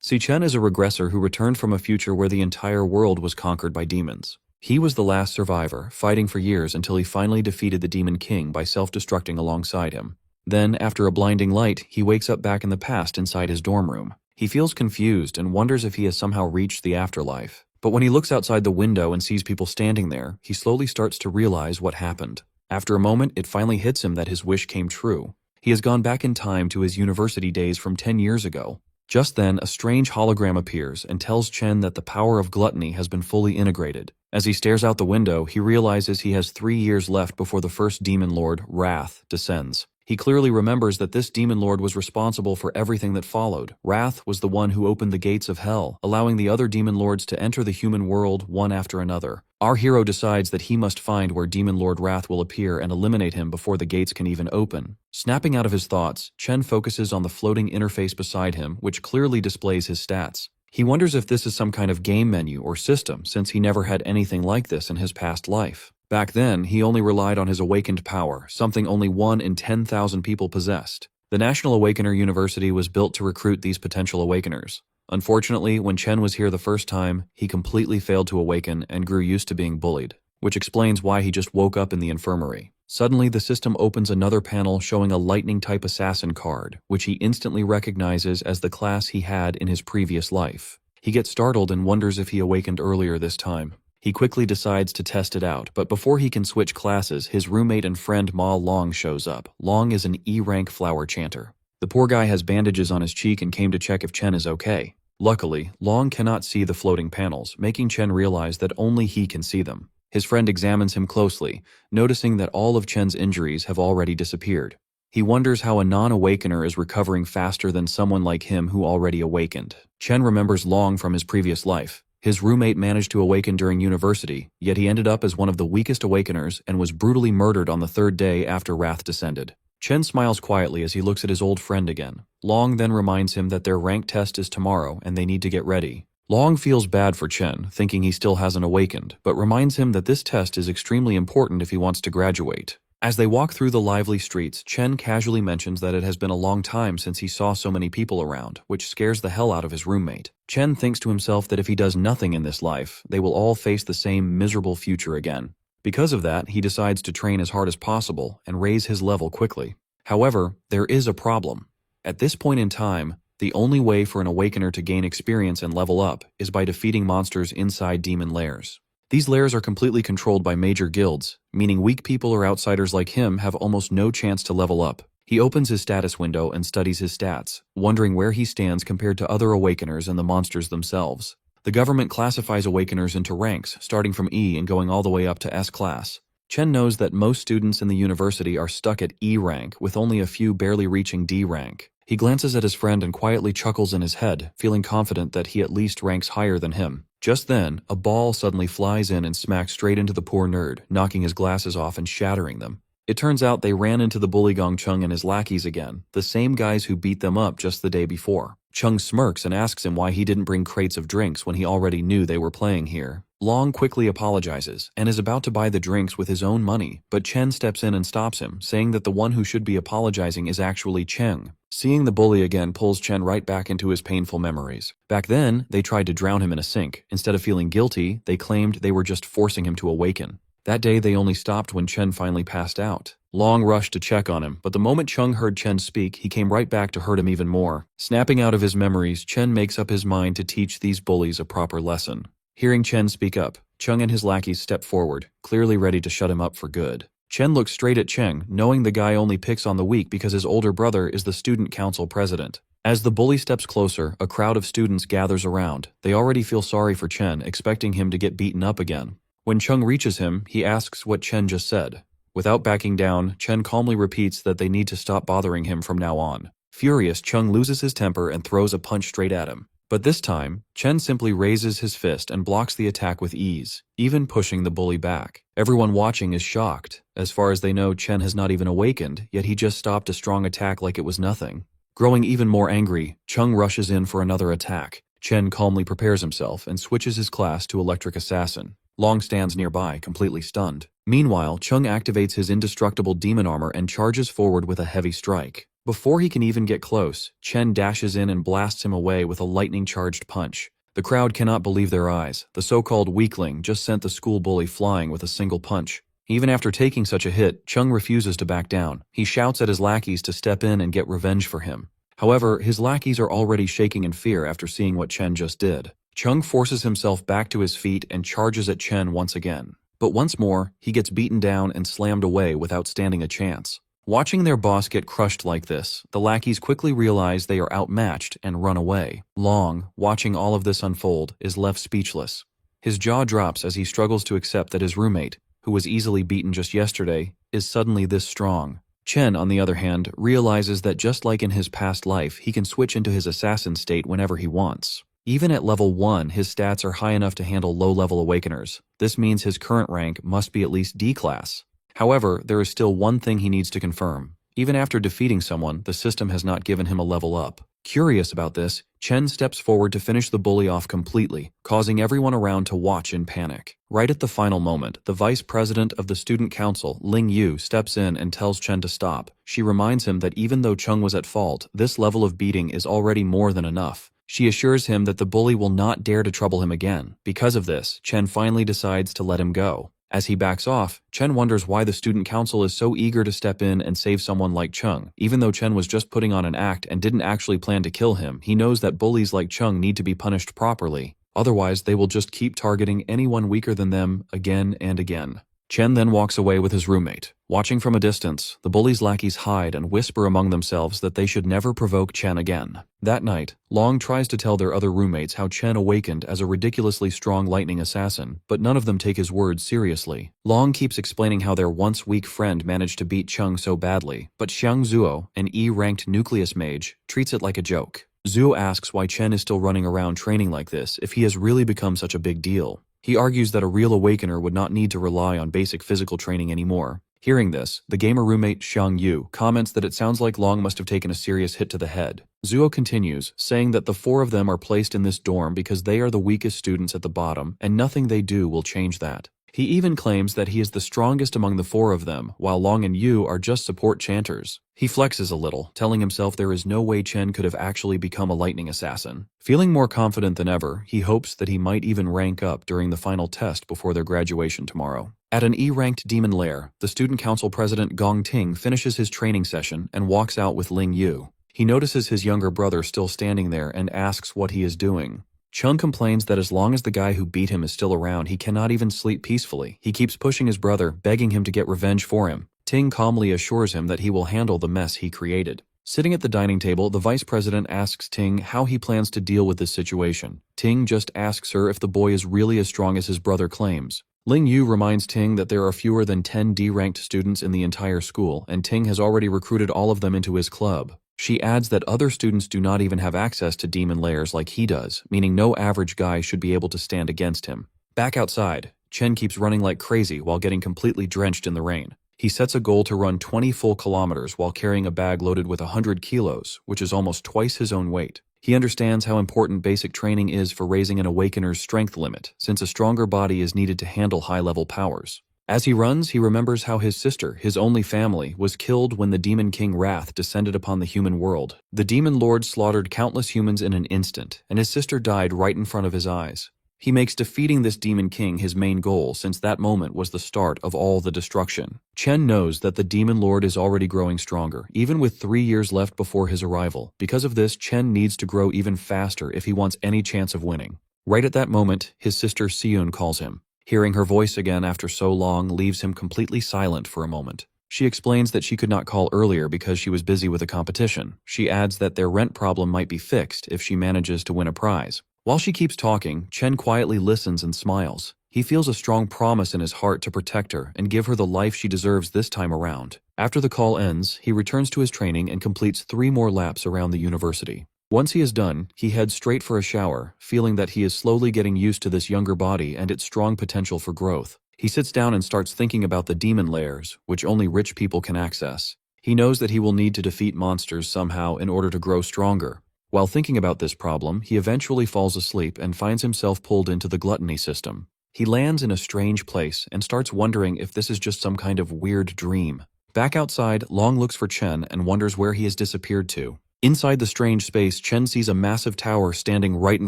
See, Chen is a regressor who returned from a future where the entire world was conquered by demons. He was the last survivor, fighting for years until he finally defeated the Demon King by self-destructing alongside him. Then, after a blinding light, he wakes up back in the past inside his dorm room. He feels confused and wonders if he has somehow reached the afterlife. But when he looks outside the window and sees people standing there, he slowly starts to realize what happened. After a moment, it finally hits him that his wish came true. He has gone back in time to his university days from 10 years ago. Just then, a strange hologram appears and tells Chen that the power of gluttony has been fully integrated. As he stares out the window, he realizes he has 3 years left before the first demon lord, Wrath, descends. He clearly remembers that this demon lord was responsible for everything that followed. Wrath was the one who opened the gates of hell, allowing the other demon lords to enter the human world one after another. Our hero decides that he must find where Demon Lord Wrath will appear and eliminate him before the gates can even open. Snapping out of his thoughts, Chen focuses on the floating interface beside him, which clearly displays his stats. He wonders if this is some kind of game menu or system, since he never had anything like this in his past life. Back then, he only relied on his awakened power, something only 1 in 10,000 people possessed. The National Awakener University was built to recruit these potential awakeners. Unfortunately, when Chen was here the first time, he completely failed to awaken and grew used to being bullied, which explains why he just woke up in the infirmary. Suddenly, the system opens another panel showing a lightning-type assassin card, which he instantly recognizes as the class he had in his previous life. He gets startled and wonders if he awakened earlier this time. He quickly decides to test it out, but before he can switch classes, his roommate and friend Ma Long shows up. Long is an E-rank flower chanter. The poor guy has bandages on his cheek and came to check if Chen is okay. Luckily, Long cannot see the floating panels, making Chen realize that only he can see them. His friend examines him closely, noticing that all of Chen's injuries have already disappeared. He wonders how a non-awakener is recovering faster than someone like him who already awakened. Chen remembers Long from his previous life. His roommate managed to awaken during university, yet he ended up as one of the weakest awakeners and was brutally murdered on the 3rd day after Wrath descended. Chen smiles quietly as he looks at his old friend again. Long then reminds him that their rank test is tomorrow and they need to get ready. Long feels bad for Chen, thinking he still hasn't awakened, but reminds him that this test is extremely important if he wants to graduate. As they walk through the lively streets, Chen casually mentions that it has been a long time since he saw so many people around, which scares the hell out of his roommate. Chen thinks to himself that if he does nothing in this life, they will all face the same miserable future again. Because of that, he decides to train as hard as possible and raise his level quickly. However, there is a problem. At this point in time, the only way for an awakener to gain experience and level up is by defeating monsters inside demon lairs. These lairs are completely controlled by major guilds, meaning weak people or outsiders like him have almost no chance to level up. He opens his status window and studies his stats, wondering where he stands compared to other awakeners and the monsters themselves. The government classifies awakeners into ranks, starting from E and going all the way up to S class. Chen knows that most students in the university are stuck at E rank, with only a few barely reaching D rank. He glances at his friend and quietly chuckles in his head, feeling confident that he at least ranks higher than him. Just then, a ball suddenly flies in and smacks straight into the poor nerd, knocking his glasses off and shattering them. It turns out they ran into the bully Gong Chung and his lackeys again, the same guys who beat them up just the day before. Chung smirks and asks him why he didn't bring crates of drinks when he already knew they were playing here. Long quickly apologizes and is about to buy the drinks with his own money, but Chen steps in and stops him, saying that the one who should be apologizing is actually Cheng. Seeing the bully again pulls Chen right back into his painful memories. Back then, they tried to drown him in a sink. Instead of feeling guilty, they claimed they were just forcing him to awaken. That day, they only stopped when Chen finally passed out. Long rushed to check on him, but the moment Chung heard Chen speak, he came right back to hurt him even more. Snapping out of his memories, Chen makes up his mind to teach these bullies a proper lesson. Hearing Chen speak up, Chung and his lackeys step forward, clearly ready to shut him up for good. Chen looks straight at Cheng, knowing the guy only picks on the weak because his older brother is the student council president. As the bully steps closer, a crowd of students gathers around. They already feel sorry for Chen, expecting him to get beaten up again. When Chung reaches him, he asks what Chen just said. Without backing down, Chen calmly repeats that they need to stop bothering him from now on. Furious, Chung loses his temper and throws a punch straight at him. But this time, Chen simply raises his fist and blocks the attack with ease, even pushing the bully back. Everyone watching is shocked. As far as they know, Chen has not even awakened, yet he just stopped a strong attack like it was nothing. Growing even more angry, Chung rushes in for another attack. Chen calmly prepares himself and switches his class to Electric Assassin. Long stands nearby, completely stunned. Meanwhile, Chung activates his indestructible demon armor and charges forward with a heavy strike. Before he can even get close, Chen dashes in and blasts him away with a lightning-charged punch. The crowd cannot believe their eyes. The so-called weakling just sent the school bully flying with a single punch. Even after taking such a hit, Chung refuses to back down. He shouts at his lackeys to step in and get revenge for him. However, his lackeys are already shaking in fear after seeing what Chen just did. Chung forces himself back to his feet and charges at Chen once again. But once more, he gets beaten down and slammed away without standing a chance. Watching their boss get crushed like this, the lackeys quickly realize they are outmatched and run away. Long, watching all of this unfold, is left speechless. His jaw drops as he struggles to accept that his roommate, who was easily beaten just yesterday, is suddenly this strong. Chen, on the other hand, realizes that just like in his past life, he can switch into his assassin state whenever he wants. Even at level 1, his stats are high enough to handle low-level awakeners. This means his current rank must be at least D class. However, there is still one thing he needs to confirm. Even after defeating someone, the system has not given him a level up. Curious about this, Chen steps forward to finish the bully off completely, causing everyone around to watch in panic. Right at the final moment, the vice president of the student council, Ling Yu, steps in and tells Chen to stop. She reminds him that even though Chung was at fault, this level of beating is already more than enough. She assures him that the bully will not dare to trouble him again. Because of this, Chen finally decides to let him go. As he backs off, Chen wonders why the student council is so eager to step in and save someone like Chung. Even though Chen was just putting on an act and didn't actually plan to kill him, he knows that bullies like Chung need to be punished properly. Otherwise, they will just keep targeting anyone weaker than them again and again. Chen then walks away with his roommate. Watching from a distance, the bullies' lackeys hide and whisper among themselves that they should never provoke Chen again. That night, Long tries to tell their other roommates how Chen awakened as a ridiculously strong lightning assassin, but none of them take his words seriously. Long keeps explaining how their once weak friend managed to beat Chung so badly, but Xiang Zuo, an E-ranked nucleus mage, treats it like a joke. Zuo asks why Chen is still running around training like this if he has really become such a big deal. He argues that a real awakener would not need to rely on basic physical training anymore. Hearing this, the gamer roommate Xiang Yu comments that it sounds like Long must have taken a serious hit to the head. Zuo continues, saying that the 4 of them are placed in this dorm because they are the weakest students at the bottom, and nothing they do will change that. He even claims that he is the strongest among the 4 of them, while Long and Yu are just support chanters. He flexes a little, telling himself there is no way Chen could have actually become a lightning assassin. Feeling more confident than ever, he hopes that he might even rank up during the final test before their graduation tomorrow. At an E-ranked demon lair, the student council president Gong Ting finishes his training session and walks out with Ling Yu. He notices his younger brother still standing there and asks what he is doing. Chung complains that as long as the guy who beat him is still around, he cannot even sleep peacefully. He keeps pushing his brother, begging him to get revenge for him. Ting calmly assures him that he will handle the mess he created. Sitting at the dining table, the vice president asks Ting how he plans to deal with this situation. Ting just asks her if the boy is really as strong as his brother claims. Ling Yu reminds Ting that there are fewer than 10 D-ranked students in the entire school, and Ting has already recruited all of them into his club. She adds that other students do not even have access to demon lairs like he does, meaning no average guy should be able to stand against him. Back outside, Chen keeps running like crazy while getting completely drenched in the rain. He sets a goal to run 20 full kilometers while carrying a bag loaded with 100 kilos, which is almost twice his own weight. He understands how important basic training is for raising an awakener's strength limit, since a stronger body is needed to handle high-level powers. As he runs, he remembers how his sister, his only family, was killed when the Demon King Wrath descended upon the human world. The Demon Lord slaughtered countless humans in an instant, and his sister died right in front of his eyes. He makes defeating this Demon King his main goal, since that moment was the start of all the destruction. Chen knows that the Demon Lord is already growing stronger, even with 3 years left before his arrival. Because of this, Chen needs to grow even faster if he wants any chance of winning. Right at that moment, his sister Siyun calls him. Hearing her voice again after so long leaves him completely silent for a moment. She explains that she could not call earlier because she was busy with a competition. She adds that their rent problem might be fixed if she manages to win a prize. While she keeps talking, Chen quietly listens and smiles. He feels a strong promise in his heart to protect her and give her the life she deserves this time around. After the call ends, he returns to his training and completes 3 more laps around the university. Once he is done, he heads straight for a shower, feeling that he is slowly getting used to this younger body and its strong potential for growth. He sits down and starts thinking about the demon lairs, which only rich people can access. He knows that he will need to defeat monsters somehow in order to grow stronger. While thinking about this problem, he eventually falls asleep and finds himself pulled into the gluttony system. He lands in a strange place and starts wondering if this is just some kind of weird dream. Back outside, Long looks for Chen and wonders where he has disappeared to. Inside the strange space, Chen sees a massive tower standing right in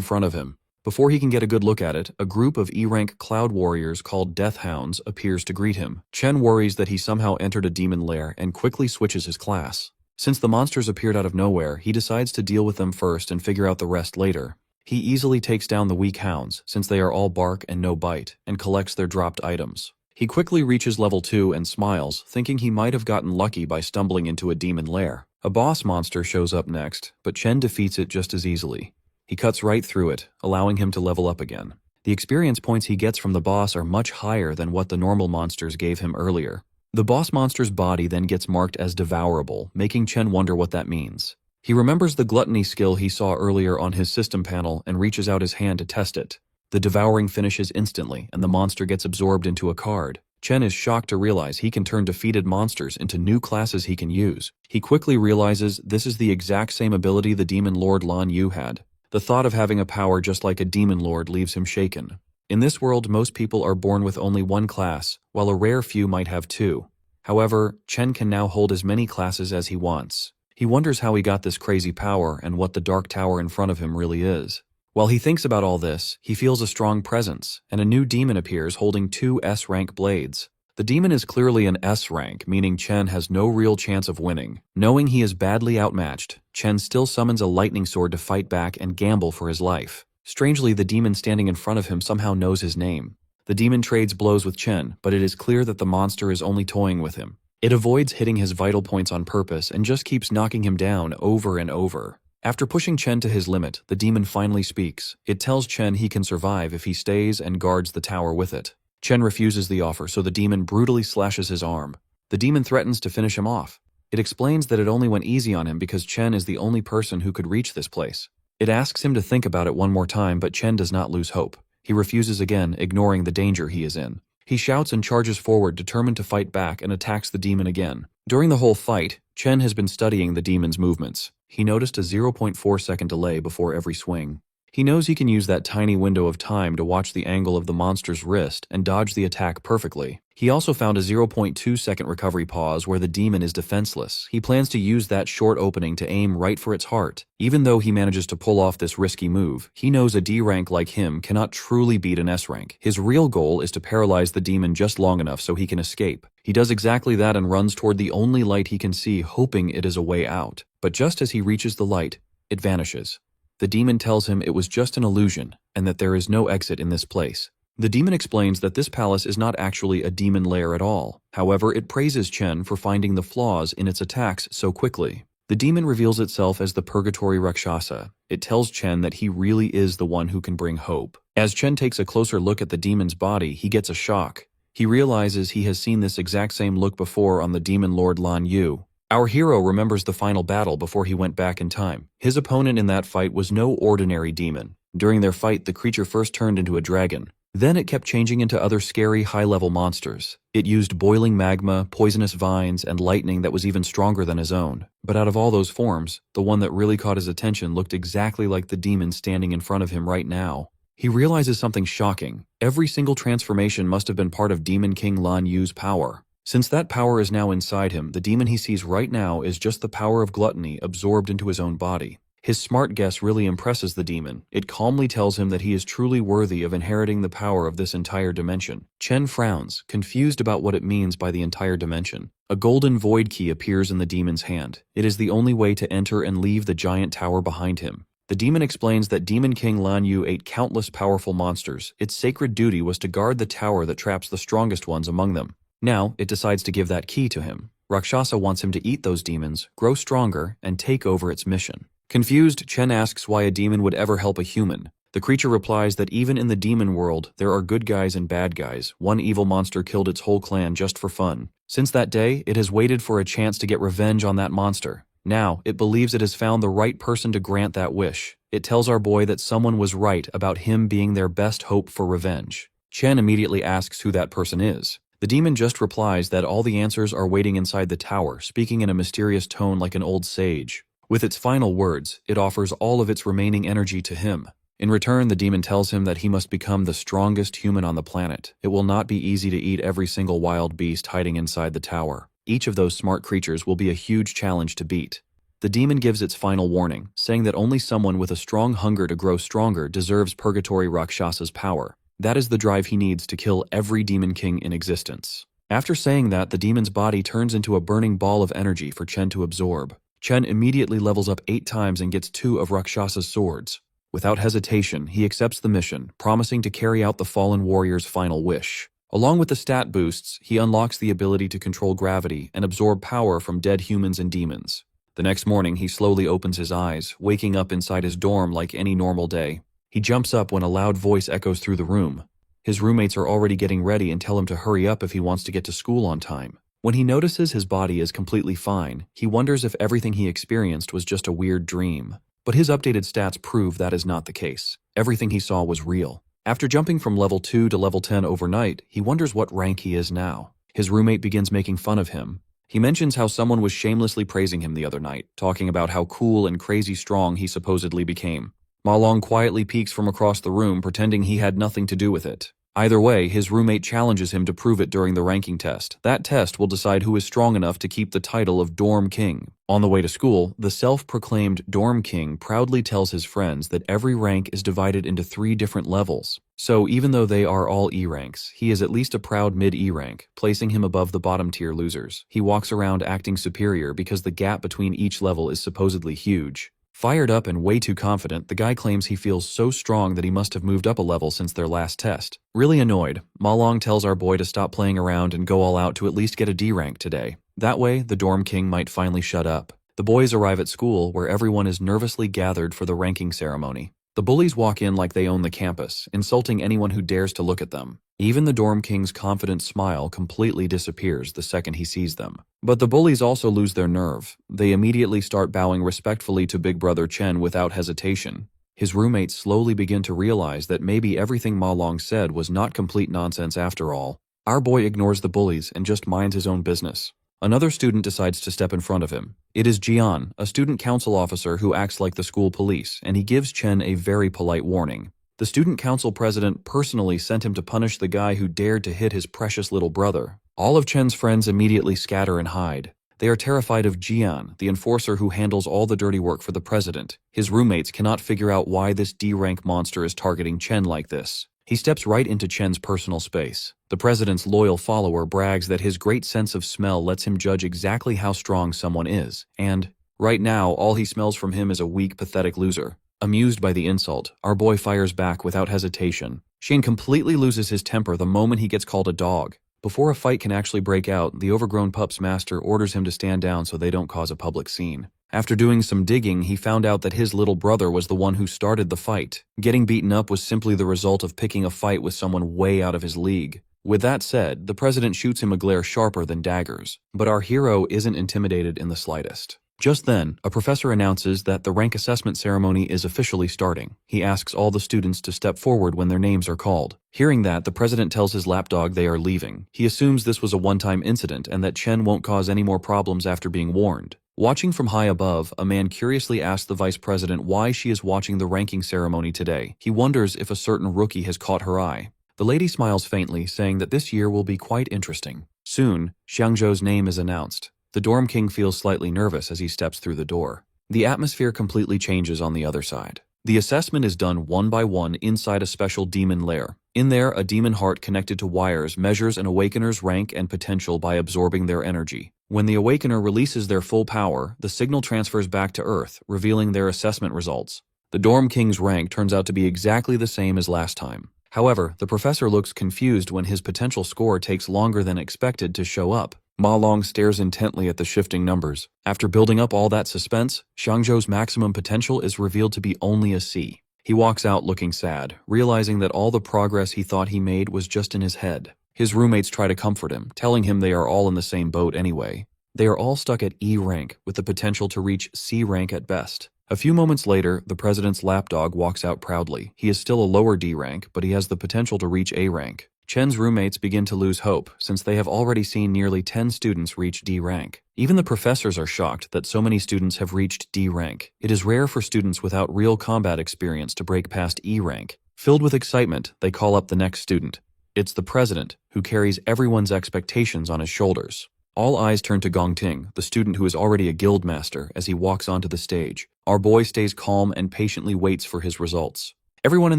front of him. Before he can get a good look at it, a group of E-rank cloud warriors called Death Hounds appears to greet him. Chen worries that he somehow entered a demon lair and quickly switches his class. Since the monsters appeared out of nowhere, he decides to deal with them first and figure out the rest later. He easily takes down the weak hounds, since they are all bark and no bite, and collects their dropped items. He quickly reaches level 2 and smiles, thinking he might have gotten lucky by stumbling into a demon lair. A boss monster shows up next, but Chen defeats it just as easily. He cuts right through it, allowing him to level up again. The experience points he gets from the boss are much higher than what the normal monsters gave him earlier. The boss monster's body then gets marked as devourable, making Chen wonder what that means. He remembers the gluttony skill he saw earlier on his system panel and reaches out his hand to test it. The devouring finishes instantly, and the monster gets absorbed into a card. Chen is shocked to realize he can turn defeated monsters into new classes he can use. He quickly realizes this is the exact same ability the Demon Lord Lan Yu had. The thought of having a power just like a Demon Lord leaves him shaken. In this world, most people are born with only one class, while a rare few might have two. However, Chen can now hold as many classes as he wants. He wonders how he got this crazy power and what the dark tower in front of him really is. While he thinks about all this, he feels a strong presence, and a new demon appears holding 2 S-rank blades. The demon is clearly an S-rank, meaning Chen has no real chance of winning. Knowing he is badly outmatched, Chen still summons a lightning sword to fight back and gamble for his life. Strangely, the demon standing in front of him somehow knows his name. The demon trades blows with Chen, but it is clear that the monster is only toying with him. It avoids hitting his vital points on purpose and just keeps knocking him down over and over. After pushing Chen to his limit, the demon finally speaks. It tells Chen he can survive if he stays and guards the tower with it. Chen refuses the offer, so the demon brutally slashes his arm. The demon threatens to finish him off. It explains that it only went easy on him because Chen is the only person who could reach this place. It asks him to think about it one more time, but Chen does not lose hope. He refuses again, ignoring the danger he is in. He shouts and charges forward, determined to fight back, and attacks the demon again. During the whole fight, Chen has been studying the demon's movements. He noticed a 0.4-second delay before every swing. He knows he can use that tiny window of time to watch the angle of the monster's wrist and dodge the attack perfectly. He also found a 0.2-second recovery pause where the demon is defenseless. He plans to use that short opening to aim right for its heart. Even though he manages to pull off this risky move, he knows a D rank like him cannot truly beat an S rank. His real goal is to paralyze the demon just long enough so he can escape. He does exactly that and runs toward the only light he can see, hoping it is a way out. But just as he reaches the light, it vanishes. The demon tells him it was just an illusion and that there is no exit in this place. The demon explains that this palace is not actually a demon lair at all. However, it praises Chen for finding the flaws in its attacks so quickly. The demon reveals itself as the Purgatory Rakshasa. It tells Chen that he really is the one who can bring hope. As Chen takes a closer look at the demon's body, he gets a shock. He realizes he has seen this exact same look before on the Demon Lord Lan Yu. Our hero remembers the final battle before he went back in time. His opponent in that fight was no ordinary demon. During their fight, the creature first turned into a dragon. Then it kept changing into other scary high-level monsters. It used boiling magma, poisonous vines, and lightning that was even stronger than his own. But out of all those forms, the one that really caught his attention looked exactly like the demon standing in front of him right now. He realizes something shocking. Every single transformation must have been part of Demon King Lan Yu's power. Since that power is now inside him, the demon he sees right now is just the power of gluttony absorbed into his own body. His smart guess really impresses the demon. It calmly tells him that he is truly worthy of inheriting the power of this entire dimension. Chen frowns, confused about what it means by the entire dimension. A golden void key appears in the demon's hand. It is the only way to enter and leave the giant tower behind him. The demon explains that Demon King Lan Yu ate countless powerful monsters. Its sacred duty was to guard the tower that traps the strongest ones among them. Now, it decides to give that key to him. Rakshasa wants him to eat those demons, grow stronger, and take over its mission. Confused, Chen asks why a demon would ever help a human. The creature replies that even in the demon world, there are good guys and bad guys. One evil monster killed its whole clan just for fun. Since that day, it has waited for a chance to get revenge on that monster. Now, it believes it has found the right person to grant that wish. It tells our boy that someone was right about him being their best hope for revenge. Chen immediately asks who that person is. The demon just replies that all the answers are waiting inside the tower, speaking in a mysterious tone like an old sage. With its final words, it offers all of its remaining energy to him. In return, the demon tells him that he must become the strongest human on the planet. It will not be easy to eat every single wild beast hiding inside the tower. each of those smart creatures will be a huge challenge to beat. The demon gives its final warning, saying that only someone with a strong hunger to grow stronger deserves Purgatory Rakshasa's power. That is the drive he needs to kill every demon king in existence. After saying that, the demon's body turns into a burning ball of energy for Chen to absorb. Chen immediately levels up 8 times and gets 2 of Rakshasa's swords. Without hesitation, he accepts the mission, promising to carry out the fallen warrior's final wish. Along with the stat boosts, he unlocks the ability to control gravity and absorb power from dead humans and demons. The next morning, he slowly opens his eyes, waking up inside his dorm like any normal day. He jumps up when a loud voice echoes through the room. His roommates are already getting ready and tell him to hurry up if he wants to get to school on time. When he notices his body is completely fine, he wonders if everything he experienced was just a weird dream. But his updated stats prove that is not the case. Everything he saw was real. After jumping from level 2 to level 10 overnight, he wonders what rank he is now. His roommate begins making fun of him. He mentions how someone was shamelessly praising him the other night, talking about how cool and crazy strong he supposedly became. Ma Long quietly peeks from across the room, pretending he had nothing to do with it. Either way, his roommate challenges him to prove it during the ranking test. That test will decide who is strong enough to keep the title of Dorm King. On the way to school, the self-proclaimed Dorm King proudly tells his friends that every rank is divided into 3 different levels. So even though they are all E ranks, he is at least a proud mid-E rank, placing him above the bottom-tier losers. He walks around acting superior because the gap between each level is supposedly huge. Fired up and way too confident, the guy claims he feels so strong that he must have moved up a level since their last test. Really annoyed, Ma Long tells our boy to stop playing around and go all out to at least get a D rank today. That way, the Dorm King might finally shut up. The boys arrive at school, where everyone is nervously gathered for the ranking ceremony. The bullies walk in like they own the campus, insulting anyone who dares to look at them. Even the Dorm King's confident smile completely disappears the second he sees them. But the bullies also lose their nerve. They immediately start bowing respectfully to Big Brother Chen without hesitation. His roommates slowly begin to realize that maybe everything Ma Long said was not complete nonsense after all. Our boy ignores the bullies and just minds his own business. Another student decides to step in front of him. It is Jian, a student council officer who acts like the school police, and he gives Chen a very polite warning. The student council president personally sent him to punish the guy who dared to hit his precious little brother. All of Chen's friends immediately scatter and hide. They are terrified of Jian, the enforcer who handles all the dirty work for the president. His roommates cannot figure out why this D-rank monster is targeting Chen like this. He steps right into Chen's personal space. The president's loyal follower brags that his great sense of smell lets him judge exactly how strong someone is, and right now all he smells from him is a weak, pathetic loser. Amused by the insult, our boy fires back without hesitation. Shane completely loses his temper the moment he gets called a dog. Before a fight can actually break out, the overgrown pup's master orders him to stand down so they don't cause a public scene. After doing some digging, he found out that his little brother was the one who started the fight. Getting beaten up was simply the result of picking a fight with someone way out of his league. With that said, the president shoots him a glare sharper than daggers. But our hero isn't intimidated in the slightest. Just then, a professor announces that the rank assessment ceremony is officially starting. He asks all the students to step forward when their names are called. Hearing that, the president tells his lapdog they are leaving. He assumes this was a one-time incident and that Chen won't cause any more problems after being warned. Watching from high above, a man curiously asks the vice president why she is watching the ranking ceremony today. He wonders if a certain rookie has caught her eye. The lady smiles faintly, saying that this year will be quite interesting. Soon, Xiangzhou's name is announced. The Dorm King feels slightly nervous as he steps through the door. The atmosphere completely changes on the other side. The assessment is done one by one inside a special demon lair. In there, a demon heart connected to wires measures an awakener's rank and potential by absorbing their energy. When the awakener releases their full power, the signal transfers back to Earth, revealing their assessment results. The Dorm King's rank turns out to be exactly the same as last time. However, the professor looks confused when his potential score takes longer than expected to show up. Ma Long stares intently at the shifting numbers. After building up all that suspense, Xiangzhou's maximum potential is revealed to be only a C. He walks out looking sad, realizing that all the progress he thought he made was just in his head. His roommates try to comfort him, telling him they are all in the same boat anyway. They are all stuck at E rank, with the potential to reach C rank at best. A few moments later, the president's lapdog walks out proudly. He is still a lower D rank, but he has the potential to reach A rank. Chen's roommates begin to lose hope, since they have already seen nearly 10 students reach D rank. Even the professors are shocked that so many students have reached D rank. It is rare for students without real combat experience to break past E rank. Filled with excitement, they call up the next student. It's the president, who carries everyone's expectations on his shoulders. All eyes turn to Gongting, the student who is already a guild master, as he walks onto the stage. Our boy stays calm and patiently waits for his results. Everyone in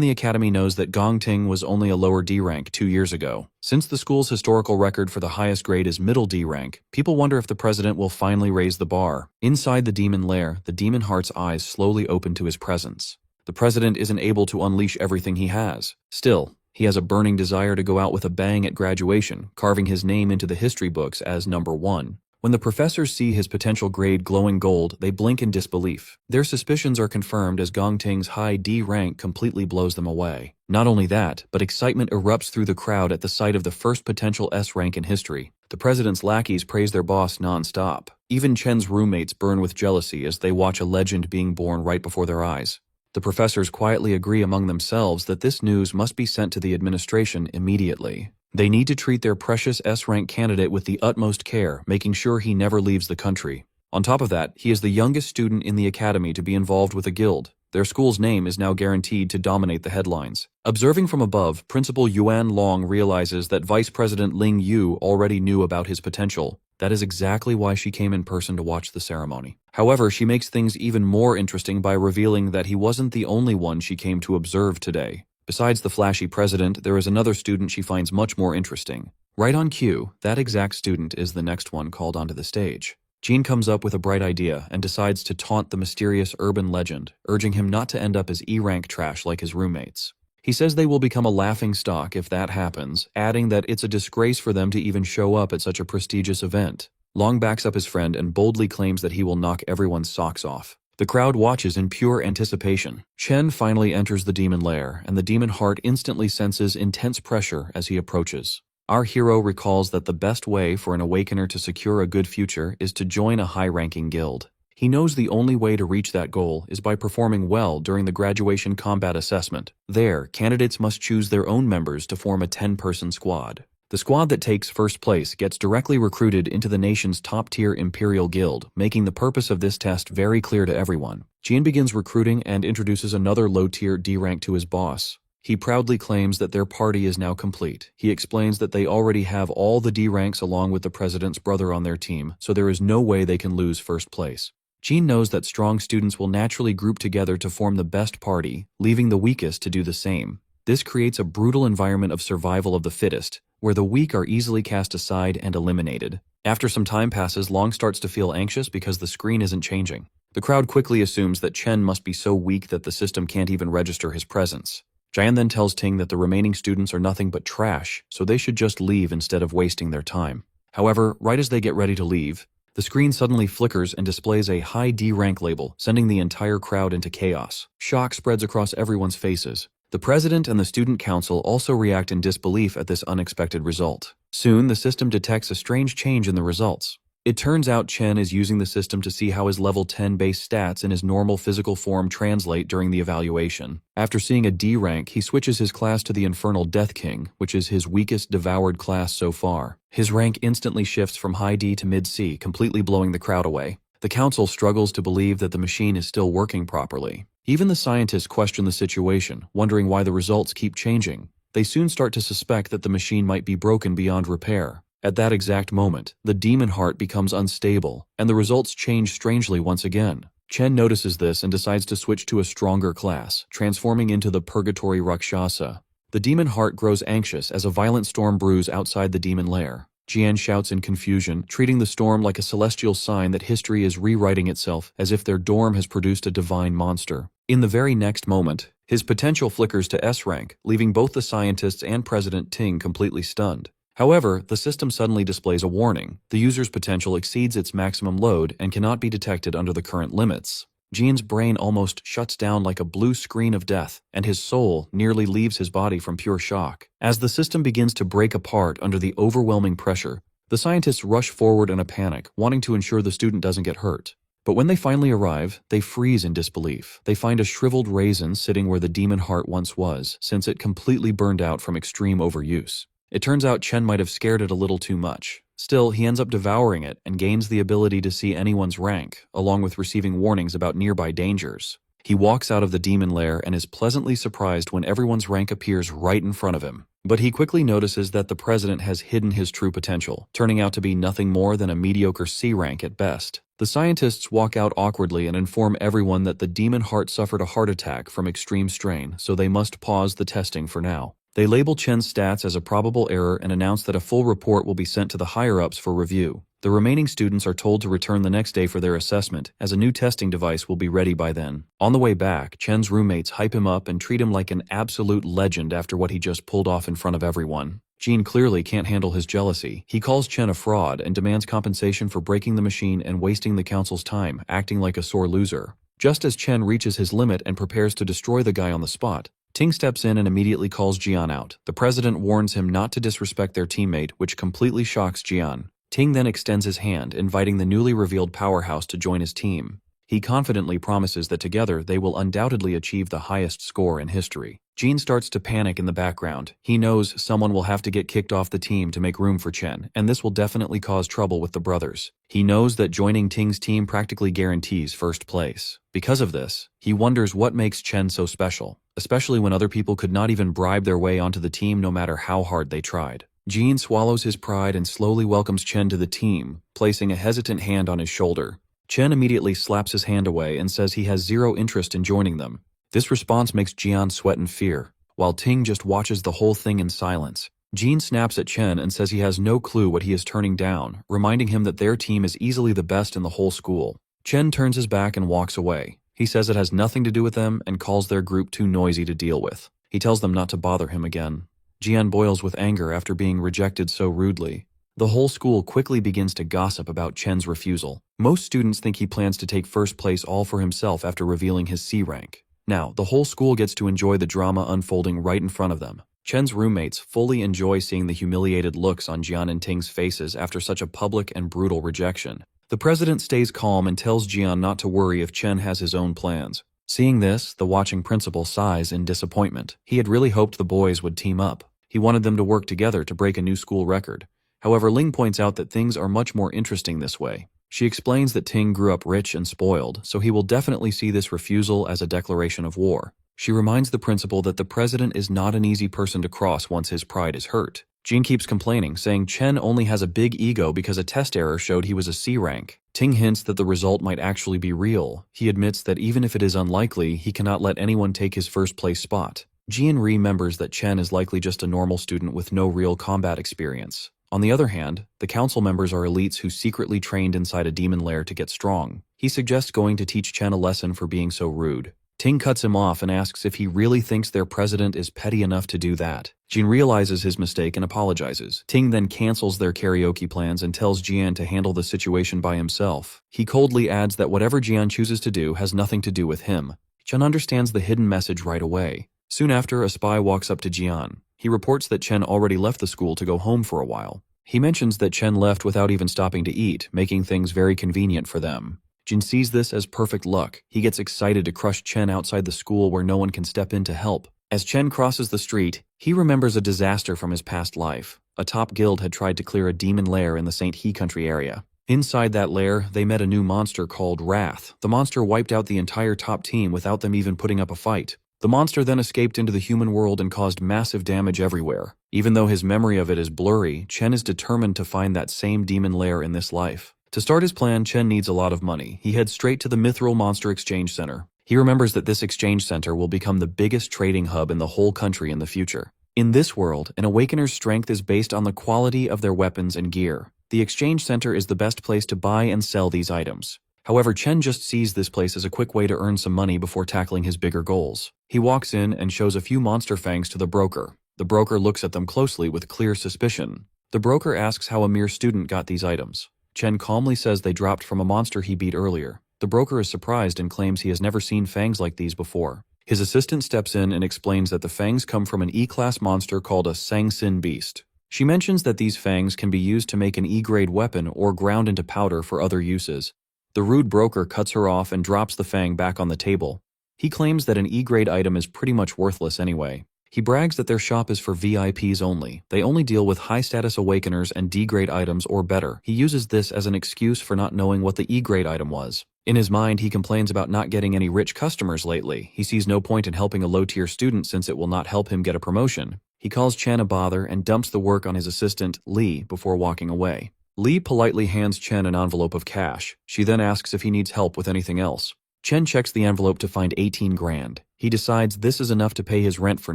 the academy knows that Gongting was only a lower D rank 2 years ago. Since the school's historical record for the highest grade is middle D rank, people wonder if the president will finally raise the bar. Inside the demon lair, the demon heart's eyes slowly open to his presence. The president isn't able to unleash everything he has. Still, he has a burning desire to go out with a bang at graduation, carving his name into the history books as #1. When the professors see his potential grade glowing gold, they blink in disbelief. Their suspicions are confirmed as Gongting's high D rank completely blows them away. Not only that, but excitement erupts through the crowd at the sight of the first potential S rank in history. The president's lackeys praise their boss non-stop. Even Chen's roommates burn with jealousy as they watch a legend being born right before their eyes. The professors quietly agree among themselves that this news must be sent to the administration immediately. They need to treat their precious S-rank candidate with the utmost care, making sure he never leaves the country. On top of that, he is the youngest student in the academy to be involved with a guild. Their school's name is now guaranteed to dominate the headlines. Observing from above, Principal Yuan Long realizes that Vice President Ling Yu already knew about his potential. That is exactly why she came in person to watch the ceremony. However, she makes things even more interesting by revealing that he wasn't the only one she came to observe today. Besides the flashy president, there is another student she finds much more interesting. Right on cue, that exact student is the next one called onto the stage. Jean comes up with a bright idea and decides to taunt the mysterious urban legend, urging him not to end up as E-rank trash like his roommates. He says they will become a laughingstock if that happens, adding that it's a disgrace for them to even show up at such a prestigious event. Long backs up his friend and boldly claims that he will knock everyone's socks off. The crowd watches in pure anticipation. Chen finally enters the demon lair, and the demon heart instantly senses intense pressure as he approaches. Our hero recalls that the best way for an awakener to secure a good future is to join a high-ranking guild. He knows the only way to reach that goal is by performing well during the graduation combat assessment. There, candidates must choose their own members to form a 10-person squad. The squad that takes first place gets directly recruited into the nation's top-tier Imperial Guild, making the purpose of this test very clear to everyone. Jian begins recruiting and introduces another low-tier D rank to his boss. He proudly claims that their party is now complete. He explains that they already have all the D ranks along with the president's brother on their team, so there is no way they can lose first place. Jean knows that strong students will naturally group together to form the best party, leaving the weakest to do the same. This creates a brutal environment of survival of the fittest, where the weak are easily cast aside and eliminated. After some time passes, Long starts to feel anxious because the screen isn't changing. The crowd quickly assumes that Chen must be so weak that the system can't even register his presence. Jian then tells Ting that the remaining students are nothing but trash, so they should just leave instead of wasting their time. However, right as they get ready to leave, the screen suddenly flickers and displays a high D rank label, sending the entire crowd into chaos. Shock spreads across everyone's faces. The president and the student council also react in disbelief at this unexpected result. Soon, the system detects a strange change in the results. It turns out Chen is using the system to see how his level 10 base stats in his normal physical form translate during the evaluation. After seeing a D rank, he switches his class to the Infernal Death King, which is his weakest devoured class so far. His rank instantly shifts from high D to mid C, completely blowing the crowd away. The council struggles to believe that the machine is still working properly. Even the scientists question the situation, wondering why the results keep changing. They soon start to suspect that the machine might be broken beyond repair. At that exact moment, the demon heart becomes unstable, and the results change strangely once again. Chen notices this and decides to switch to a stronger class, transforming into the Purgatory Rakshasa. The demon heart grows anxious as a violent storm brews outside the demon lair. Jian shouts in confusion, treating the storm like a celestial sign that history is rewriting itself as if their dorm has produced a divine monster. In the very next moment, his potential flickers to S rank, leaving both the scientists and President Ting completely stunned. However, the system suddenly displays a warning. The user's potential exceeds its maximum load and cannot be detected under the current limits. Jian's brain almost shuts down like a blue screen of death, and his soul nearly leaves his body from pure shock. As the system begins to break apart under the overwhelming pressure, the scientists rush forward in a panic, wanting to ensure the student doesn't get hurt. But when they finally arrive, they freeze in disbelief. They find a shriveled raisin sitting where the demon heart once was, since it completely burned out from extreme overuse. It turns out Chen might have scared it a little too much. Still, he ends up devouring it and gains the ability to see anyone's rank, along with receiving warnings about nearby dangers. He walks out of the demon lair and is pleasantly surprised when everyone's rank appears right in front of him. But he quickly notices that the president has hidden his true potential, turning out to be nothing more than a mediocre C rank at best. The scientists walk out awkwardly and inform everyone that the demon heart suffered a heart attack from extreme strain, so they must pause the testing for now. They label Chen's stats as a probable error and announce that a full report will be sent to the higher-ups for review. The remaining students are told to return the next day for their assessment, as a new testing device will be ready by then. On the way back, Chen's roommates hype him up and treat him like an absolute legend after what he just pulled off in front of everyone. Jean clearly can't handle his jealousy. He calls Chen a fraud and demands compensation for breaking the machine and wasting the council's time, acting like a sore loser. Just as Chen reaches his limit and prepares to destroy the guy on the spot, Ting steps in and immediately calls Jian out. The president warns him not to disrespect their teammate, which completely shocks Jian. Ting then extends his hand, inviting the newly revealed powerhouse to join his team. He confidently promises that together they will undoubtedly achieve the highest score in history. Jean starts to panic in the background. He knows someone will have to get kicked off the team to make room for Chen, and this will definitely cause trouble with the brothers. He knows that joining Ting's team practically guarantees first place. Because of this, he wonders what makes Chen so special, especially when other people could not even bribe their way onto the team no matter how hard they tried. Jean swallows his pride and slowly welcomes Chen to the team, placing a hesitant hand on his shoulder. Chen immediately slaps his hand away and says he has zero interest in joining them. This response makes Jian sweat in fear, while Ting just watches the whole thing in silence. Jean snaps at Chen and says he has no clue what he is turning down, reminding him that their team is easily the best in the whole school. Chen turns his back and walks away. He says it has nothing to do with them and calls their group too noisy to deal with. He tells them not to bother him again. Jian boils with anger after being rejected so rudely. The whole school quickly begins to gossip about Chen's refusal. Most students think he plans to take first place all for himself after revealing his C rank. Now, the whole school gets to enjoy the drama unfolding right in front of them. Chen's roommates fully enjoy seeing the humiliated looks on Jian and Ting's faces after such a public and brutal rejection. The president stays calm and tells Jian not to worry if Chen has his own plans. Seeing this, the watching principal sighs in disappointment. He had really hoped the boys would team up. He wanted them to work together to break a new school record. However, Ling points out that things are much more interesting this way. She explains that Ting grew up rich and spoiled, so he will definitely see this refusal as a declaration of war. She reminds the principal that the president is not an easy person to cross once his pride is hurt. Jean keeps complaining, saying Chen only has a big ego because a test error showed he was a C rank. Ting hints that the result might actually be real. He admits that even if it is unlikely, he cannot let anyone take his first place spot. Jian remembers that Chen is likely just a normal student with no real combat experience. On the other hand, the council members are elites who secretly trained inside a demon lair to get strong. He suggests going to teach Chen a lesson for being so rude. Ting cuts him off and asks if he really thinks their president is petty enough to do that. Jian realizes his mistake and apologizes. Ting then cancels their karaoke plans and tells Jian to handle the situation by himself. He coldly adds that whatever Jian chooses to do has nothing to do with him. Chen understands the hidden message right away. Soon after, a spy walks up to Jian. He reports that Chen already left the school to go home for a while. He mentions that Chen left without even stopping to eat, making things very convenient for them. Jin sees this as perfect luck. He gets excited to crush Chen outside the school where no one can step in to help. As Chen crosses the street, he remembers a disaster from his past life. A top guild had tried to clear a demon lair in the St. He country area. Inside that lair, they met a new monster called Wrath. The monster wiped out the entire top team without them even putting up a fight. The monster then escaped into the human world and caused massive damage everywhere. Even though his memory of it is blurry, Chen is determined to find that same demon lair in this life. To start his plan, Chen needs a lot of money. He heads straight to the Mithril Monster Exchange Center. He remembers that this exchange center will become the biggest trading hub in the whole country in the future. In this world, an Awakener's strength is based on the quality of their weapons and gear. The exchange center is the best place to buy and sell these items. However, Chen just sees this place as a quick way to earn some money before tackling his bigger goals. He walks in and shows a few monster fangs to the broker. The broker looks at them closely with clear suspicion. The broker asks how a mere student got these items. Chen calmly says they dropped from a monster he beat earlier. The broker is surprised and claims he has never seen fangs like these before. His assistant steps in and explains that the fangs come from an E-class monster called a Sang-Sin beast. She mentions that these fangs can be used to make an E-grade weapon or ground into powder for other uses. The rude broker cuts her off and drops the fang back on the table. He claims that an E-grade item is pretty much worthless anyway. He brags that their shop is for VIPs only. They only deal with high-status Awakeners and D-grade items or better. He uses this as an excuse for not knowing what the E-grade item was. In his mind, he complains about not getting any rich customers lately. He sees no point in helping a low-tier student since it will not help him get a promotion. He calls Chen a bother and dumps the work on his assistant, Lee, before walking away. Lee politely hands Chen an envelope of cash. She then asks if he needs help with anything else. Chen checks the envelope to find 18 grand. He decides this is enough to pay his rent for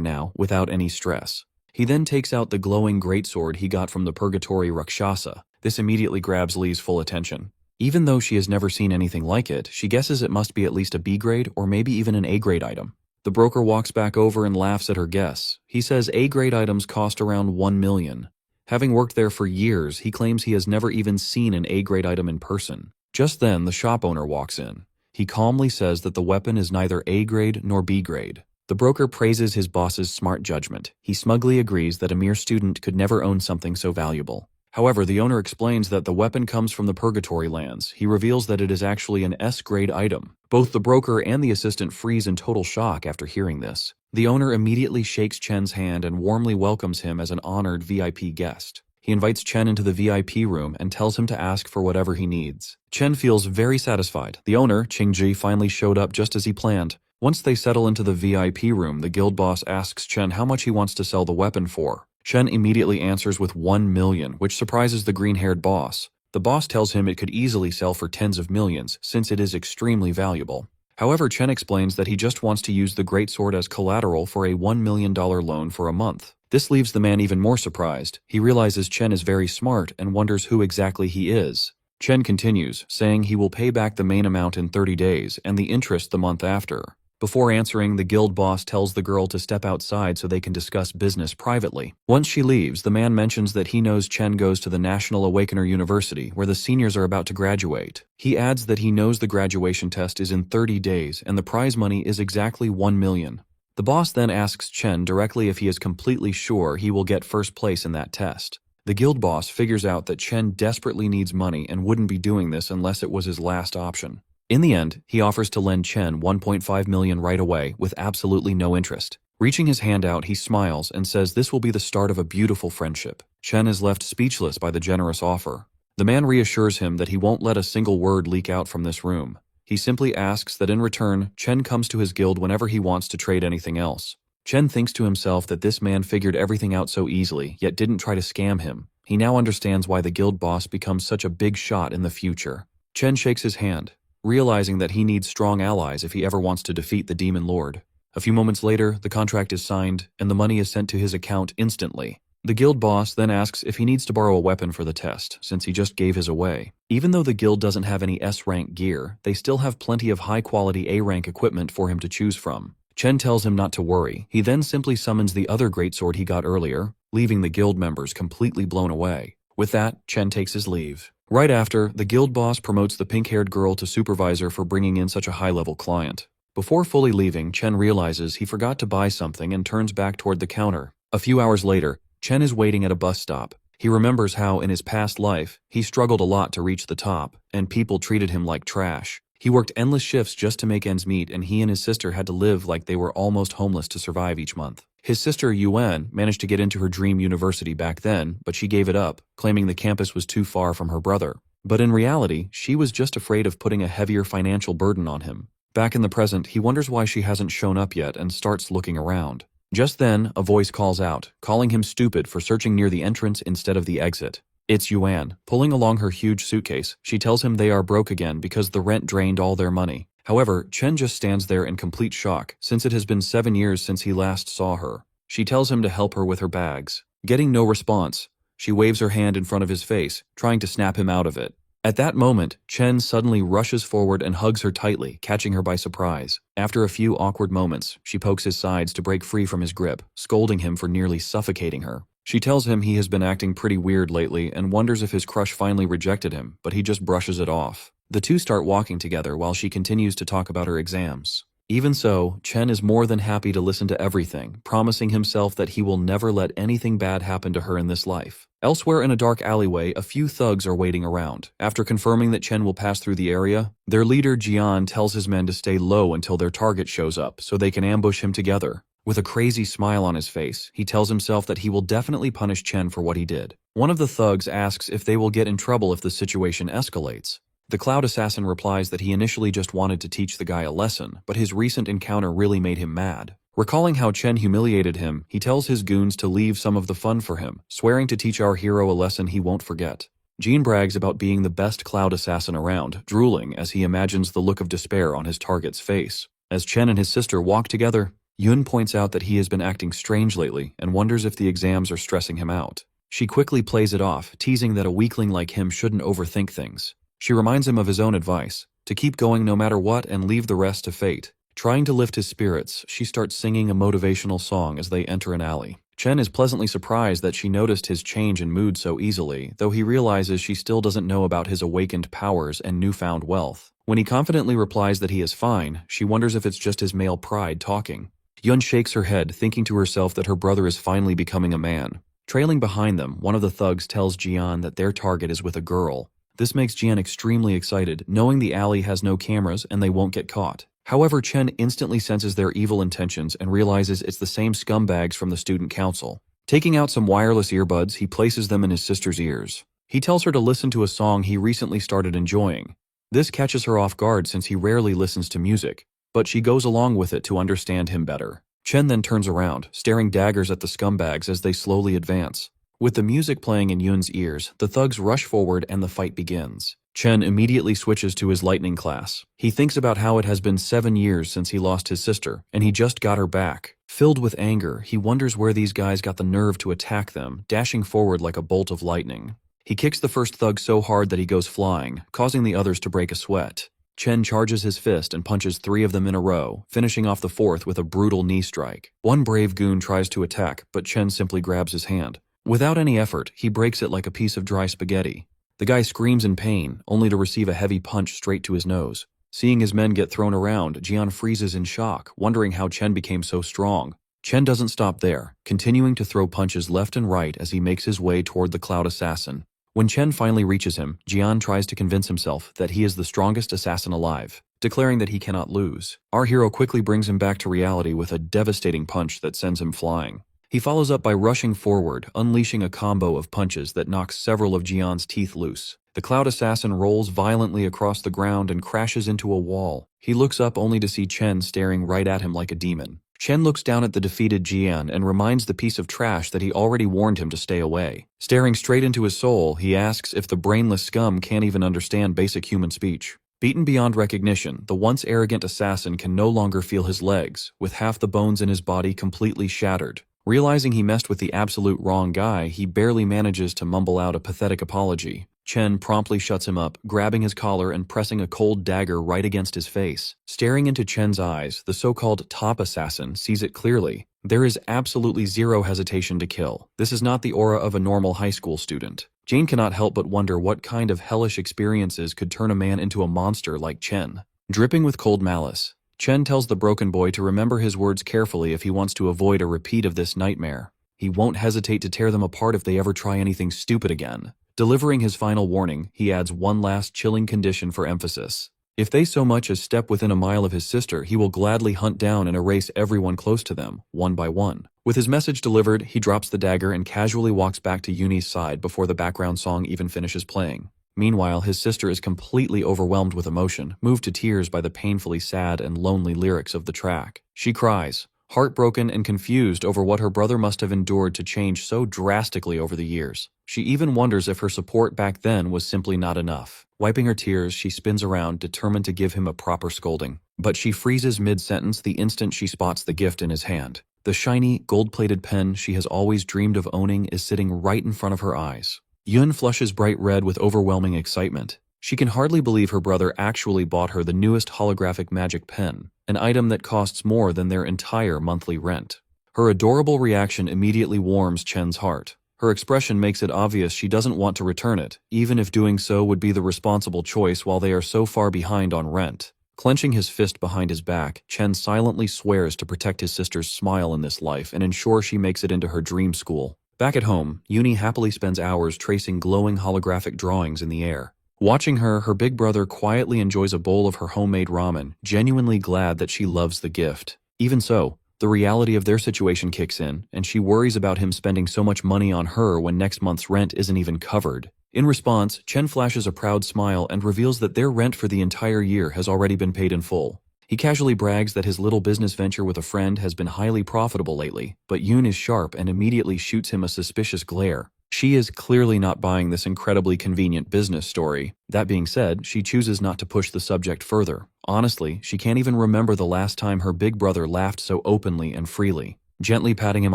now, without any stress. He then takes out the glowing greatsword he got from the Purgatory Rakshasa. This immediately grabs Lee's full attention. Even though she has never seen anything like it, she guesses it must be at least a B grade or maybe even an A grade item. The broker walks back over and laughs at her guess. He says A grade items cost around 1 million. Having worked there for years, he claims he has never even seen an A grade item in person. Just then, the shop owner walks in. He calmly says that the weapon is neither A grade nor B grade. The broker praises his boss's smart judgment. He smugly agrees that a mere student could never own something so valuable. However, the owner explains that the weapon comes from the Purgatory lands. He reveals that it is actually an S-grade item. Both the broker and the assistant freeze in total shock after hearing this. The owner immediately shakes Chen's hand and warmly welcomes him as an honored VIP guest. He invites Chen into the VIP room and tells him to ask for whatever he needs. Chen feels very satisfied. The owner, Qingji, finally showed up just as he planned. Once they settle into the VIP room, the guild boss asks Chen how much he wants to sell the weapon for. Chen immediately answers with 1 million, which surprises the green-haired boss. The boss tells him it could easily sell for tens of millions, since it is extremely valuable. However, Chen explains that he just wants to use the greatsword as collateral for a $1 million loan for a month. This leaves the man even more surprised. He realizes Chen is very smart and wonders who exactly he is. Chen continues, saying he will pay back the main amount in 30 days and the interest the month after. Before answering, the guild boss tells the girl to step outside so they can discuss business privately. Once she leaves, the man mentions that he knows Chen goes to the National Awakener University, where the seniors are about to graduate. He adds that he knows the graduation test is in 30 days and the prize money is exactly 1 million. The boss then asks Chen directly if he is completely sure he will get first place in that test. The guild boss figures out that Chen desperately needs money and wouldn't be doing this unless it was his last option. In the end, he offers to lend Chen 1.5 million right away with absolutely no interest. Reaching his hand out, he smiles and says this will be the start of a beautiful friendship. Chen is left speechless by the generous offer. The man reassures him that he won't let a single word leak out from this room. He simply asks that in return, Chen comes to his guild whenever he wants to trade anything else. Chen thinks to himself that this man figured everything out so easily, yet didn't try to scam him. He now understands why the guild boss becomes such a big shot in the future. Chen shakes his hand, realizing that he needs strong allies if he ever wants to defeat the Demon Lord. A few moments later, the contract is signed, and the money is sent to his account instantly. The guild boss then asks if he needs to borrow a weapon for the test, since he just gave his away. Even though the guild doesn't have any S-rank gear, they still have plenty of high-quality A-rank equipment for him to choose from. Chen tells him not to worry. He then simply summons the other greatsword he got earlier, leaving the guild members completely blown away. With that, Chen takes his leave. Right after, the guild boss promotes the pink-haired girl to supervisor for bringing in such a high-level client. Before fully leaving, Chen realizes he forgot to buy something and turns back toward the counter. A few hours later, Chen is waiting at a bus stop. He remembers how, in his past life, he struggled a lot to reach the top, and people treated him like trash. He worked endless shifts just to make ends meet, and he and his sister had to live like they were almost homeless to survive each month. His sister, Yuan, managed to get into her dream university back then, but she gave it up, claiming the campus was too far from her brother. But in reality, she was just afraid of putting a heavier financial burden on him. Back in the present, he wonders why she hasn't shown up yet and starts looking around. Just then, a voice calls out, calling him stupid for searching near the entrance instead of the exit. It's Yuan. Pulling along her huge suitcase, she tells him they are broke again because the rent drained all their money. However, Chen just stands there in complete shock, since it has been 7 years since he last saw her. She tells him to help her with her bags. Getting no response, she waves her hand in front of his face, trying to snap him out of it. At that moment, Chen suddenly rushes forward and hugs her tightly, catching her by surprise. After a few awkward moments, she pokes his sides to break free from his grip, scolding him for nearly suffocating her. She tells him he has been acting pretty weird lately and wonders if his crush finally rejected him, but he just brushes it off. The two start walking together while she continues to talk about her exams. Even so, Chen is more than happy to listen to everything, promising himself that he will never let anything bad happen to her in this life. Elsewhere in a dark alleyway, a few thugs are waiting around. After confirming that Chen will pass through the area, their leader Jian tells his men to stay low until their target shows up so they can ambush him together. With a crazy smile on his face, he tells himself that he will definitely punish Chen for what he did. One of the thugs asks if they will get in trouble if the situation escalates. The Cloud Assassin replies that he initially just wanted to teach the guy a lesson, but his recent encounter really made him mad. Recalling how Chen humiliated him, he tells his goons to leave some of the fun for him, swearing to teach our hero a lesson he won't forget. Jean brags about being the best Cloud Assassin around, drooling as he imagines the look of despair on his target's face. As Chen and his sister walk together, Yun points out that he has been acting strange lately and wonders if the exams are stressing him out. She quickly plays it off, teasing that a weakling like him shouldn't overthink things. She reminds him of his own advice, to keep going no matter what and leave the rest to fate. Trying to lift his spirits, she starts singing a motivational song as they enter an alley. Chen is pleasantly surprised that she noticed his change in mood so easily, though he realizes she still doesn't know about his awakened powers and newfound wealth. When he confidently replies that he is fine, she wonders if it's just his male pride talking. Yun shakes her head, thinking to herself that her brother is finally becoming a man. Trailing behind them, one of the thugs tells Jian that their target is with a girl. This makes Jian extremely excited, knowing the alley has no cameras and they won't get caught. However, Chen instantly senses their evil intentions and realizes it's the same scumbags from the student council. Taking out some wireless earbuds, he places them in his sister's ears. He tells her to listen to a song he recently started enjoying. This catches her off guard since he rarely listens to music, but she goes along with it to understand him better. Chen then turns around, staring daggers at the scumbags as they slowly advance. With the music playing in Yun's ears, the thugs rush forward and the fight begins. Chen immediately switches to his lightning class. He thinks about how it has been 7 years since he lost his sister, and he just got her back. Filled with anger, he wonders where these guys got the nerve to attack them, dashing forward like a bolt of lightning. He kicks the first thug so hard that he goes flying, causing the others to break a sweat. Chen charges his fist and punches 3 of them in a row, finishing off the 4th with a brutal knee strike. One brave goon tries to attack, but Chen simply grabs his hand. Without any effort, he breaks it like a piece of dry spaghetti. The guy screams in pain, only to receive a heavy punch straight to his nose. Seeing his men get thrown around, Jian freezes in shock, wondering how Chen became so strong. Chen doesn't stop there, continuing to throw punches left and right as he makes his way toward the Cloud Assassin. When Chen finally reaches him, Jian tries to convince himself that he is the strongest assassin alive, declaring that he cannot lose. Our hero quickly brings him back to reality with a devastating punch that sends him flying. He follows up by rushing forward, unleashing a combo of punches that knocks several of Jian's teeth loose. The Cloud Assassin rolls violently across the ground and crashes into a wall. He looks up only to see Chen staring right at him like a demon. Chen looks down at the defeated Jian and reminds the piece of trash that he already warned him to stay away. Staring straight into his soul, he asks if the brainless scum can't even understand basic human speech. Beaten beyond recognition, the once arrogant assassin can no longer feel his legs, with half the bones in his body completely shattered. Realizing he messed with the absolute wrong guy, he barely manages to mumble out a pathetic apology. Chen promptly shuts him up, grabbing his collar and pressing a cold dagger right against his face. Staring into Chen's eyes, the so-called top assassin sees it clearly. There is absolutely zero hesitation to kill. This is not the aura of a normal high school student. Jane cannot help but wonder what kind of hellish experiences could turn a man into a monster like Chen. Dripping with cold malice, Chen tells the broken boy to remember his words carefully if he wants to avoid a repeat of this nightmare. He won't hesitate to tear them apart if they ever try anything stupid again. Delivering his final warning, he adds one last chilling condition for emphasis. If they so much as step within a mile of his sister, he will gladly hunt down and erase everyone close to them, one by one. With his message delivered, he drops the dagger and casually walks back to Yuni's side before the background song even finishes playing. Meanwhile, his sister is completely overwhelmed with emotion, moved to tears by the painfully sad and lonely lyrics of the track. She cries, heartbroken and confused over what her brother must have endured to change so drastically over the years. She even wonders if her support back then was simply not enough. Wiping her tears, she spins around, determined to give him a proper scolding. But she freezes mid-sentence the instant she spots the gift in his hand. The shiny, gold-plated pen she has always dreamed of owning is sitting right in front of her eyes. Yun flushes bright red with overwhelming excitement. She can hardly believe her brother actually bought her the newest holographic magic pen, an item that costs more than their entire monthly rent. Her adorable reaction immediately warms Chen's heart. Her expression makes it obvious she doesn't want to return it, even if doing so would be the responsible choice while they are so far behind on rent. Clenching his fist behind his back, Chen silently swears to protect his sister's smile in this life and ensure she makes it into her dream school. Back at home, Yuni happily spends hours tracing glowing holographic drawings in the air. Watching her, her big brother quietly enjoys a bowl of her homemade ramen, genuinely glad that she loves the gift. Even so, the reality of their situation kicks in, and she worries about him spending so much money on her when next month's rent isn't even covered. In response, Chen flashes a proud smile and reveals that their rent for the entire year has already been paid in full. He casually brags that his little business venture with a friend has been highly profitable lately, but Yoon is sharp and immediately shoots him a suspicious glare. She is clearly not buying this incredibly convenient business story. That being said, she chooses not to push the subject further. Honestly, she can't even remember the last time her big brother laughed so openly and freely. Gently patting him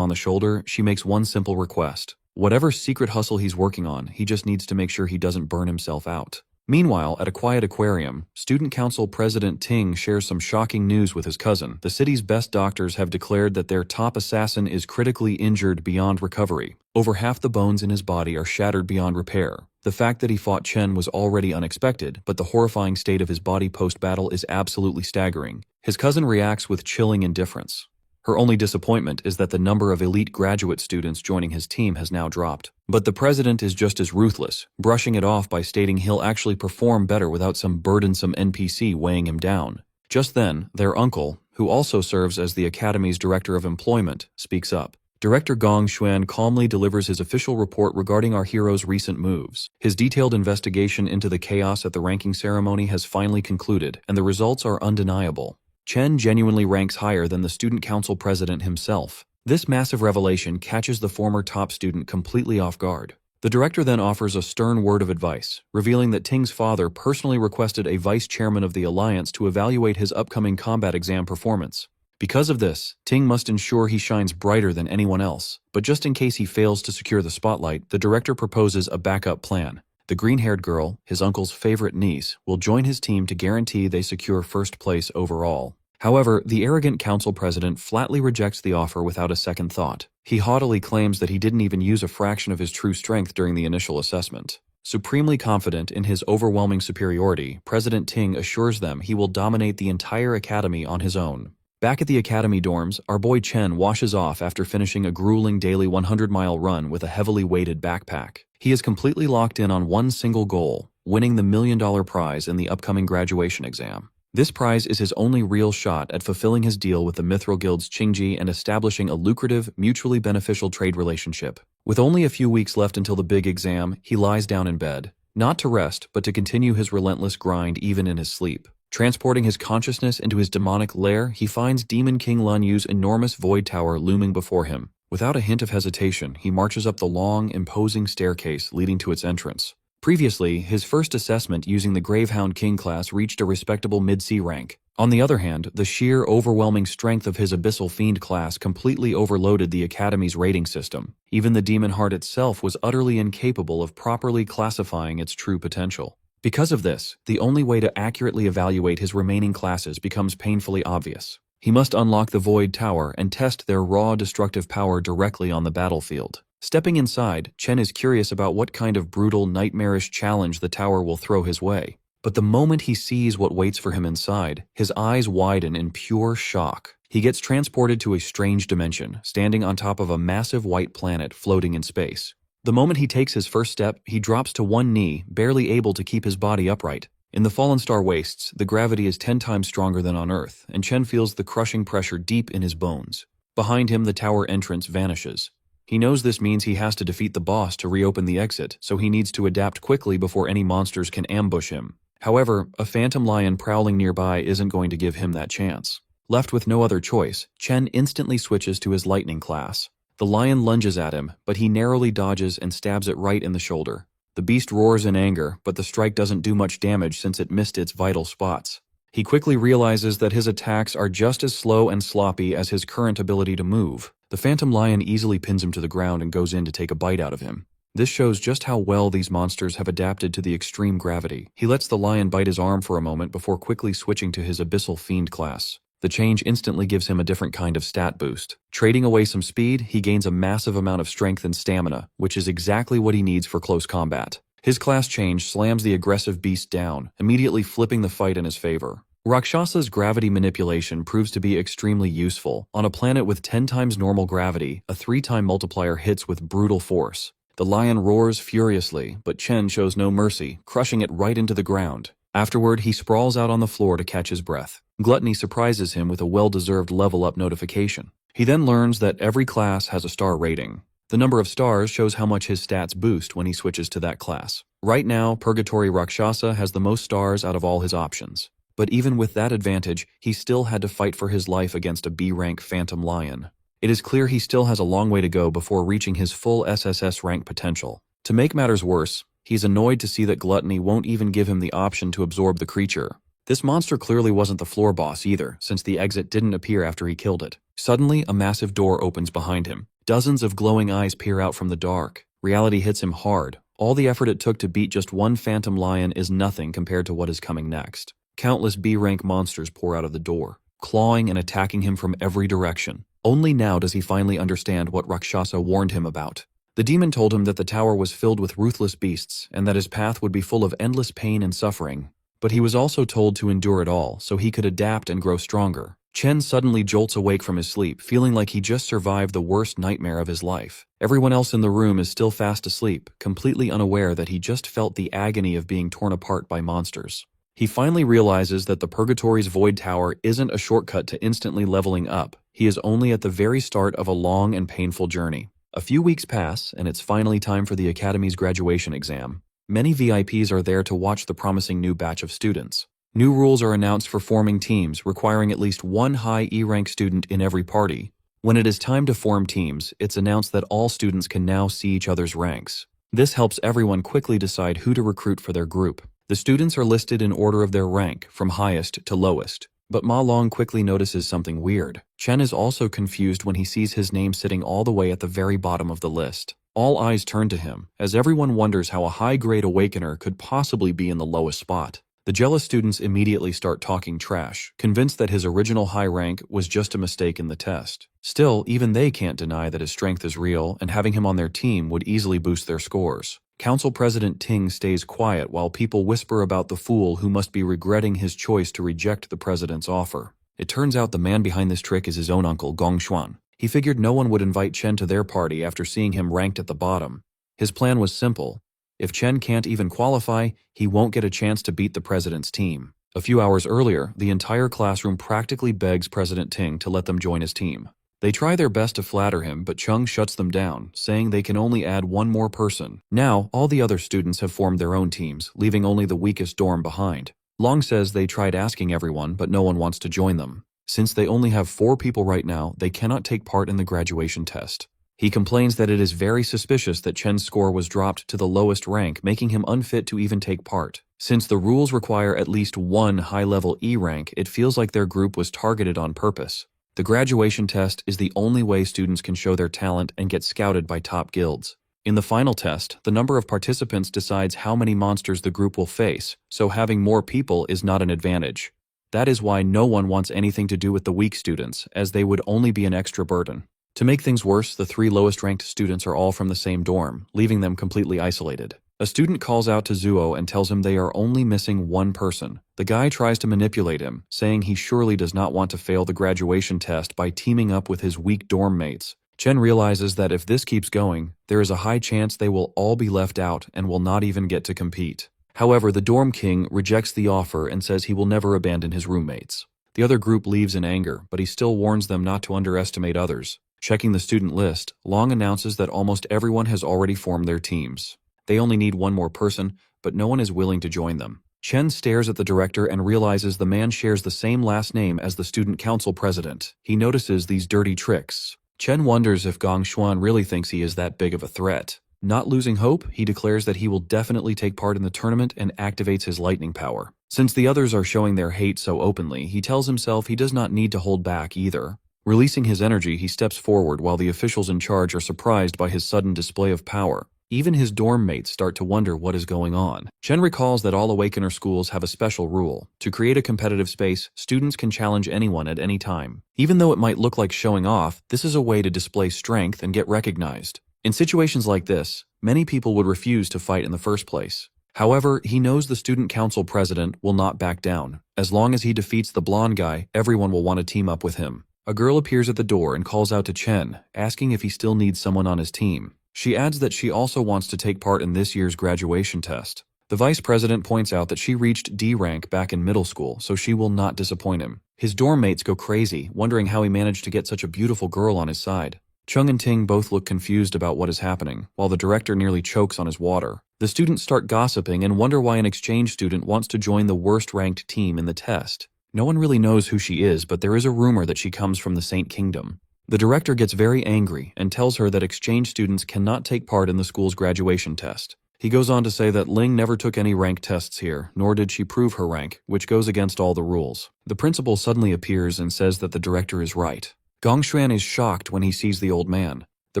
on the shoulder, she makes one simple request. Whatever secret hustle he's working on, he just needs to make sure he doesn't burn himself out. Meanwhile, at a quiet aquarium, Student Council President Ting shares some shocking news with his cousin. The city's best doctors have declared that their top assassin is critically injured beyond recovery. Over half the bones in his body are shattered beyond repair. The fact that he fought Chen was already unexpected, but the horrifying state of his body post-battle is absolutely staggering. His cousin reacts with chilling indifference. Her only disappointment is that the number of elite graduate students joining his team has now dropped. But the president is just as ruthless, brushing it off by stating he'll actually perform better without some burdensome NPC weighing him down. Just then, their uncle, who also serves as the academy's director of employment, speaks up. Director Gong Xuan calmly delivers his official report regarding our hero's recent moves. His detailed investigation into the chaos at the ranking ceremony has finally concluded, and the results are undeniable. Chen genuinely ranks higher than the student council president himself. This massive revelation catches the former top student completely off guard. The director then offers a stern word of advice, revealing that Ting's father personally requested a vice chairman of the alliance to evaluate his upcoming combat exam performance. Because of this, Ting must ensure he shines brighter than anyone else. But just in case he fails to secure the spotlight, the director proposes a backup plan. The green-haired girl, his uncle's favorite niece, will join his team to guarantee they secure first place overall. However, the arrogant council president flatly rejects the offer without a second thought. He haughtily claims that he didn't even use a fraction of his true strength during the initial assessment. Supremely confident in his overwhelming superiority, President Ting assures them he will dominate the entire academy on his own. Back at the academy dorms, our boy Chen washes off after finishing a grueling daily 100-mile run with a heavily weighted backpack. He is completely locked in on one single goal, winning the $1 million prize in the upcoming graduation exam. This prize is his only real shot at fulfilling his deal with the Mithril Guild's Qingji and establishing a lucrative, mutually beneficial trade relationship. With only a few weeks left until the big exam, he lies down in bed, not to rest, but to continue his relentless grind even in his sleep. Transporting his consciousness into his demonic lair, he finds Demon King Lun Yu's enormous void tower looming before him. Without a hint of hesitation, he marches up the long, imposing staircase leading to its entrance. Previously, his first assessment using the Gravehound King class reached a respectable mid-C rank. On the other hand, the sheer, overwhelming strength of his Abyssal Fiend class completely overloaded the Academy's rating system. Even the Demon Heart itself was utterly incapable of properly classifying its true potential. Because of this, the only way to accurately evaluate his remaining classes becomes painfully obvious. He must unlock the Void Tower and test their raw destructive power directly on the battlefield. Stepping inside, Chen is curious about what kind of brutal, nightmarish challenge the tower will throw his way. But the moment he sees what waits for him inside, his eyes widen in pure shock. He gets transported to a strange dimension, standing on top of a massive white planet floating in space. The moment he takes his first step, he drops to one knee, barely able to keep his body upright. In the Fallen Star Wastes, the gravity is 10 times stronger than on Earth, and Chen feels the crushing pressure deep in his bones. Behind him, the tower entrance vanishes. He knows this means he has to defeat the boss to reopen the exit, so he needs to adapt quickly before any monsters can ambush him. However, a phantom lion prowling nearby isn't going to give him that chance. Left with no other choice, Chen instantly switches to his lightning class. The lion lunges at him, but he narrowly dodges and stabs it right in the shoulder. The beast roars in anger, but the strike doesn't do much damage since it missed its vital spots. He quickly realizes that his attacks are just as slow and sloppy as his current ability to move. The phantom lion easily pins him to the ground and goes in to take a bite out of him. This shows just how well these monsters have adapted to the extreme gravity. He lets the lion bite his arm for a moment before quickly switching to his Abyssal Fiend class. The change instantly gives him a different kind of stat boost. Trading away some speed, he gains a massive amount of strength and stamina, which is exactly what he needs for close combat. His class change slams the aggressive beast down, immediately flipping the fight in his favor. Rakshasa's gravity manipulation proves to be extremely useful. On a planet with 10 times normal gravity, a 3-time multiplier hits with brutal force. The lion roars furiously, but Chen shows no mercy, crushing it right into the ground. Afterward, he sprawls out on the floor to catch his breath. Gluttony surprises him with a well-deserved level-up notification. He then learns that every class has a star rating. The number of stars shows how much his stats boost when he switches to that class. Right now, Purgatory Rakshasa has the most stars out of all his options. But even with that advantage, he still had to fight for his life against a B-rank Phantom Lion. It is clear he still has a long way to go before reaching his full SSS rank potential. To make matters worse, he's annoyed to see that Gluttony won't even give him the option to absorb the creature. This monster clearly wasn't the floor boss either, since the exit didn't appear after he killed it. Suddenly, a massive door opens behind him. Dozens of glowing eyes peer out from the dark. Reality hits him hard. All the effort it took to beat just one Phantom Lion is nothing compared to what is coming next. Countless B-rank monsters pour out of the door, clawing and attacking him from every direction. Only now does he finally understand what Rakshasa warned him about. The demon told him that the tower was filled with ruthless beasts, and that his path would be full of endless pain and suffering. But he was also told to endure it all, so he could adapt and grow stronger. Chen suddenly jolts awake from his sleep, feeling like he just survived the worst nightmare of his life. Everyone else in the room is still fast asleep, completely unaware that he just felt the agony of being torn apart by monsters. He finally realizes that the Purgatory's Void Tower isn't a shortcut to instantly leveling up. He is only at the very start of a long and painful journey. A few weeks pass, and it's finally time for the Academy's graduation exam. Many VIPs are there to watch the promising new batch of students. New rules are announced for forming teams, requiring at least one high E-rank student in every party. When it is time to form teams, it's announced that all students can now see each other's ranks. This helps everyone quickly decide who to recruit for their group. The students are listed in order of their rank, from highest to lowest. But Ma Long quickly notices something weird. Chen is also confused when he sees his name sitting all the way at the very bottom of the list. All eyes turn to him, as everyone wonders how a high-grade awakener could possibly be in the lowest spot. The jealous students immediately start talking trash, convinced that his original high rank was just a mistake in the test. Still, even they can't deny that his strength is real, and having him on their team would easily boost their scores. Council President Ting stays quiet while people whisper about the fool who must be regretting his choice to reject the president's offer. It turns out the man behind this trick is his own uncle, Gong Xuan. He figured no one would invite Chen to their party after seeing him ranked at the bottom. His plan was simple. If Chen can't even qualify, he won't get a chance to beat the president's team. A few hours earlier, the entire classroom practically begs President Ting to let them join his team. They try their best to flatter him, but Chung shuts them down, saying they can only add one more person. Now, all the other students have formed their own teams, leaving only the weakest dorm behind. Long says they tried asking everyone, but no one wants to join them. Since they only have 4 people right now, they cannot take part in the graduation test. He complains that it is very suspicious that Chen's score was dropped to the lowest rank, making him unfit to even take part. Since the rules require at least one high-level E rank, it feels like their group was targeted on purpose. The graduation test is the only way students can show their talent and get scouted by top guilds. In the final test, the number of participants decides how many monsters the group will face, so having more people is not an advantage. That is why no one wants anything to do with the weak students, as they would only be an extra burden. To make things worse, the 3 lowest-ranked students are all from the same dorm, leaving them completely isolated. A student calls out to Zuo and tells him they are only missing one person. The guy tries to manipulate him, saying he surely does not want to fail the graduation test by teaming up with his weak dorm mates. Chen realizes that if this keeps going, there is a high chance they will all be left out and will not even get to compete. However, the dorm king rejects the offer and says he will never abandon his roommates. The other group leaves in anger, but he still warns them not to underestimate others. Checking the student list, Long announces that almost everyone has already formed their teams. They only need one more person, but no one is willing to join them. Chen stares at the director and realizes the man shares the same last name as the student council president. He notices these dirty tricks. Chen wonders if Gong Xuan really thinks he is that big of a threat. Not losing hope, he declares that he will definitely take part in the tournament and activates his lightning power. Since the others are showing their hate so openly, he tells himself he does not need to hold back either. Releasing his energy, he steps forward while the officials in charge are surprised by his sudden display of power. Even his dorm mates start to wonder what is going on. Chen recalls that all Awakener schools have a special rule. To create a competitive space, students can challenge anyone at any time. Even though it might look like showing off, this is a way to display strength and get recognized. In situations like this, many people would refuse to fight in the first place. However, he knows the student council president will not back down. As long as he defeats the blonde guy, everyone will want to team up with him. A girl appears at the door and calls out to Chen, asking if he still needs someone on his team. She adds that she also wants to take part in this year's graduation test. The vice president points out that she reached D rank back in middle school, so she will not disappoint him. His dorm mates go crazy, wondering how he managed to get such a beautiful girl on his side. Chung and Ting both look confused about what is happening, while the director nearly chokes on his water. The students start gossiping and wonder why an exchange student wants to join the worst-ranked team in the test. No one really knows who she is, but there is a rumor that she comes from the Saint Kingdom. The director gets very angry and tells her that exchange students cannot take part in the school's graduation test. He goes on to say that Ling never took any rank tests here, nor did she prove her rank, which goes against all the rules. The principal suddenly appears and says that the director is right. Gongshuan is shocked when he sees the old man. The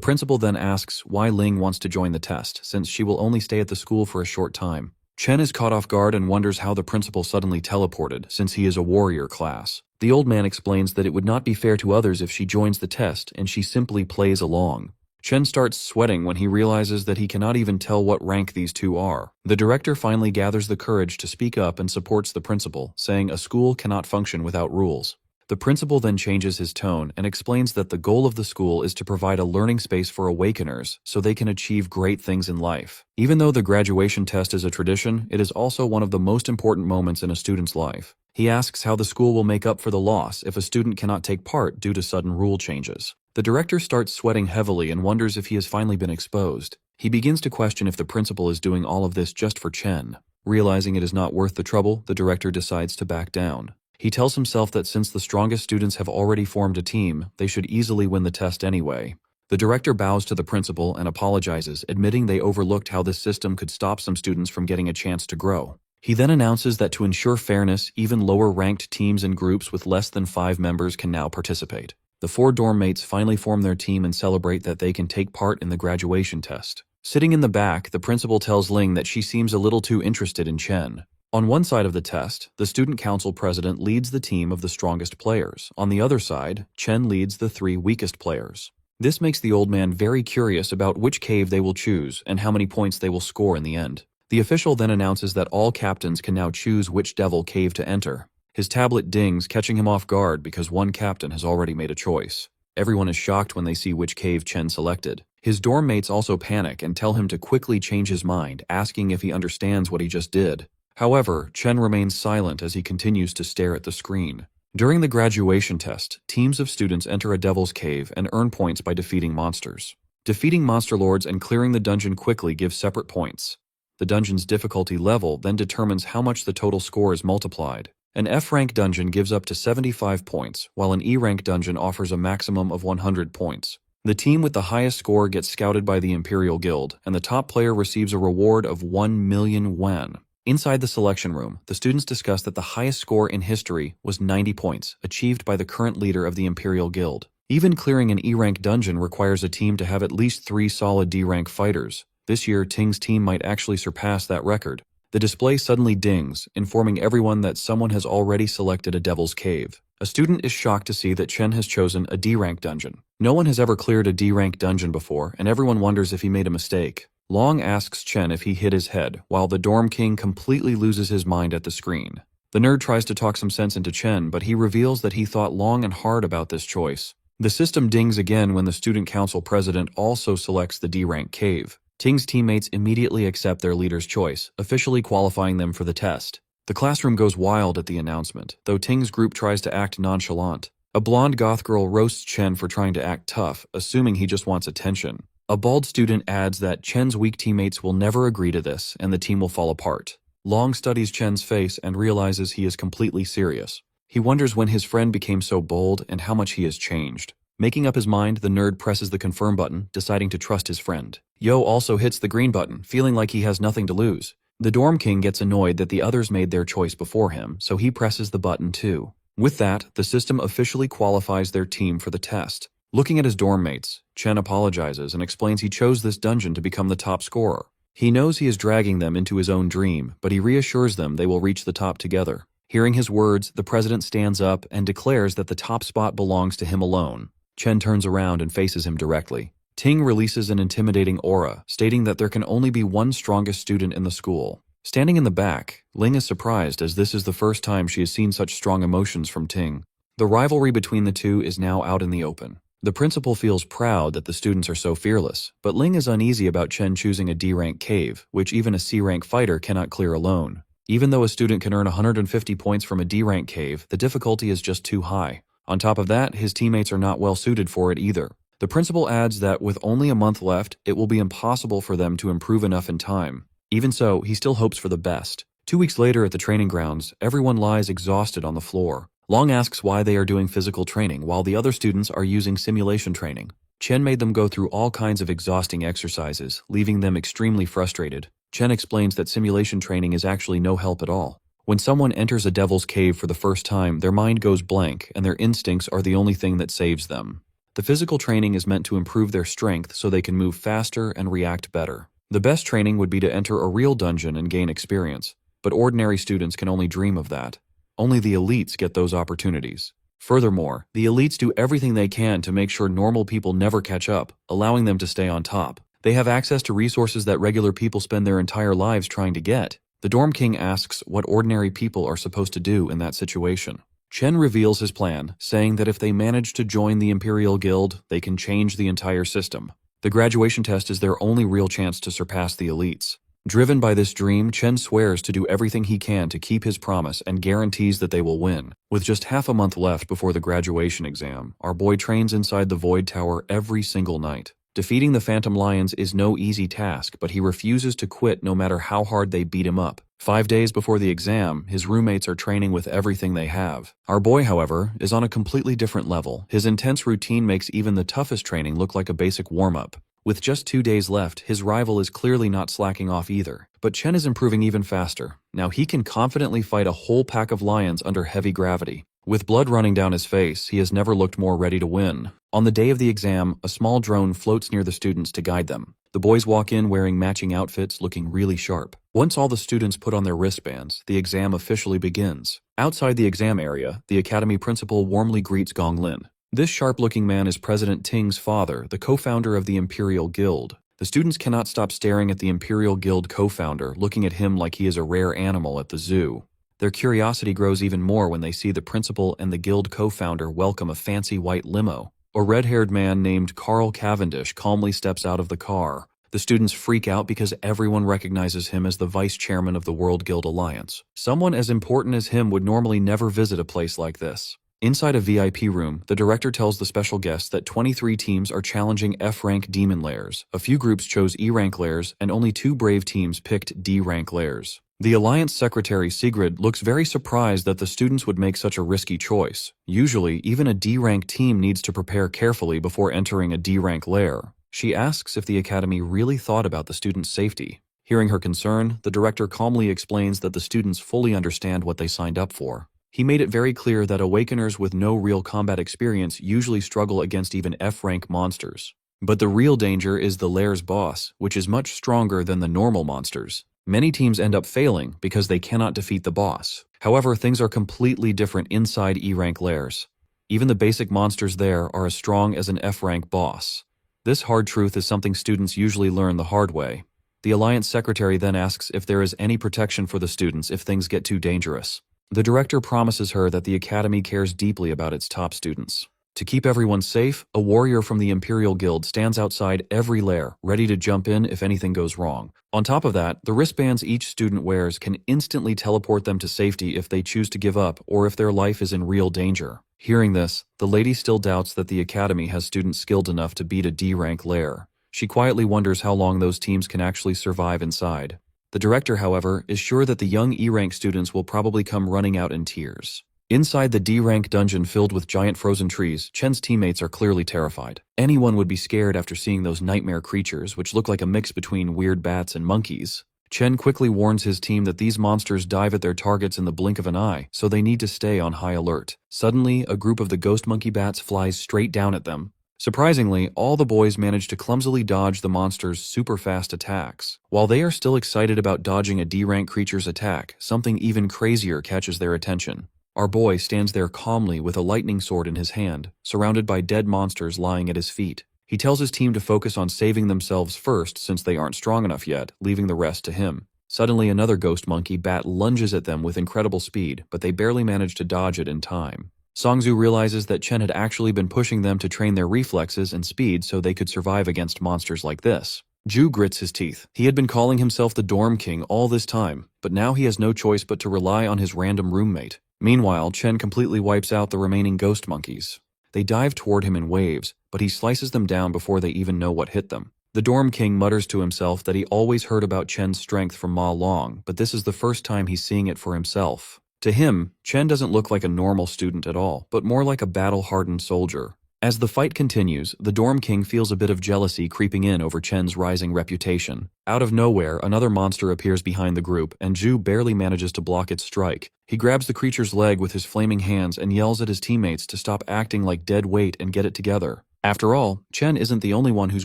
principal then asks why Ling wants to join the test, since she will only stay at the school for a short time. Chen is caught off guard and wonders how the principal suddenly teleported, since he is a warrior class. The old man explains that it would not be fair to others if she joins the test, and she simply plays along. Chen starts sweating when he realizes that he cannot even tell what rank these two are. The director finally gathers the courage to speak up and supports the principal, saying a school cannot function without rules. The principal then changes his tone and explains that the goal of the school is to provide a learning space for awakeners so they can achieve great things in life. Even though the graduation test is a tradition, it is also one of the most important moments in a student's life. He asks how the school will make up for the loss if a student cannot take part due to sudden rule changes. The director starts sweating heavily and wonders if he has finally been exposed. He begins to question if the principal is doing all of this just for Chen. Realizing it is not worth the trouble, the director decides to back down. He tells himself that since the strongest students have already formed a team, they should easily win the test anyway. The director bows to the principal and apologizes, admitting they overlooked how this system could stop some students from getting a chance to grow. He then announces that to ensure fairness, even lower-ranked teams and groups with less than 5 members can now participate. The 4 dorm mates finally form their team and celebrate that they can take part in the graduation test. Sitting in the back, the principal tells Ling that she seems a little too interested in Chen. On one side of the test, the student council president leads the team of the strongest players. On the other side, Chen leads the 3 weakest players. This makes the old man very curious about which cave they will choose and how many points they will score in the end. The official then announces that all captains can now choose which devil cave to enter. His tablet dings, catching him off guard because one captain has already made a choice. Everyone is shocked when they see which cave Chen selected. His dorm mates also panic and tell him to quickly change his mind, asking if he understands what he just did. However, Chen remains silent as he continues to stare at the screen. During the graduation test, teams of students enter a devil's cave and earn points by defeating monsters. Defeating monster lords and clearing the dungeon quickly gives separate points. The dungeon's difficulty level then determines how much the total score is multiplied. An F-rank dungeon gives up to 75 points, while an E-rank dungeon offers a maximum of 100 points. The team with the highest score gets scouted by the Imperial Guild, and the top player receives a reward of 1 million yuan. Inside the selection room, the students discuss that the highest score in history was 90 points, achieved by the current leader of the Imperial Guild. Even clearing an E-rank dungeon requires a team to have at least 3 solid D-rank fighters. This year, Ting's team might actually surpass that record. The display suddenly dings, informing everyone that someone has already selected a Devil's Cave. A student is shocked to see that Chen has chosen a D-rank dungeon. No one has ever cleared a D-rank dungeon before, and everyone wonders if he made a mistake. Long asks Chen if he hit his head, while the dorm king completely loses his mind at the screen. The nerd tries to talk some sense into Chen, but he reveals that he thought long and hard about this choice. The system dings again when the student council president also selects the D-rank cave. Ting's teammates immediately accept their leader's choice, officially qualifying them for the test. The classroom goes wild at the announcement, though Ting's group tries to act nonchalant. A blonde goth girl roasts Chen for trying to act tough, assuming he just wants attention. A bald student adds that Chen's weak teammates will never agree to this, and the team will fall apart. Long studies Chen's face and realizes he is completely serious. He wonders when his friend became so bold and how much he has changed. Making up his mind, the nerd presses the confirm button, deciding to trust his friend. Yo also hits the green button, feeling like he has nothing to lose. The dorm king gets annoyed that the others made their choice before him, so he presses the button too. With that, the system officially qualifies their team for the test. Looking at his dorm mates, Chen apologizes and explains he chose this dungeon to become the top scorer. He knows he is dragging them into his own dream, but he reassures them they will reach the top together. Hearing his words, the president stands up and declares that the top spot belongs to him alone. Chen turns around and faces him directly. Ting releases an intimidating aura, stating that there can only be one strongest student in the school. Standing in the back, Ling is surprised as this is the first time she has seen such strong emotions from Ting. The rivalry between the two is now out in the open. The principal feels proud that the students are so fearless, but Ling is uneasy about Chen choosing a D-rank cave, which even a C-rank fighter cannot clear alone. Even though a student can earn 150 points from a D-rank cave, the difficulty is just too high. On top of that, his teammates are not well suited for it either. The principal adds that with only a month left, it will be impossible for them to improve enough in time. Even so, he still hopes for the best. 2 weeks later at the training grounds, everyone lies exhausted on the floor. Long asks why they are doing physical training while the other students are using simulation training. Chen made them go through all kinds of exhausting exercises, leaving them extremely frustrated. Chen explains that simulation training is actually no help at all. When someone enters a devil's cave for the first time, their mind goes blank, and their instincts are the only thing that saves them. The physical training is meant to improve their strength so they can move faster and react better. The best training would be to enter a real dungeon and gain experience, but ordinary students can only dream of that. Only the elites get those opportunities. Furthermore, the elites do everything they can to make sure normal people never catch up, allowing them to stay on top. They have access to resources that regular people spend their entire lives trying to get. The Dorm King asks what ordinary people are supposed to do in that situation. Chen reveals his plan, saying that if they manage to join the Imperial Guild, they can change the entire system. The graduation test is their only real chance to surpass the elites. Driven by this dream, Chen swears to do everything he can to keep his promise and guarantees that they will win. With just half a month left before the graduation exam, our boy trains inside the Void Tower every single night. Defeating the Phantom Lions is no easy task, but he refuses to quit no matter how hard they beat him up. 5 days before the exam, his roommates are training with everything they have. Our boy, however, is on a completely different level. His intense routine makes even the toughest training look like a basic warm-up. With just 2 days left, his rival is clearly not slacking off either. But Chen is improving even faster. Now he can confidently fight a whole pack of lions under heavy gravity. With blood running down his face, he has never looked more ready to win. On the day of the exam, a small drone floats near the students to guide them. The boys walk in wearing matching outfits, looking really sharp. Once all the students put on their wristbands, the exam officially begins. Outside the exam area, the academy principal warmly greets Gong Lin. This sharp-looking man is President Ting's father, the co-founder of the Imperial Guild. The students cannot stop staring at the Imperial Guild co-founder, looking at him like he is a rare animal at the zoo. Their curiosity grows even more when they see the principal and the guild co-founder welcome a fancy white limo. A red-haired man named Carl Cavendish calmly steps out of the car. The students freak out because everyone recognizes him as the vice chairman of the World Guild Alliance. Someone as important as him would normally never visit a place like this. Inside a VIP room, the director tells the special guests that 23 teams are challenging F-rank demon lairs. A few groups chose E-rank lairs, and only 2 brave teams picked D-rank lairs. The Alliance Secretary Sigrid looks very surprised that the students would make such a risky choice. Usually, even a D-rank team needs to prepare carefully before entering a D-rank lair. She asks if the Academy really thought about the students' safety. Hearing her concern, the director calmly explains that the students fully understand what they signed up for. He made it very clear that Awakeners with no real combat experience usually struggle against even F-rank monsters. But the real danger is the lair's boss, which is much stronger than the normal monsters. Many teams end up failing because they cannot defeat the boss. However, things are completely different inside E-rank lairs. Even the basic monsters there are as strong as an F-rank boss. This hard truth is something students usually learn the hard way. The Alliance Secretary then asks if there is any protection for the students if things get too dangerous. The director promises her that the Academy cares deeply about its top students. To keep everyone safe, a warrior from the Imperial Guild stands outside every lair, ready to jump in if anything goes wrong. On top of that, the wristbands each student wears can instantly teleport them to safety if they choose to give up or if their life is in real danger. Hearing this, the lady still doubts that the Academy has students skilled enough to beat a D-rank lair. She quietly wonders how long those teams can actually survive inside. The director, however, is sure that the young E-rank students will probably come running out in tears. Inside the D-rank dungeon filled with giant frozen trees, Chen's teammates are clearly terrified. Anyone would be scared after seeing those nightmare creatures, which look like a mix between weird bats and monkeys. Chen quickly warns his team that these monsters dive at their targets in the blink of an eye, so they need to stay on high alert. Suddenly, a group of the ghost monkey bats flies straight down at them. Surprisingly, all the boys manage to clumsily dodge the monster's super-fast attacks. While they are still excited about dodging a D-rank creature's attack, something even crazier catches their attention. Our boy stands there calmly with a lightning sword in his hand, surrounded by dead monsters lying at his feet. He tells his team to focus on saving themselves first since they aren't strong enough yet, leaving the rest to him. Suddenly, another ghost monkey bat lunges at them with incredible speed, but they barely manage to dodge it in time. Songzu realizes that Chen had actually been pushing them to train their reflexes and speed so they could survive against monsters like this. Ju grits his teeth. He had been calling himself the Dorm King all this time, but now he has no choice but to rely on his random roommate. Meanwhile, Chen completely wipes out the remaining ghost monkeys. They dive toward him in waves, but he slices them down before they even know what hit them. The Dorm King mutters to himself that he always heard about Chen's strength from Ma Long, but this is the first time he's seeing it for himself. To him, Chen doesn't look like a normal student at all, but more like a battle-hardened soldier. As the fight continues, the Dorm King feels a bit of jealousy creeping in over Chen's rising reputation. Out of nowhere, another monster appears behind the group, and Zhu barely manages to block its strike. He grabs the creature's leg with his flaming hands and yells at his teammates to stop acting like dead weight and get it together. After all, Chen isn't the only one whose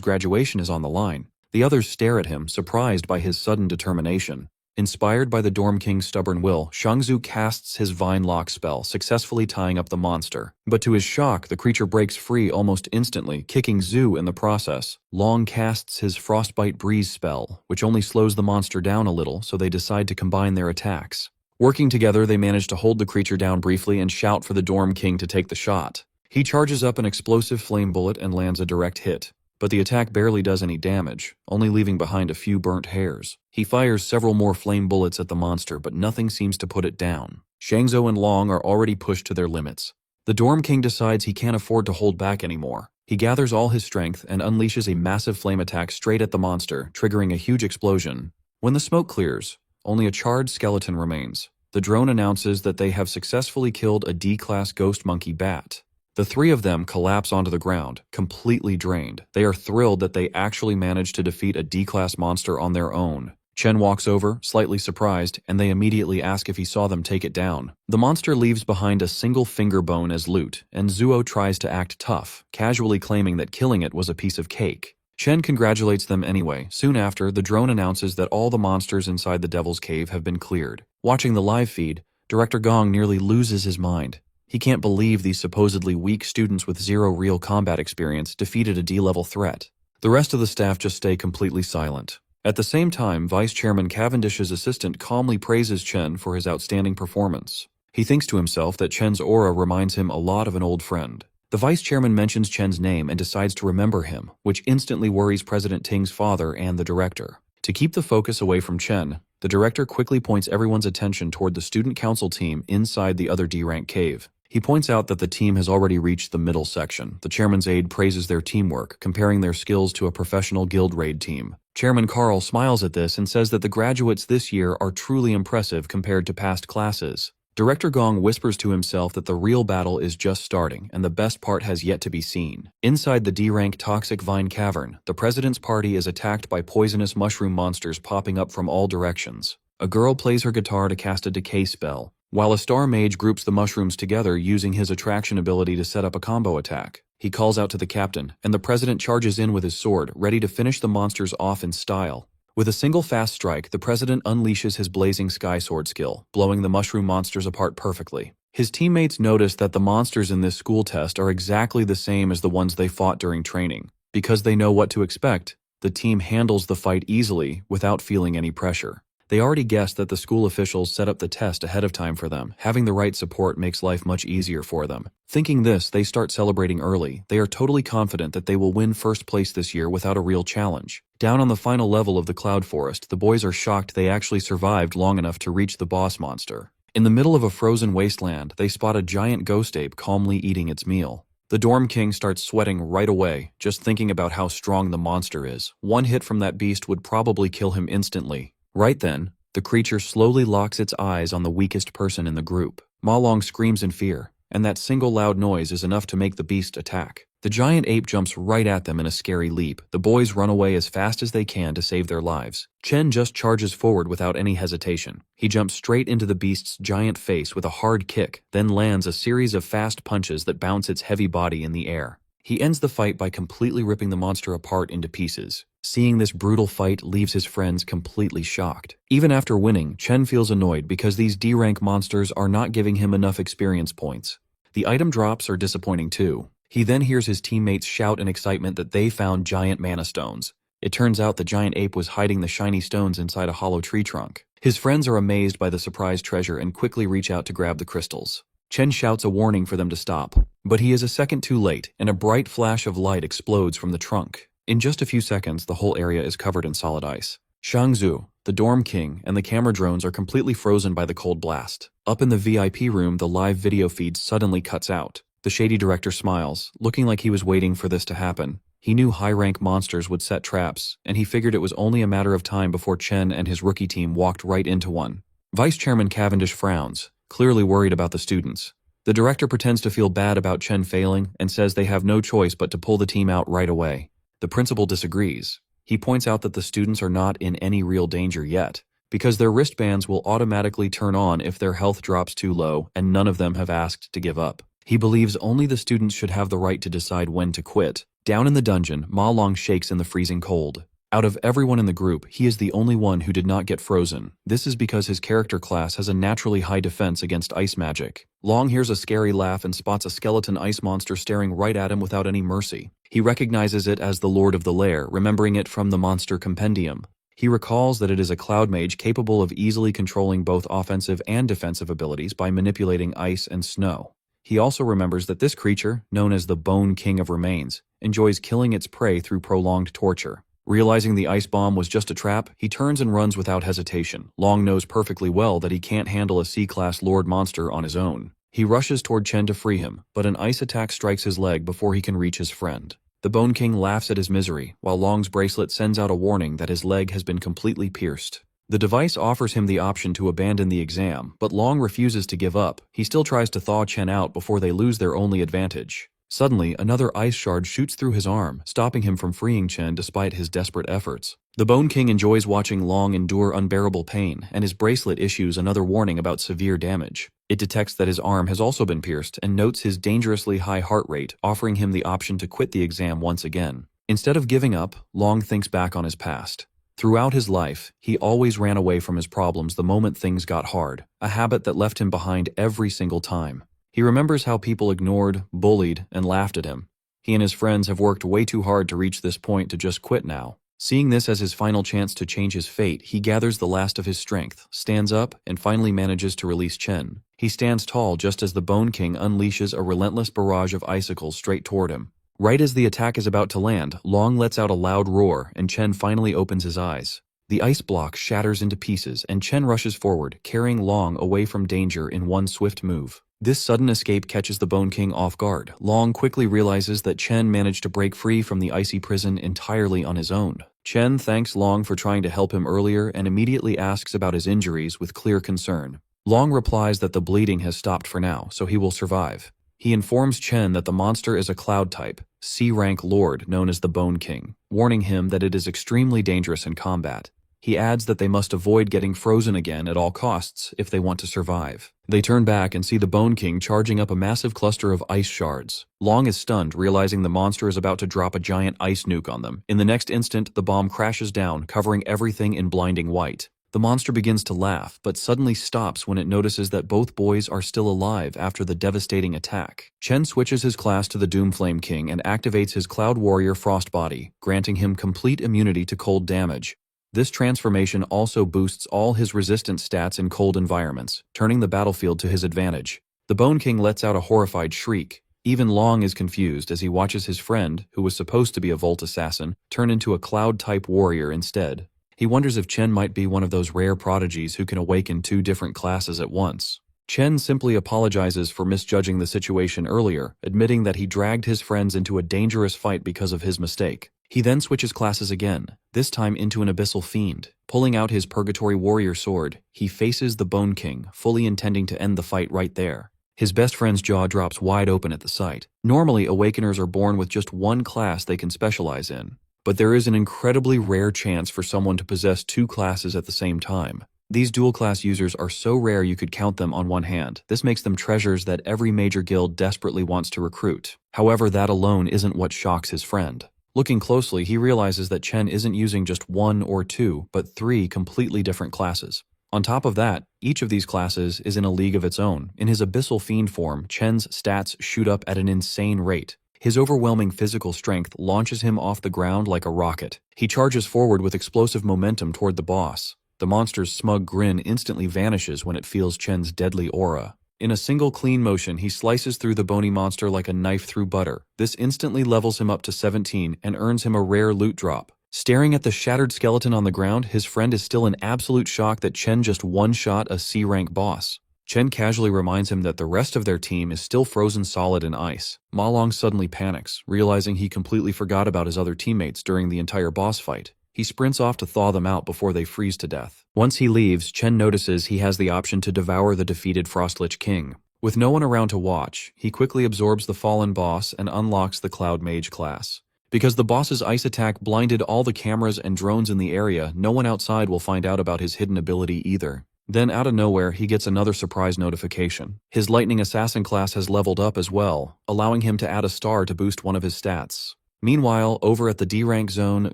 graduation is on the line. The others stare at him, surprised by his sudden determination. Inspired by the Dorm King's stubborn will, Shangzu casts his Vine Lock spell, successfully tying up the monster. But to his shock, the creature breaks free almost instantly, kicking Zhu in the process. Long casts his Frostbite Breeze spell, which only slows the monster down a little, so they decide to combine their attacks. Working together, they manage to hold the creature down briefly and shout for the Dorm King to take the shot. He charges up an explosive flame bullet and lands a direct hit. But the attack barely does any damage, only leaving behind a few burnt hairs. He fires several more flame bullets at the monster, but nothing seems to put it down. Shangzhou and Long are already pushed to their limits. The Dorm King decides he can't afford to hold back anymore. He gathers all his strength and unleashes a massive flame attack straight at the monster, triggering a huge explosion. When the smoke clears, only a charred skeleton remains. The drone announces that they have successfully killed a D-class ghost monkey bat. The three of them collapse onto the ground, completely drained. They are thrilled that they actually managed to defeat a D-class monster on their own. Chen walks over, slightly surprised, and they immediately ask if he saw them take it down. The monster leaves behind a single finger bone as loot, and Zuo tries to act tough, casually claiming that killing it was a piece of cake. Chen congratulates them anyway. Soon after, the drone announces that all the monsters inside the Devil's Cave have been cleared. Watching the live feed, Director Gong nearly loses his mind. He can't believe these supposedly weak students with zero real combat experience defeated a D-level threat. The rest of the staff just stay completely silent. At the same time, Vice Chairman Cavendish's assistant calmly praises Chen for his outstanding performance. He thinks to himself that Chen's aura reminds him a lot of an old friend. The Vice Chairman mentions Chen's name and decides to remember him, which instantly worries President Ting's father and the director. To keep the focus away from Chen, the director quickly points everyone's attention toward the student council team inside the other D-rank cave. He points out that the team has already reached the middle section. The chairman's aide praises their teamwork, comparing their skills to a professional guild raid team. Chairman Carl smiles at this and says that the graduates this year are truly impressive compared to past classes. Director Gong whispers to himself that the real battle is just starting, and the best part has yet to be seen. Inside the D-rank Toxic Vine Cavern, the president's party is attacked by poisonous mushroom monsters popping up from all directions. A girl plays her guitar to cast a decay spell, while a star mage groups the mushrooms together using his attraction ability to set up a combo attack. He calls out to the captain, and the president charges in with his sword, ready to finish the monsters off in style. With a single fast strike, the president unleashes his blazing sky sword skill, blowing the mushroom monsters apart perfectly. His teammates notice that the monsters in this school test are exactly the same as the ones they fought during training. Because they know what to expect, the team handles the fight easily without feeling any pressure. They already guessed that the school officials set up the test ahead of time for them. Having the right support makes life much easier for them. Thinking this, they start celebrating early. They are totally confident that they will win first place this year without a real challenge. Down on the final level of the Cloud Forest, the boys are shocked they actually survived long enough to reach the boss monster. In the middle of a frozen wasteland, they spot a giant ghost ape calmly eating its meal. The Dorm King starts sweating right away, just thinking about how strong the monster is. One hit from that beast would probably kill him instantly. Right then, the creature slowly locks its eyes on the weakest person in the group. Ma Long screams in fear, and that single loud noise is enough to make the beast attack. The giant ape jumps right at them in a scary leap. The boys run away as fast as they can to save their lives. Chen just charges forward without any hesitation. He jumps straight into the beast's giant face with a hard kick, then lands a series of fast punches that bounce its heavy body in the air. He ends the fight by completely ripping the monster apart into pieces. Seeing this brutal fight leaves his friends completely shocked. Even after winning, Chen feels annoyed because these D-rank monsters are not giving him enough experience points. The item drops are disappointing too. He then hears his teammates shout in excitement that they found giant mana stones. It turns out the giant ape was hiding the shiny stones inside a hollow tree trunk. His friends are amazed by the surprise treasure and quickly reach out to grab the crystals. Chen shouts a warning for them to stop, but he is a second too late, and a bright flash of light explodes from the trunk. In just a few seconds, the whole area is covered in solid ice. Shangzu, the Dorm King, and the camera drones are completely frozen by the cold blast. Up in the VIP room, the live video feed suddenly cuts out. The shady director smiles, looking like he was waiting for this to happen. He knew high-rank monsters would set traps, and he figured it was only a matter of time before Chen and his rookie team walked right into one. Vice Chairman Cavendish frowns, clearly worried about the students. The director pretends to feel bad about Chen failing and says they have no choice but to pull the team out right away. The principal disagrees. He points out that the students are not in any real danger yet, because their wristbands will automatically turn on if their health drops too low and none of them have asked to give up. He believes only the students should have the right to decide when to quit. Down in the dungeon, Ma Long shakes in the freezing cold. Out of everyone in the group, he is the only one who did not get frozen. This is because his character class has a naturally high defense against ice magic. Long hears a scary laugh and spots a skeleton ice monster staring right at him without any mercy. He recognizes it as the Lord of the Lair, remembering it from the Monster Compendium. He recalls that it is a cloud mage capable of easily controlling both offensive and defensive abilities by manipulating ice and snow. He also remembers that this creature, known as the Bone King of Remains, enjoys killing its prey through prolonged torture. Realizing the ice bomb was just a trap, he turns and runs without hesitation. Long knows perfectly well that he can't handle a C-class Lord monster on his own. He rushes toward Chen to free him, but an ice attack strikes his leg before he can reach his friend. The Bone King laughs at his misery, while Long's bracelet sends out a warning that his leg has been completely pierced. The device offers him the option to abandon the exam, but Long refuses to give up. He still tries to thaw Chen out before they lose their only advantage. Suddenly, another ice shard shoots through his arm, stopping him from freeing Chen despite his desperate efforts. The Bone King enjoys watching Long endure unbearable pain, and his bracelet issues another warning about severe damage. It detects that his arm has also been pierced and notes his dangerously high heart rate, offering him the option to quit the exam once again. Instead of giving up, Long thinks back on his past. Throughout his life, he always ran away from his problems the moment things got hard, a habit that left him behind every single time. He remembers how people ignored, bullied, and laughed at him. He and his friends have worked way too hard to reach this point to just quit now. Seeing this as his final chance to change his fate, he gathers the last of his strength, stands up, and finally manages to release Chen. He stands tall just as the Bone King unleashes a relentless barrage of icicles straight toward him. Right as the attack is about to land, Long lets out a loud roar, and Chen finally opens his eyes. The ice block shatters into pieces, and Chen rushes forward, carrying Long away from danger in one swift move. This sudden escape catches the Bone King off guard. Long quickly realizes that Chen managed to break free from the icy prison entirely on his own. Chen thanks Long for trying to help him earlier and immediately asks about his injuries with clear concern. Long replies that the bleeding has stopped for now, so he will survive. He informs Chen that the monster is a cloud type, C-rank lord known as the Bone King, warning him that it is extremely dangerous in combat. He adds that they must avoid getting frozen again at all costs if they want to survive. They turn back and see the Bone King charging up a massive cluster of ice shards. Long is stunned, realizing the monster is about to drop a giant ice nuke on them. In the next instant, the bomb crashes down, covering everything in blinding white. The monster begins to laugh, but suddenly stops when it notices that both boys are still alive after the devastating attack. Chen switches his class to the Doomflame King and activates his Cloud Warrior Frost Body, granting him complete immunity to cold damage. This transformation also boosts all his resistance stats in cold environments, turning the battlefield to his advantage. The Bone King lets out a horrified shriek. Even Long is confused as he watches his friend, who was supposed to be a Volt Assassin, turn into a Cloud-type warrior instead. He wonders if Chen might be one of those rare prodigies who can awaken two different classes at once. Chen simply apologizes for misjudging the situation earlier, admitting that he dragged his friends into a dangerous fight because of his mistake. He then switches classes again, this time into an Abyssal Fiend. Pulling out his Purgatory Warrior sword, he faces the Bone King, fully intending to end the fight right there. His best friend's jaw drops wide open at the sight. Normally, Awakeners are born with just one class they can specialize in, but there is an incredibly rare chance for someone to possess two classes at the same time. These dual-class users are so rare you could count them on one hand. This makes them treasures that every major guild desperately wants to recruit. However, that alone isn't what shocks his friend. Looking closely, he realizes that Chen isn't using just one or two, but three completely different classes. On top of that, each of these classes is in a league of its own. In his Abyssal Fiend form, Chen's stats shoot up at an insane rate. His overwhelming physical strength launches him off the ground like a rocket. He charges forward with explosive momentum toward the boss. The monster's smug grin instantly vanishes when it feels Chen's deadly aura. In a single clean motion, he slices through the bony monster like a knife through butter. This instantly levels him up to 17 and earns him a rare loot drop. Staring at the shattered skeleton on the ground, his friend is still in absolute shock that Chen just one-shot a C-rank boss. Chen casually reminds him that the rest of their team is still frozen solid in ice. Ma Long suddenly panics, realizing he completely forgot about his other teammates during the entire boss fight. He sprints off to thaw them out before they freeze to death. Once he leaves, Chen notices he has the option to devour the defeated Frostlich King. With no one around to watch, he quickly absorbs the fallen boss and unlocks the Cloud Mage class. Because the boss's ice attack blinded all the cameras and drones in the area, no one outside will find out about his hidden ability either. Then out of nowhere, he gets another surprise notification. His Lightning Assassin class has leveled up as well, allowing him to add a star to boost one of his stats. Meanwhile, over at the D-Rank Zone,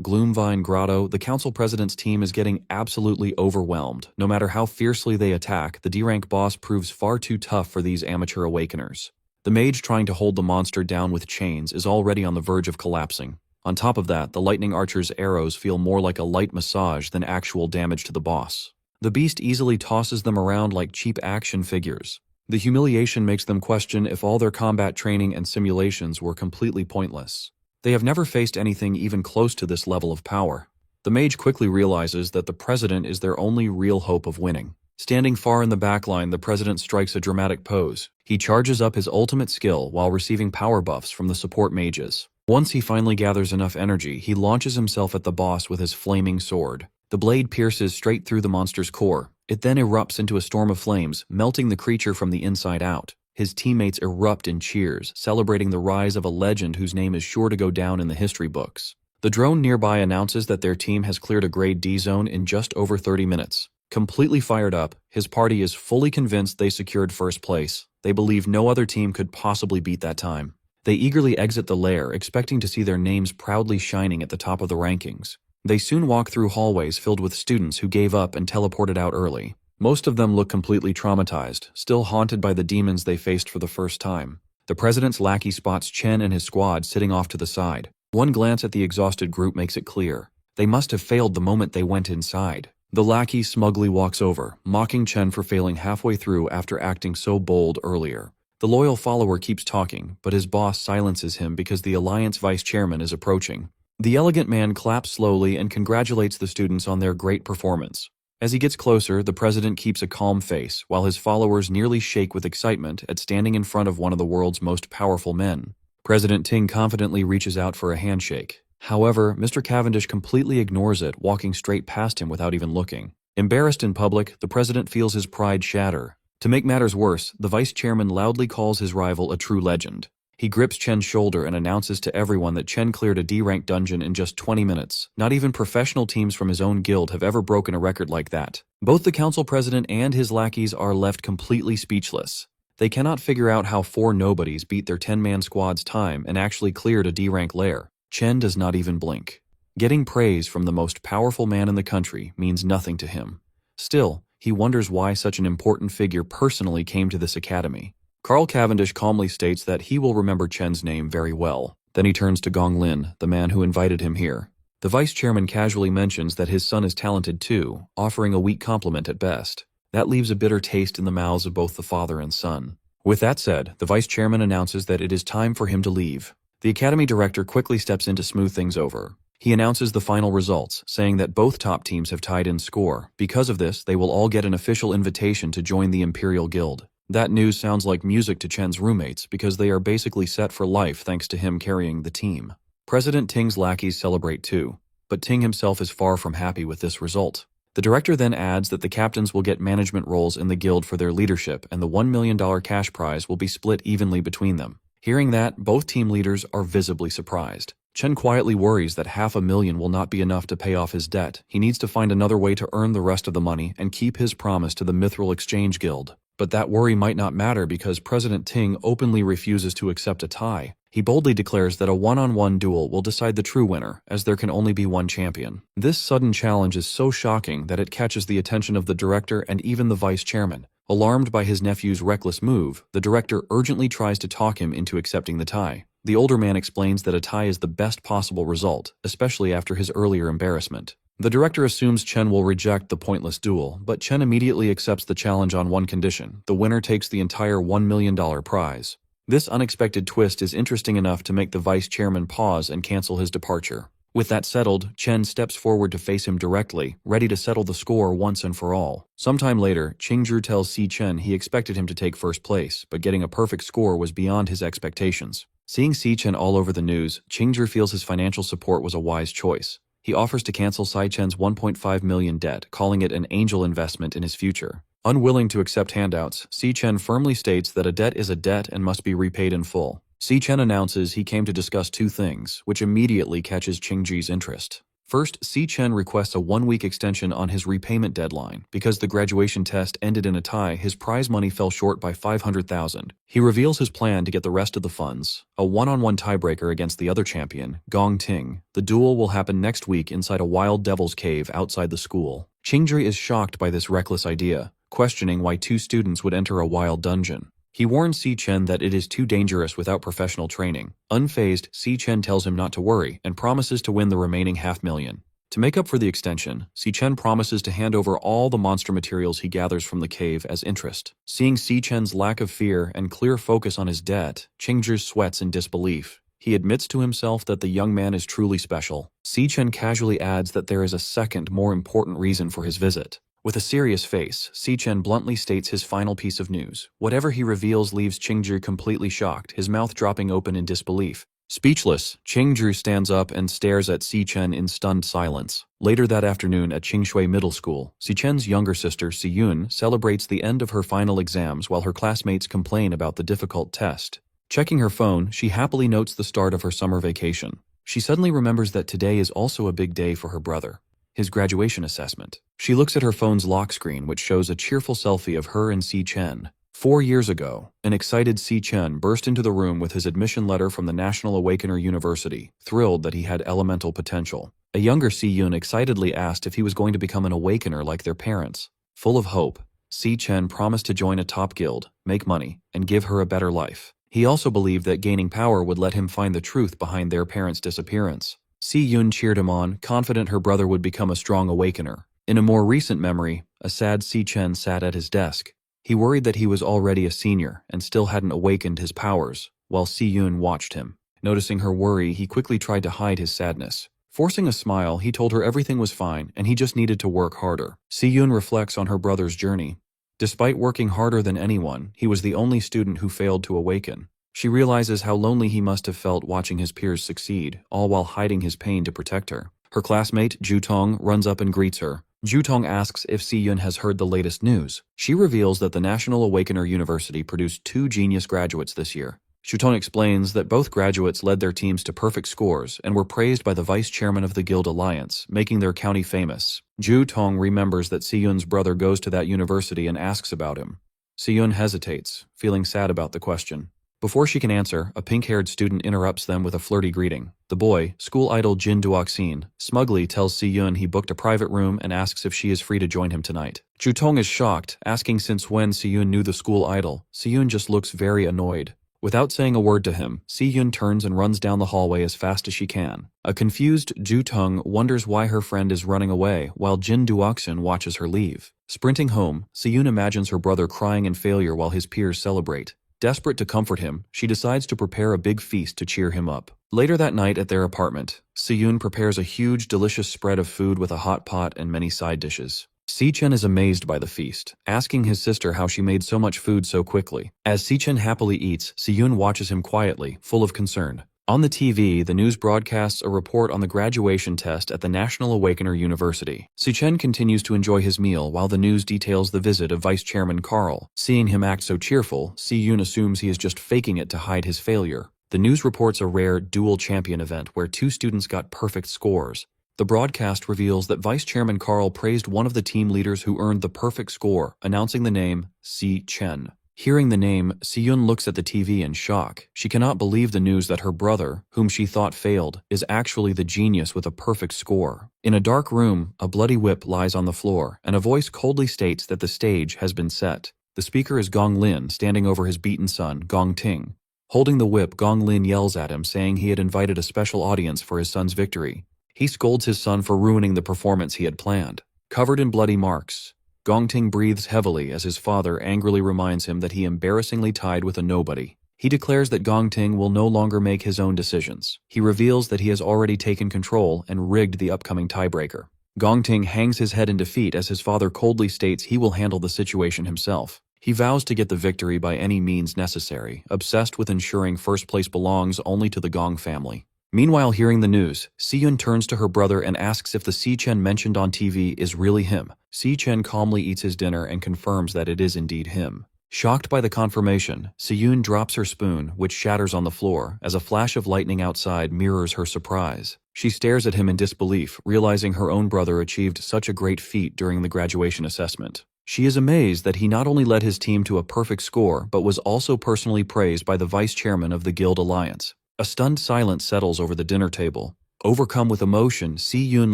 Gloomvine Grotto, the Council President's team is getting absolutely overwhelmed. No matter how fiercely they attack, the D-Rank boss proves far too tough for these amateur awakeners. The mage trying to hold the monster down with chains is already on the verge of collapsing. On top of that, the Lightning Archer's arrows feel more like a light massage than actual damage to the boss. The beast easily tosses them around like cheap action figures. The humiliation makes them question if all their combat training and simulations were completely pointless. They have never faced anything even close to this level of power. The mage quickly realizes that the president is their only real hope of winning. Standing far in the back line, the president strikes a dramatic pose. He charges up his ultimate skill while receiving power buffs from the support mages. Once he finally gathers enough energy, he launches himself at the boss with his flaming sword. The blade pierces straight through the monster's core. It then erupts into a storm of flames, melting the creature from the inside out. His teammates erupt in cheers, celebrating the rise of a legend whose name is sure to go down in the history books. The drone nearby announces that their team has cleared a Grade D zone in just over 30 minutes. Completely fired up, his party is fully convinced they secured first place. They believe no other team could possibly beat that time. They eagerly exit the lair, expecting to see their names proudly shining at the top of the rankings. They soon walk through hallways filled with students who gave up and teleported out early. Most of them look completely traumatized, still haunted by the demons they faced for the first time. The president's lackey spots Chen and his squad sitting off to the side. One glance at the exhausted group makes it clear. They must have failed the moment they went inside. The lackey smugly walks over, mocking Chen for failing halfway through after acting so bold earlier. The loyal follower keeps talking, but his boss silences him because the Alliance vice chairman is approaching. The elegant man claps slowly and congratulates the students on their great performance. As he gets closer, the president keeps a calm face, while his followers nearly shake with excitement at standing in front of one of the world's most powerful men. President Ting confidently reaches out for a handshake. However, Mr. Cavendish completely ignores it, walking straight past him without even looking. Embarrassed in public, the president feels his pride shatter. To make matters worse, the vice chairman loudly calls his rival a true legend. He grips Chen's shoulder and announces to everyone that Chen cleared a D-rank dungeon in just 20 minutes. Not even professional teams from his own guild have ever broken a record like that. Both the council president and his lackeys are left completely speechless. They cannot figure out how 4 nobodies beat their 10-man squad's time and actually cleared a D-rank lair. Chen does not even blink. Getting praise from the most powerful man in the country means nothing to him. Still, he wonders why such an important figure personally came to this academy. Carl Cavendish calmly states that he will remember Chen's name very well. Then he turns to Gong Lin, the man who invited him here. The vice chairman casually mentions that his son is talented too, offering a weak compliment at best. That leaves a bitter taste in the mouths of both the father and son. With that said, the vice chairman announces that it is time for him to leave. The academy director quickly steps in to smooth things over. He announces the final results, saying that both top teams have tied in score. Because of this, they will all get an official invitation to join the Imperial Guild. That news sounds like music to Chen's roommates because they are basically set for life thanks to him carrying the team. President Ting's lackeys celebrate too, but Ting himself is far from happy with this result. The director then adds that the captains will get management roles in the guild for their leadership and the $1 million cash prize will be split evenly between them. Hearing that, both team leaders are visibly surprised. Chen quietly worries that $500,000 will not be enough to pay off his debt. He needs to find another way to earn the rest of the money and keep his promise to the Mithril Exchange Guild. But that worry might not matter because President Ting openly refuses to accept a tie. He boldly declares that a one-on-one duel will decide the true winner, as there can only be one champion. This sudden challenge is so shocking that it catches the attention of the director and even the vice chairman. Alarmed by his nephew's reckless move, the director urgently tries to talk him into accepting the tie. The older man explains that a tie is the best possible result, especially after his earlier embarrassment. The director assumes Chen will reject the pointless duel, but Chen immediately accepts the challenge on one condition: the winner takes the entire $1 million prize. This unexpected twist is interesting enough to make the vice chairman pause and cancel his departure. With that settled, Chen steps forward to face him directly, ready to settle the score once and for all. Sometime later, Qingzhi tells Si Chen he expected him to take first place, but getting a perfect score was beyond his expectations. Seeing Si Chen all over the news, Qingzhi feels his financial support was a wise choice. He offers to cancel Si Chen's 1.5 million debt, calling it an angel investment in his future. Unwilling to accept handouts, Si Chen firmly states that a debt is a debt and must be repaid in full. Si Chen announces he came to discuss two things, which immediately catches Qingzhi's interest. First, Si Chen requests a 1-week extension on his repayment deadline. Because the graduation test ended in a tie, his prize money fell short by 500,000. He reveals his plan to get the rest of the funds, a one-on-one tiebreaker against the other champion, Gong Ting. The duel will happen next week inside a wild devil's cave outside the school. Qingzhi is shocked by this reckless idea, questioning why 2 students would enter a wild dungeon. He warns Si Chen that it is too dangerous without professional training. Unfazed, Si Chen tells him not to worry and promises to win the remaining $500,000. To make up for the extension, Si Chen promises to hand over all the monster materials he gathers from the cave as interest. Seeing Si Chen's lack of fear and clear focus on his debt, Qingzhi sweats in disbelief. He admits to himself that the young man is truly special. Si Chen casually adds that there is a second, more important reason for his visit. With a serious face, Si Chen bluntly states his final piece of news. Whatever he reveals leaves Qingzhi completely shocked, his mouth dropping open in disbelief. Speechless, Qingzhi stands up and stares at Si Chen in stunned silence. Later that afternoon at Qingshui Middle School, Si Chen's younger sister, Si Yun, celebrates the end of her final exams while her classmates complain about the difficult test. Checking her phone, she happily notes the start of her summer vacation. She suddenly remembers that today is also a big day for her brother. His graduation assessment. She looks at her phone's lock screen, which shows a cheerful selfie of her and Si Chen. 4 years ago, an excited Si Chen burst into the room with his admission letter from the National Awakener University, thrilled that he had elemental potential. A younger Si Yun excitedly asked if he was going to become an awakener like their parents. Full of hope, Si Chen promised to join a top guild, make money, and give her a better life. He also believed that gaining power would let him find the truth behind their parents' disappearance. Si Yun cheered him on, confident her brother would become a strong awakener. In a more recent memory, a sad Si Chen sat at his desk. He worried that he was already a senior and still hadn't awakened his powers, while Si Yun watched him. Noticing her worry, he quickly tried to hide his sadness. Forcing a smile, he told her everything was fine and he just needed to work harder. Si Yun reflects on her brother's journey. Despite working harder than anyone, he was the only student who failed to awaken. She realizes how lonely he must have felt watching his peers succeed, all while hiding his pain to protect her. Her classmate, Zhu Tong, runs up and greets her. Zhu Tong asks if Si Yun has heard the latest news. She reveals that the National Awakener University produced 2 genius graduates this year. Zhu Tong explains that both graduates led their teams to perfect scores and were praised by the vice chairman of the Guild Alliance, making their county famous. Zhu Tong remembers that Si Yun's brother goes to that university and asks about him. Si Yun hesitates, feeling sad about the question. Before she can answer, a pink-haired student interrupts them with a flirty greeting. The boy, school idol Jin Duoxin, smugly tells Si Yun he booked a private room and asks if she is free to join him tonight. Zhu Tong is shocked, asking since when Si Yun knew the school idol. Si Yun just looks very annoyed. Without saying a word to him, Si Yun turns and runs down the hallway as fast as she can. A confused Zhu Tong wonders why her friend is running away, while Jin Duoxin watches her leave. Sprinting home, Si Yun imagines her brother crying in failure while his peers celebrate. Desperate to comfort him, she decides to prepare a big feast to cheer him up. Later that night at their apartment, Si Yun prepares a huge, delicious spread of food with a hot pot and many side dishes. Si Chen is amazed by the feast, asking his sister how she made so much food so quickly. As Si Chen happily eats, Si Yun watches him quietly, full of concern. On the TV, the news broadcasts a report on the graduation test at the National Awakener University. Si Chen continues to enjoy his meal while the news details the visit of Vice Chairman Carl. Seeing him act so cheerful, Si Yun assumes he is just faking it to hide his failure. The news reports a rare dual champion event where 2 students got perfect scores. The broadcast reveals that Vice Chairman Carl praised one of the team leaders who earned the perfect score, announcing the name Si Chen. Hearing the name, Si Yun looks at the TV in shock. She cannot believe the news that her brother, whom she thought failed, is actually the genius with a perfect score. In a dark room, a bloody whip lies on the floor, and a voice coldly states that the stage has been set. The speaker is Gong Lin, standing over his beaten son, Gong Ting. Holding the whip, Gong Lin yells at him, saying he had invited a special audience for his son's victory. He scolds his son for ruining the performance he had planned. Covered in bloody marks, Gong Ting breathes heavily as his father angrily reminds him that he embarrassingly tied with a nobody. He declares that Gong Ting will no longer make his own decisions. He reveals that he has already taken control and rigged the upcoming tiebreaker. Gong Ting hangs his head in defeat as his father coldly states he will handle the situation himself. He vows to get the victory by any means necessary, obsessed with ensuring first place belongs only to the Gong family. Meanwhile, hearing the news, Si-yun turns to her brother and asks if the Si-chen mentioned on TV is really him. Si-chen calmly eats his dinner and confirms that it is indeed him. Shocked by the confirmation, Si-yun drops her spoon, which shatters on the floor, as a flash of lightning outside mirrors her surprise. She stares at him in disbelief, realizing her own brother achieved such a great feat during the graduation assessment. She is amazed that he not only led his team to a perfect score, but was also personally praised by the vice chairman of the Guild Alliance. A stunned silence settles over the dinner table. Overcome with emotion, Si-yun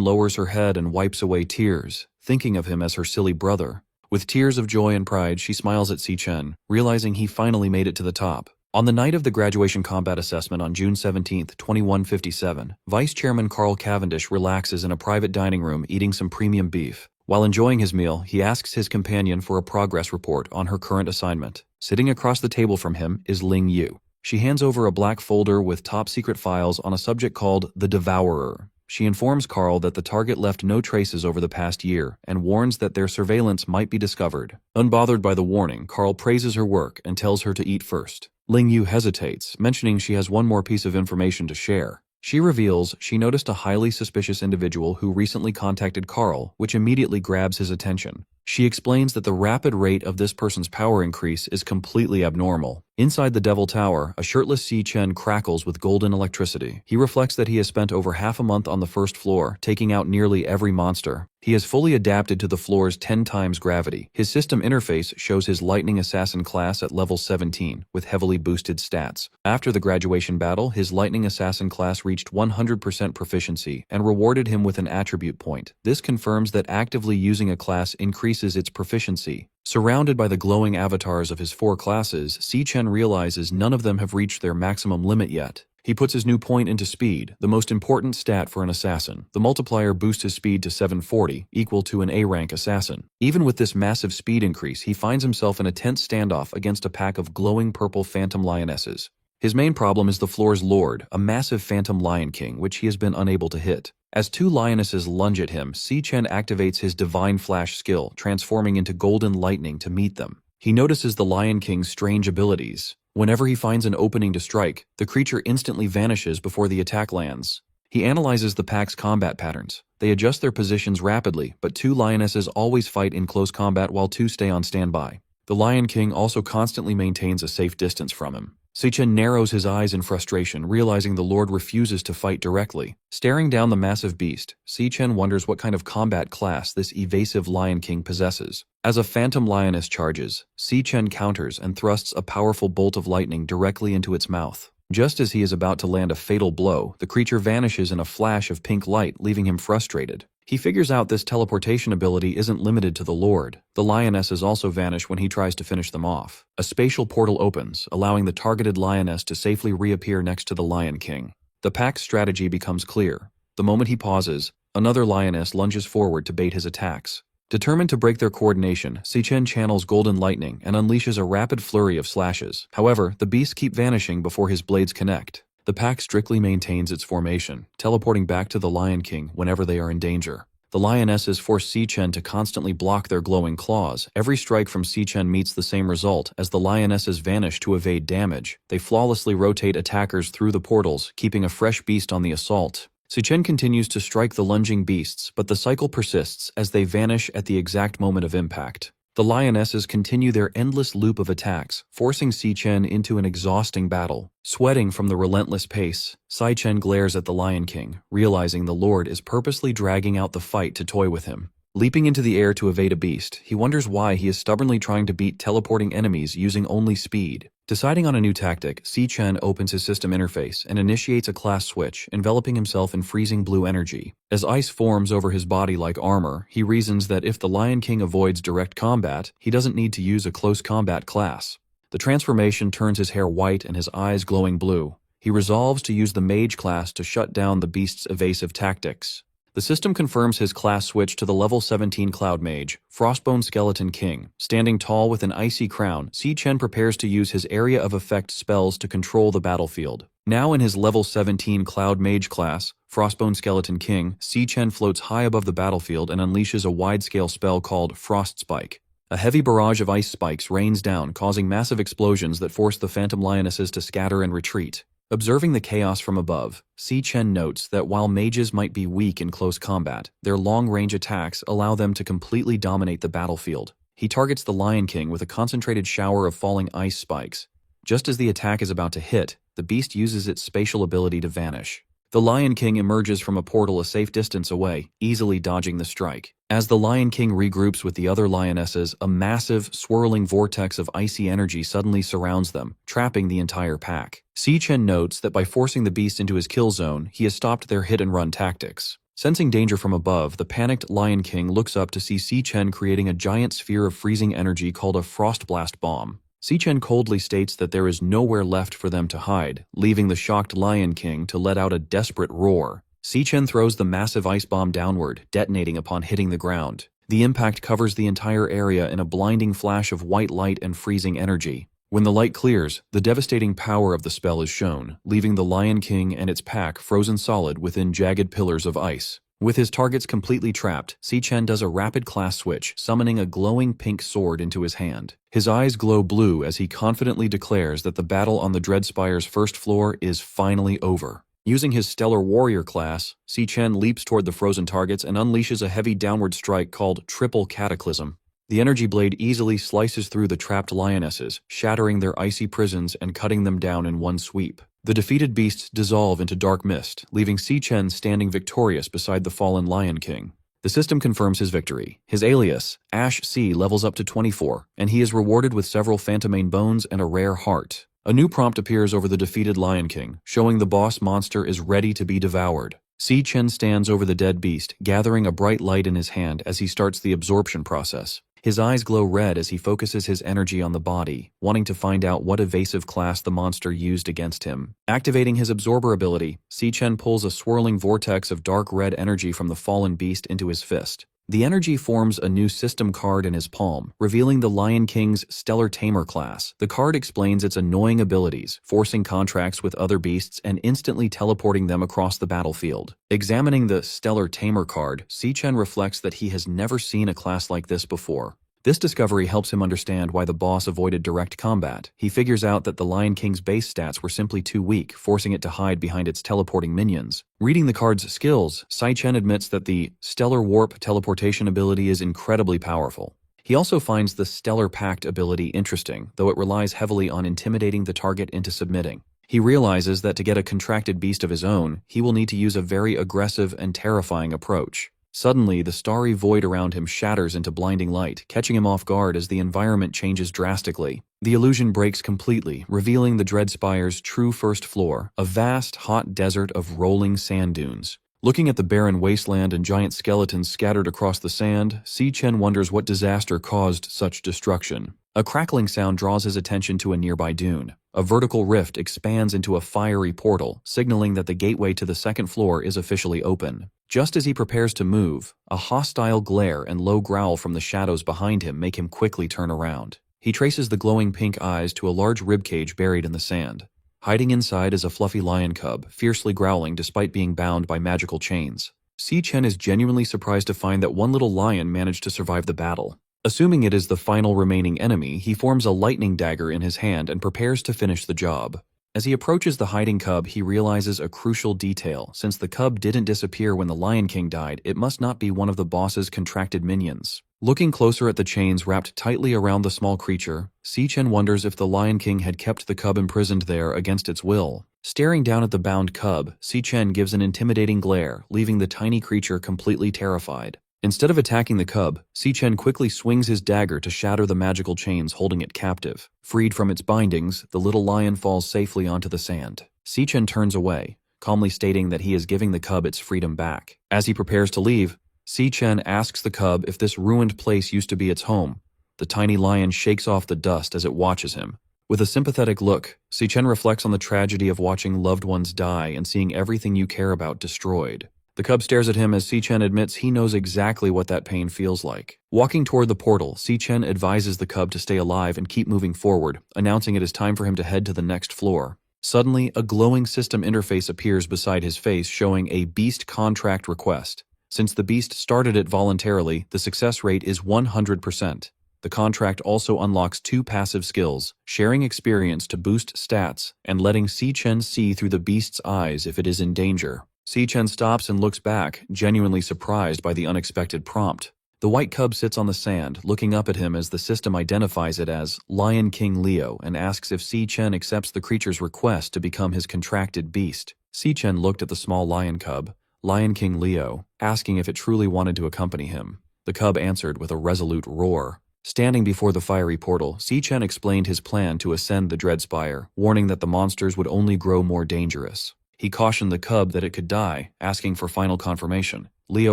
lowers her head and wipes away tears, thinking of him as her silly brother. With tears of joy and pride, she smiles at Si-chen, realizing he finally made it to the top. On the night of the graduation combat assessment on June 17, 2157, Vice Chairman Carl Cavendish relaxes in a private dining room eating some premium beef. While enjoying his meal, he asks his companion for a progress report on her current assignment. Sitting across the table from him is Ling Yu. She hands over a black folder with top-secret files on a subject called the Devourer. She informs Carl that the target left no traces over the past year and warns that their surveillance might be discovered. Unbothered by the warning, Carl praises her work and tells her to eat first. Ling Yu hesitates, mentioning she has one more piece of information to share. She reveals she noticed a highly suspicious individual who recently contacted Carl, which immediately grabs his attention. She explains that the rapid rate of this person's power increase is completely abnormal. Inside the Devil Tower, a shirtless Si-chen crackles with golden electricity. He reflects that he has spent over half a month on the first floor, taking out nearly every monster. He has fully adapted to the floor's 10 times gravity. His system interface shows his Lightning Assassin class at level 17, with heavily boosted stats. After the graduation battle, his Lightning Assassin class reached 100% proficiency and rewarded him with an attribute point. This confirms that actively using a class increases its proficiency. Surrounded by the glowing avatars of his 4 classes, Si-chen realizes none of them have reached their maximum limit yet. He puts his new point into speed, the most important stat for an assassin. The multiplier boosts his speed to 740, equal to an A-rank assassin. Even with this massive speed increase, he finds himself in a tense standoff against a pack of glowing purple phantom lionesses. His main problem is the floor's lord, a massive phantom lion king, which he has been unable to hit. As 2 lionesses lunge at him, Si-chen activates his Divine Flash skill, transforming into golden lightning to meet them. He notices the Lion King's strange abilities. Whenever he finds an opening to strike, the creature instantly vanishes before the attack lands. He analyzes the pack's combat patterns. They adjust their positions rapidly, but 2 lionesses always fight in close combat while 2 stay on standby. The Lion King also constantly maintains a safe distance from him. Si-chen narrows his eyes in frustration, realizing the Lord refuses to fight directly. Staring down the massive beast, Si-chen wonders what kind of combat class this evasive Lion King possesses. As a phantom lioness charges, Si-chen counters and thrusts a powerful bolt of lightning directly into its mouth. Just as he is about to land a fatal blow, the creature vanishes in a flash of pink light, leaving him frustrated. He figures out this teleportation ability isn't limited to the Lord. The lionesses also vanish when he tries to finish them off. A spatial portal opens, allowing the targeted lioness to safely reappear next to the Lion King. The pack's strategy becomes clear. The moment he pauses, another lioness lunges forward to bait his attacks. Determined to break their coordination, Si-chen channels Golden Lightning and unleashes a rapid flurry of slashes. However, the beasts keep vanishing before his blades connect. The pack strictly maintains its formation, teleporting back to the Lion King whenever they are in danger. The lionesses force Si-chen to constantly block their glowing claws. Every strike from Si-chen meets the same result, as the lionesses vanish to evade damage. They flawlessly rotate attackers through the portals, keeping a fresh beast on the assault. Si-chen continues to strike the lunging beasts, but the cycle persists as they vanish at the exact moment of impact. The lionesses continue their endless loop of attacks, forcing Si-chen into an exhausting battle. Sweating from the relentless pace, Si-chen glares at the Lion King, realizing the Lord is purposely dragging out the fight to toy with him. Leaping into the air to evade a beast, he wonders why he is stubbornly trying to beat teleporting enemies using only speed. Deciding on a new tactic, Si-chen opens his system interface and initiates a class switch, enveloping himself in freezing blue energy. As ice forms over his body like armor, he reasons that if the Lion King avoids direct combat, he doesn't need to use a close combat class. The transformation turns his hair white and his eyes glowing blue. He resolves to use the mage class to shut down the beast's evasive tactics. The system confirms his class switch to the level 17 Cloud Mage, Frostbone Skeleton King. Standing tall with an icy crown, Si Chen prepares to use his area of effect spells to control the battlefield. Now in his level 17 Cloud Mage class, Frostbone Skeleton King, Si Chen floats high above the battlefield and unleashes a wide-scale spell called Frost Spike. A heavy barrage of ice spikes rains down, causing massive explosions that force the Phantom Lionesses to scatter and retreat. Observing the chaos from above, Si Chen notes that while mages might be weak in close combat, their long-range attacks allow them to completely dominate the battlefield. He targets the Lion King with a concentrated shower of falling ice spikes. Just as the attack is about to hit, the beast uses its spatial ability to vanish. The Lion King emerges from a portal a safe distance away, easily dodging the strike. As the Lion King regroups with the other lionesses, a massive, swirling vortex of icy energy suddenly surrounds them, trapping the entire pack. Si Chen notes that by forcing the beast into his kill zone, he has stopped their hit-and-run tactics. Sensing danger from above, the panicked Lion King looks up to see Si Chen creating a giant sphere of freezing energy called a Frost Blast Bomb. Si Chen coldly states that there is nowhere left for them to hide, leaving the shocked Lion King to let out a desperate roar. Si Chen throws the massive ice bomb downward, detonating upon hitting the ground. The impact covers the entire area in a blinding flash of white light and freezing energy. When the light clears, the devastating power of the spell is shown, leaving the Lion King and its pack frozen solid within jagged pillars of ice. With his targets completely trapped, Si Chen does a rapid class switch, summoning a glowing pink sword into his hand. His eyes glow blue as he confidently declares that the battle on the Dreadspire's first floor is finally over. Using his Stellar Warrior class, Si Chen leaps toward the frozen targets and unleashes a heavy downward strike called Triple Cataclysm. The energy blade easily slices through the trapped lionesses, shattering their icy prisons and cutting them down in one sweep. The defeated beasts dissolve into dark mist, leaving Si Chen standing victorious beside the fallen Lion King. The system confirms his victory. His alias, Ash C, levels up to 24, and he is rewarded with several Phantomane bones and a rare heart. A new prompt appears over the defeated Lion King, showing the boss monster is ready to be devoured. Si Chen stands over the dead beast, gathering a bright light in his hand as he starts the absorption process. His eyes glow red as he focuses his energy on the body, wanting to find out what evasive class the monster used against him. Activating his absorber ability, Si Chen pulls a swirling vortex of dark red energy from the fallen beast into his fist. The energy forms a new system card in his palm, revealing the Lion King's Stellar Tamer class. The card explains its annoying abilities, forcing contracts with other beasts and instantly teleporting them across the battlefield. Examining the Stellar Tamer card, Si Chen reflects that he has never seen a class like this before. This discovery helps him understand why the boss avoided direct combat. He figures out that the Lion King's base stats were simply too weak, forcing it to hide behind its teleporting minions. Reading the card's skills, Si Chen admits that the Stellar Warp teleportation ability is incredibly powerful. He also finds the Stellar Pact ability interesting, though it relies heavily on intimidating the target into submitting. He realizes that to get a contracted beast of his own, he will need to use a very aggressive and terrifying approach. Suddenly, the starry void around him shatters into blinding light, catching him off guard as the environment changes drastically. The illusion breaks completely, revealing the Dreadspire's true first floor, a vast, hot desert of rolling sand dunes. Looking at the barren wasteland and giant skeletons scattered across the sand, Si Chen wonders what disaster caused such destruction. A crackling sound draws his attention to a nearby dune. A vertical rift expands into a fiery portal, signaling that the gateway to the second floor is officially open. Just as he prepares to move, a hostile glare and low growl from the shadows behind him make him quickly turn around. He traces the glowing pink eyes to a large ribcage buried in the sand. Hiding inside is a fluffy lion cub, fiercely growling despite being bound by magical chains. Si Chen is genuinely surprised to find that one little lion managed to survive the battle. Assuming it is the final remaining enemy, he forms a lightning dagger in his hand and prepares to finish the job. As he approaches the hiding cub, he realizes a crucial detail. Since the cub didn't disappear when the Lion King died, it must not be one of the boss's contracted minions. Looking closer at the chains wrapped tightly around the small creature, Si Chen wonders if the Lion King had kept the cub imprisoned there against its will. Staring down at the bound cub, Si Chen gives an intimidating glare, leaving the tiny creature completely terrified. Instead of attacking the cub, Si Chen quickly swings his dagger to shatter the magical chains holding it captive. Freed from its bindings, the little lion falls safely onto the sand. Si Chen turns away, calmly stating that he is giving the cub its freedom back. As he prepares to leave, Si Chen asks the cub if this ruined place used to be its home. The tiny lion shakes off the dust as it watches him. With a sympathetic look, Si Chen reflects on the tragedy of watching loved ones die and seeing everything you care about destroyed. The cub stares at him as Si-Chen admits he knows exactly what that pain feels like. Walking toward the portal, Si-Chen advises the cub to stay alive and keep moving forward, announcing it is time for him to head to the next floor. Suddenly, a glowing system interface appears beside his face showing a beast contract request. Since the beast started it voluntarily, the success rate is 100%. The contract also unlocks 2 passive skills, sharing experience to boost stats, and letting Si-Chen see through the beast's eyes if it is in danger. Si-Chen stops and looks back, genuinely surprised by the unexpected prompt. The white cub sits on the sand, looking up at him as the system identifies it as Lion King Leo and asks if Si-Chen accepts the creature's request to become his contracted beast. Si-Chen looked at the small lion cub, Lion King Leo, asking if it truly wanted to accompany him. The cub answered with a resolute roar. Standing before the fiery portal, Si-Chen explained his plan to ascend the Dread Spire, warning that the monsters would only grow more dangerous. He cautioned the cub that it could die, asking for final confirmation. Leo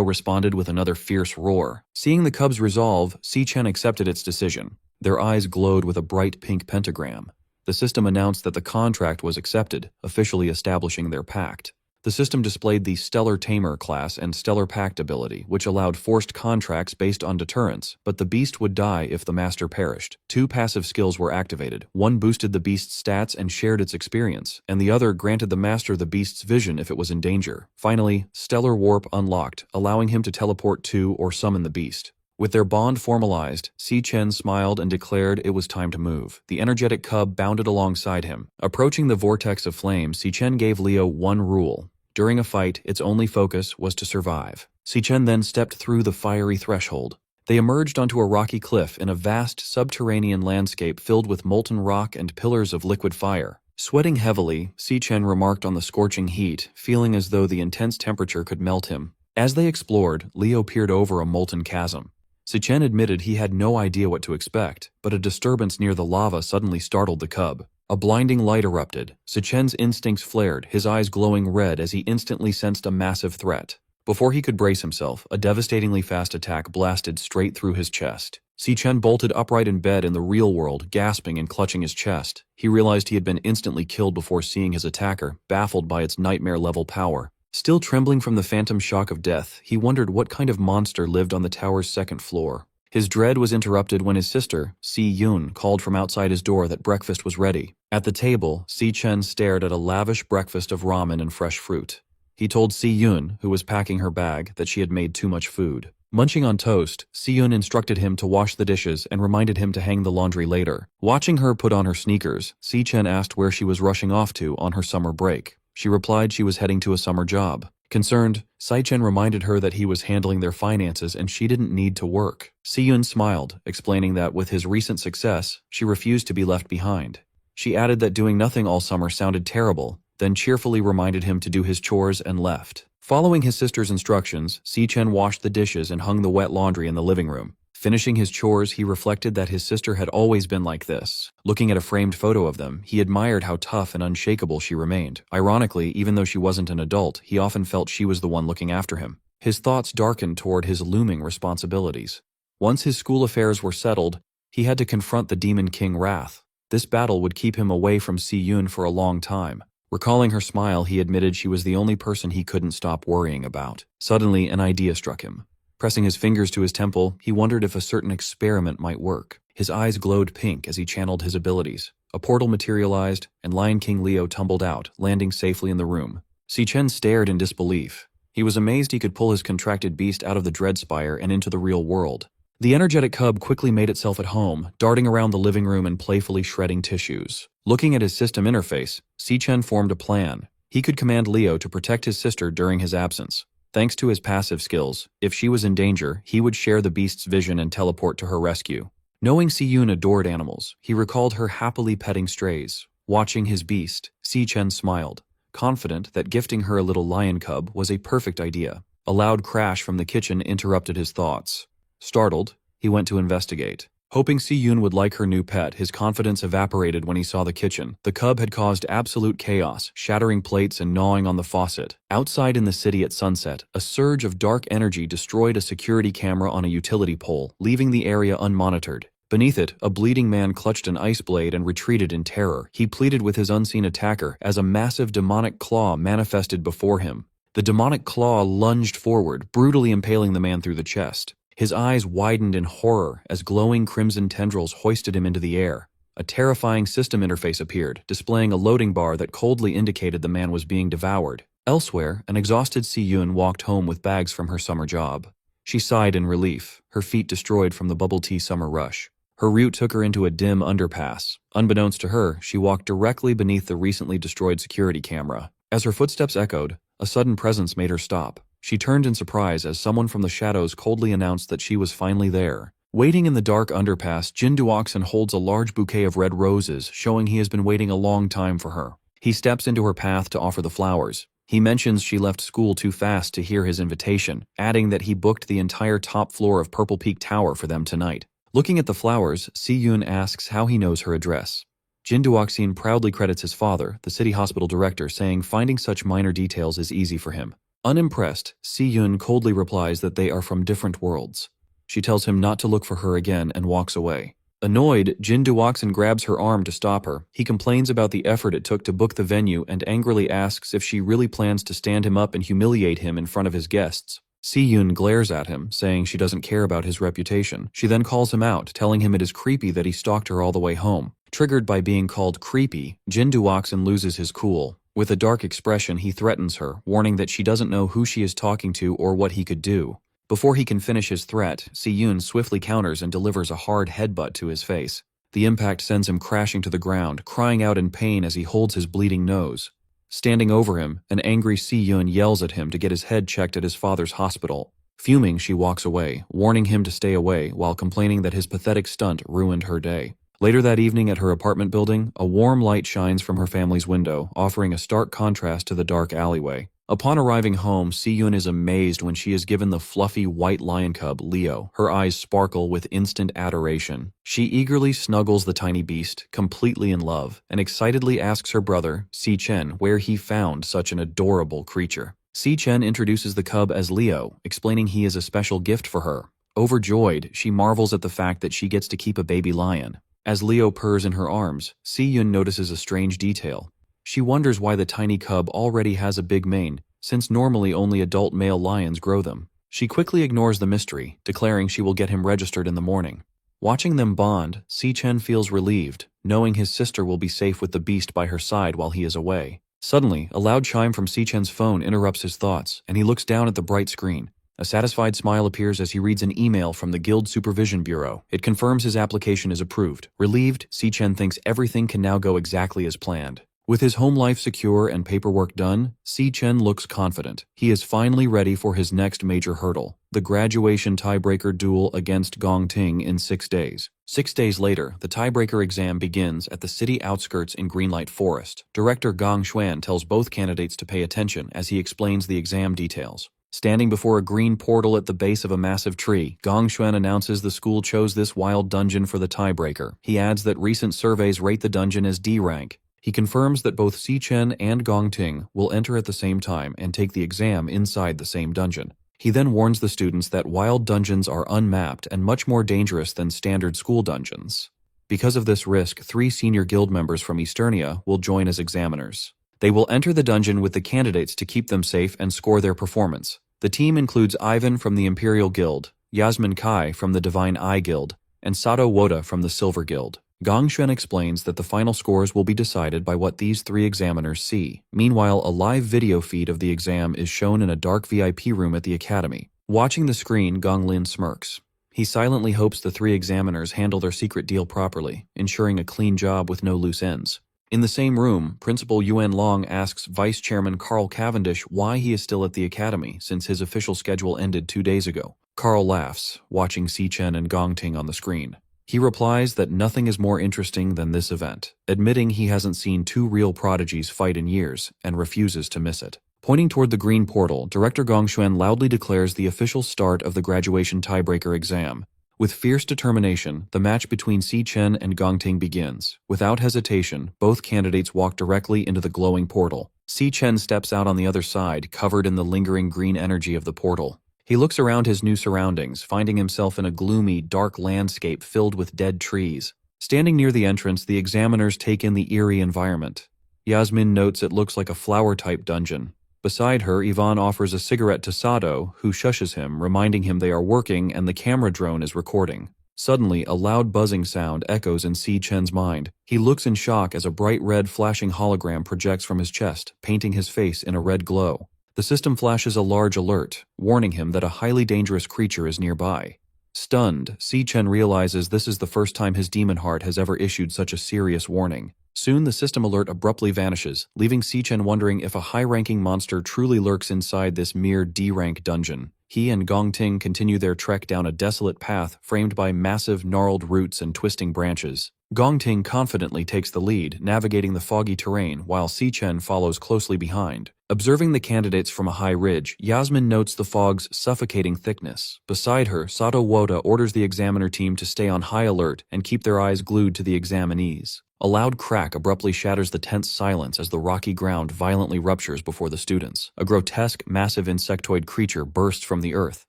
responded with another fierce roar. Seeing the cub's resolve, Si-Chen accepted its decision. Their eyes glowed with a bright pink pentagram. The system announced that the contract was accepted, officially establishing their pact. The system displayed the Stellar Tamer class and Stellar Pact ability, which allowed forced contracts based on deterrence, but the beast would die if the master perished. 2 passive skills were activated. One boosted the beast's stats and shared its experience, and the other granted the master the beast's vision if it was in danger. Finally, Stellar Warp unlocked, allowing him to teleport to or summon the beast. With their bond formalized, Si-Chen smiled and declared it was time to move. The energetic cub bounded alongside him. Approaching the vortex of flame, Si-Chen gave Leo one rule. During a fight, its only focus was to survive. Si-Chen then stepped through the fiery threshold. They emerged onto a rocky cliff in a vast subterranean landscape filled with molten rock and pillars of liquid fire. Sweating heavily, Si-Chen remarked on the scorching heat, feeling as though the intense temperature could melt him. As they explored, Leo peered over a molten chasm. Si-Chen admitted he had no idea what to expect, but a disturbance near the lava suddenly startled the cub. A blinding light erupted. Si-Chen's instincts flared, his eyes glowing red as he instantly sensed a massive threat. Before he could brace himself, a devastatingly fast attack blasted straight through his chest. Si-Chen bolted upright in bed in the real world, gasping and clutching his chest. He realized he had been instantly killed before seeing his attacker, baffled by its nightmare-level power. Still trembling from the phantom shock of death, he wondered what kind of monster lived on the tower's 2nd floor. His dread was interrupted when his sister, Si-Yun, called from outside his door that breakfast was ready. At the table, Si-Chen stared at a lavish breakfast of ramen and fresh fruit. He told Si-Yun, who was packing her bag, that she had made too much food. Munching on toast, Si-Yun instructed him to wash the dishes and reminded him to hang the laundry later. Watching her put on her sneakers, Si-Chen asked where she was rushing off to on her summer break. She replied she was heading to a summer job. Concerned, Si-Chen reminded her that he was handling their finances and she didn't need to work. Si-Yun smiled, explaining that with his recent success, she refused to be left behind. She added that doing nothing all summer sounded terrible, then cheerfully reminded him to do his chores and left. Following his sister's instructions, Si-Chen washed the dishes and hung the wet laundry in the living room. Finishing his chores, he reflected that his sister had always been like this. Looking at a framed photo of them, he admired how tough and unshakable she remained. Ironically, even though she wasn't an adult, he often felt she was the one looking after him. His thoughts darkened toward his looming responsibilities. Once his school affairs were settled, he had to confront the Demon King Wrath. This battle would keep him away from Si-Yun for a long time. Recalling her smile, he admitted she was the only person he couldn't stop worrying about. Suddenly, an idea struck him. Pressing his fingers to his temple, he wondered if a certain experiment might work. His eyes glowed pink as he channeled his abilities. A portal materialized, and Lion King Leo tumbled out, landing safely in the room. Si-Chen stared in disbelief. He was amazed he could pull his contracted beast out of the Dread Spire and into the real world. The energetic cub quickly made itself at home, darting around the living room and playfully shredding tissues. Looking at his system interface, Si-Chen formed a plan. He could command Leo to protect his sister during his absence. Thanks to his passive skills, if she was in danger, he would share the beast's vision and teleport to her rescue. Knowing Si-Yun adored animals, he recalled her happily petting strays. Watching his beast, Si-Chen smiled, confident that gifting her a little lion cub was a perfect idea. A loud crash from the kitchen interrupted his thoughts. Startled, he went to investigate. Hoping Si-Yun would like her new pet, his confidence evaporated when he saw the kitchen. The cub had caused absolute chaos, shattering plates and gnawing on the faucet. Outside in the city at sunset, a surge of dark energy destroyed a security camera on a utility pole, leaving the area unmonitored. Beneath it, a bleeding man clutched an ice blade and retreated in terror. He pleaded with his unseen attacker as a massive demonic claw manifested before him. The demonic claw lunged forward, brutally impaling the man through the chest. His eyes widened in horror as glowing crimson tendrils hoisted him into the air. A terrifying system interface appeared, displaying a loading bar that coldly indicated the man was being devoured. Elsewhere, an exhausted Si-Yun walked home with bags from her summer job. She sighed in relief, her feet destroyed from the bubble tea summer rush. Her route took her into a dim underpass. Unbeknownst to her, she walked directly beneath the recently destroyed security camera. As her footsteps echoed, a sudden presence made her stop. She turned in surprise as someone from the shadows coldly announced that she was finally there. Waiting in the dark underpass, Jin Duoxin holds a large bouquet of red roses, showing he has been waiting a long time for her. He steps into her path to offer the flowers. He mentions she left school too fast to hear his invitation, adding that he booked the entire top floor of Purple Peak Tower for them tonight. Looking at the flowers, Si-Yun asks how he knows her address. Jin Duoxin proudly credits his father, the city hospital director, saying finding such minor details is easy for him. Unimpressed, Si-Yun coldly replies that they are from different worlds. She tells him not to look for her again and walks away. Annoyed, Jin Duoxin grabs her arm to stop her. He complains about the effort it took to book the venue and angrily asks if she really plans to stand him up and humiliate him in front of his guests. Si-Yun glares at him, saying she doesn't care about his reputation. She then calls him out, telling him it is creepy that he stalked her all the way home. Triggered by being called creepy, Jin Duoxin loses his cool. With a dark expression, he threatens her, warning that she doesn't know who she is talking to or what he could do. Before he can finish his threat, Si-Yun swiftly counters and delivers a hard headbutt to his face. The impact sends him crashing to the ground, crying out in pain as he holds his bleeding nose. Standing over him, an angry Si-Yun yells at him to get his head checked at his father's hospital. Fuming, she walks away, warning him to stay away while complaining that his pathetic stunt ruined her day. Later that evening at her apartment building, a warm light shines from her family's window, offering a stark contrast to the dark alleyway. Upon arriving home, Si-Yun is amazed when she is given the fluffy white lion cub, Leo. Her eyes sparkle with instant adoration. She eagerly snuggles the tiny beast, completely in love, and excitedly asks her brother, Si-Chen, where he found such an adorable creature. Si-Chen introduces the cub as Leo, explaining he is a special gift for her. Overjoyed, she marvels at the fact that she gets to keep a baby lion. As Leo purrs in her arms, Si-Yun notices a strange detail. She wonders why the tiny cub already has a big mane, since normally only adult male lions grow them. She quickly ignores the mystery, declaring she will get him registered in the morning. Watching them bond, Si-Chen feels relieved, knowing his sister will be safe with the beast by her side while he is away. Suddenly, a loud chime from Si-Chen's phone interrupts his thoughts, and he looks down at the bright screen. A satisfied smile appears as he reads an email from the Guild Supervision Bureau. It confirms his application is approved. Relieved, Si-Chen thinks everything can now go exactly as planned. With his home life secure and paperwork done, Si-Chen looks confident. He is finally ready for his next major hurdle, the graduation tiebreaker duel against Gong Ting in 6 days. 6 days later, the tiebreaker exam begins at the city outskirts in Greenlight Forest. Director Gong Xuan tells both candidates to pay attention as he explains the exam details. Standing before a green portal at the base of a massive tree, Gong Xuan announces the school chose this wild dungeon for the tiebreaker. He adds that recent surveys rate the dungeon as D rank. He confirms that both Si-Chen and Gong Ting will enter at the same time and take the exam inside the same dungeon. He then warns the students that wild dungeons are unmapped and much more dangerous than standard school dungeons. Because of this risk, 3 senior guild members from Easternia will join as examiners. They will enter the dungeon with the candidates to keep them safe and score their performance. The team includes Ivan from the Imperial Guild, Yasmin Kai from the Divine Eye Guild, and Sato Woda from the Silver Guild. Gong Xuan explains that the final scores will be decided by what these 3 examiners see. Meanwhile, a live video feed of the exam is shown in a dark VIP room at the academy. Watching the screen, Gong Lin smirks. He silently hopes the 3 examiners handle their secret deal properly, ensuring a clean job with no loose ends. In the same room, Principal Yuan Long asks Vice Chairman Carl Cavendish why he is still at the academy since his official schedule ended 2 days ago. Carl laughs, watching Si-Chen and Gong Ting on the screen. He replies that nothing is more interesting than this event, admitting he hasn't seen 2 real prodigies fight in years and refuses to miss it. Pointing toward the green portal, Director Gong Xuan loudly declares the official start of the graduation tiebreaker exam. With fierce determination, the match between Si-Chen and Gong Ting begins. Without hesitation, both candidates walk directly into the glowing portal. Si-Chen steps out on the other side, covered in the lingering green energy of the portal. He looks around his new surroundings, finding himself in a gloomy, dark landscape filled with dead trees. Standing near the entrance, the examiners take in the eerie environment. Yasmin notes it looks like a flower-type dungeon. Beside her, Yvonne offers a cigarette to Sato, who shushes him, reminding him they are working and the camera drone is recording. Suddenly, a loud buzzing sound echoes in Si Chen's mind. He looks in shock as a bright red flashing hologram projects from his chest, painting his face in a red glow. The system flashes a large alert, warning him that a highly dangerous creature is nearby. Stunned, Si Chen realizes this is the first time his demon heart has ever issued such a serious warning. Soon the system alert abruptly vanishes, leaving Si Chen wondering if a high-ranking monster truly lurks inside this mere D-rank dungeon. He and Gong Ting continue their trek down a desolate path framed by massive, gnarled roots and twisting branches. Gong Ting confidently takes the lead, navigating the foggy terrain, while Si Chen follows closely behind. Observing the candidates from a high ridge, Yasmin notes the fog's suffocating thickness. Beside her, Sato Woda orders the examiner team to stay on high alert and keep their eyes glued to the examinees. A loud crack abruptly shatters the tense silence as the rocky ground violently ruptures before the students. A grotesque, massive insectoid creature bursts from the earth,